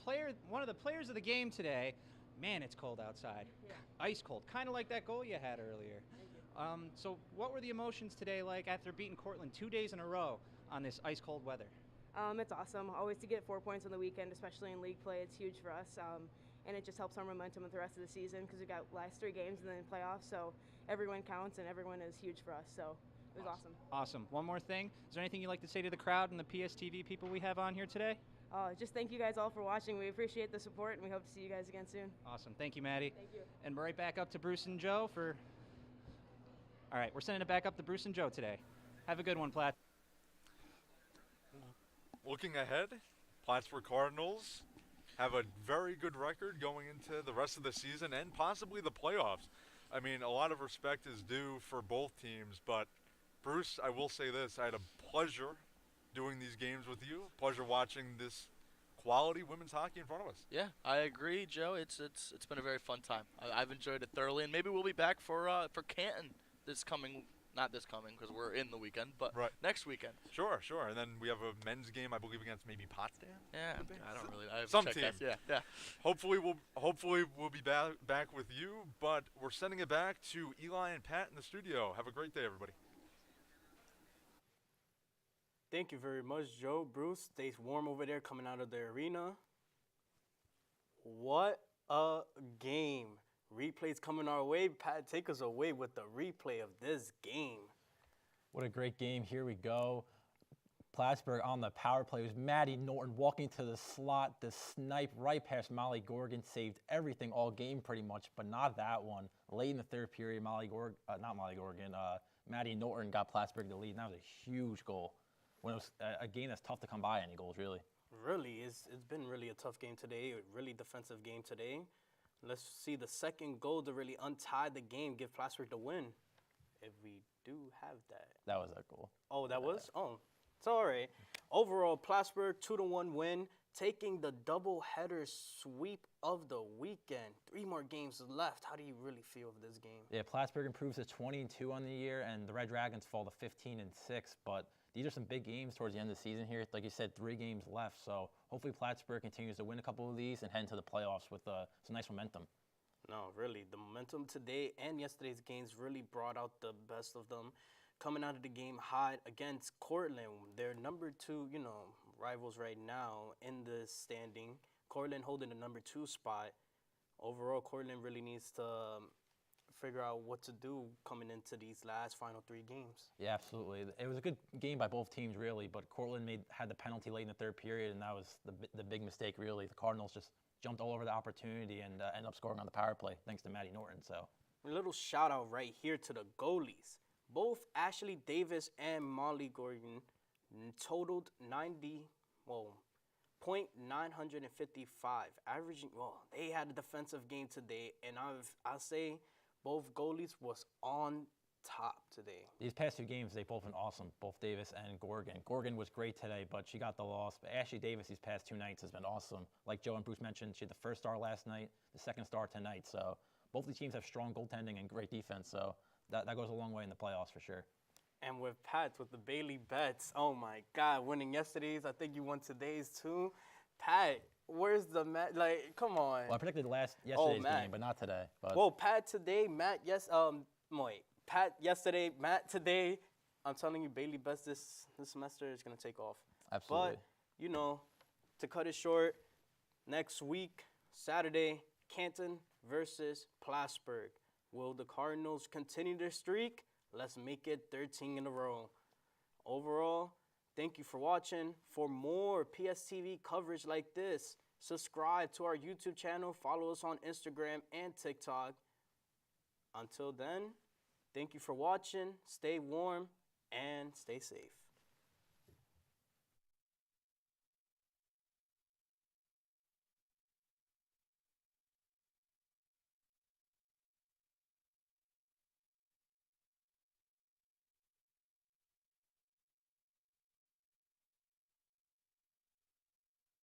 one of the players of the game today. Man, it's cold outside. Yeah. Ice cold, kind of like that goal you had earlier. So what were the emotions today like after beating Cortland 2 days in a row on this ice cold weather? It's awesome. Always to get 4 points on the weekend, especially in league play, it's huge for us. And it just helps our momentum with the rest of the season because we got last 3 games and then playoffs. So every win counts and every win is huge for us. So it was awesome. Awesome. One more thing. Is there anything you'd like to say to the crowd and the PSTV people we have on here today? Just thank you guys all for watching. We appreciate the support, and we hope to see you guys again soon. Awesome. Thank you, Maddie. Thank you. And we're right back up to Bruce and Joe for... All right, we're sending it back up to Bruce and Joe today. Have a good one, Platt. Looking ahead, Plattsburgh Cardinals have a very good record going into the rest of the season and possibly the playoffs. I mean, a lot of respect is due for both teams, but Bruce, I will say this, I had a pleasure doing these games with you, pleasure watching this quality women's hockey in front of us. Yeah, I agree, Joe. It's been a very fun time. I've enjoyed it thoroughly, and maybe we'll be back for Canton not this coming because we're in the weekend, but next weekend. Sure. And then we have a men's game, I believe, against maybe Potsdam. Yeah, I don't really. I have some to team. check that. Yeah. Hopefully we'll be back with you, but we're sending it back to Eli and Pat in the studio. Have a great day, everybody. Thank you very much, Joe. Bruce, stay warm over there coming out of the arena. What a game. Replays coming our way. Pat, take us away with the replay of this game. What a great game. Here we go. Plattsburgh on the power play. It was Maddie Norton walking to the slot. The snipe right past Molly Gorgon saved everything all game pretty much, but not that one. Late in the third period, Maddie Norton got Plattsburgh the lead, and that was a huge goal. When it was a game that's tough to come by any goals, really. Really, it's been really a tough game today, a really defensive game today. Let's see the second goal to really untie the game, give Plattsburgh the win, if we do have that. That was that goal. Oh, that was? Oh, it's all right. Overall, Plattsburgh 2-1 win, taking the doubleheader sweep of the weekend. 3 more games left. How do you really feel of this game? Yeah, Plattsburgh improves to 20-2 on the year, and the Red Dragons fall to 15-6, but these are some big games towards the end of the season here. Like you said, 3 games left. So hopefully Plattsburgh continues to win a couple of these and head into the playoffs with some nice momentum. No, really. The momentum today and yesterday's games really brought out the best of them. Coming out of the game hot against Cortland. They're number 2, rivals right now in the standing. Cortland holding the number 2 spot. Overall, Cortland really needs to figure out what to do coming into these last final 3 games. Yeah, absolutely. It was a good game by both teams, really, but Cortland had the penalty late in the third period, and that was the big mistake, really. The Cardinals just jumped all over the opportunity and ended up scoring on the power play, thanks to Maddie Norton. So a little shout-out right here to the goalies. Both Ashley Davis and Molly Gorgon totaled .955, averaging, they had a defensive game today, and I'll say both goalies was on top today. These past 2 games, they've both been awesome, both Davis and Gorgon. Gorgon was great today, but she got the loss. But Ashley Davis these past 2 nights has been awesome. Like Joe and Bruce mentioned, she had the first star last night, the second star tonight. So both the teams have strong goaltending and great defense. So that goes a long way in the playoffs for sure. And with Pat, with the Bailey bets, oh my God, winning yesterday's, I think you won today's too. Pat, where's the Matt? Like, come on. Well, I predicted yesterday's game, but not today. But. Well, Pat today, Matt, Pat yesterday, Matt today. I'm telling you, Bailey bets this semester is going to take off. Absolutely. But, to cut it short, next week, Saturday, Canton versus Plattsburgh. Will the Cardinals continue their streak? Let's make it 13 in a row. Overall, thank you for watching. For more PSTV coverage like this, subscribe to our YouTube channel, follow us on Instagram and TikTok. Until then, thank you for watching. Stay warm and stay safe.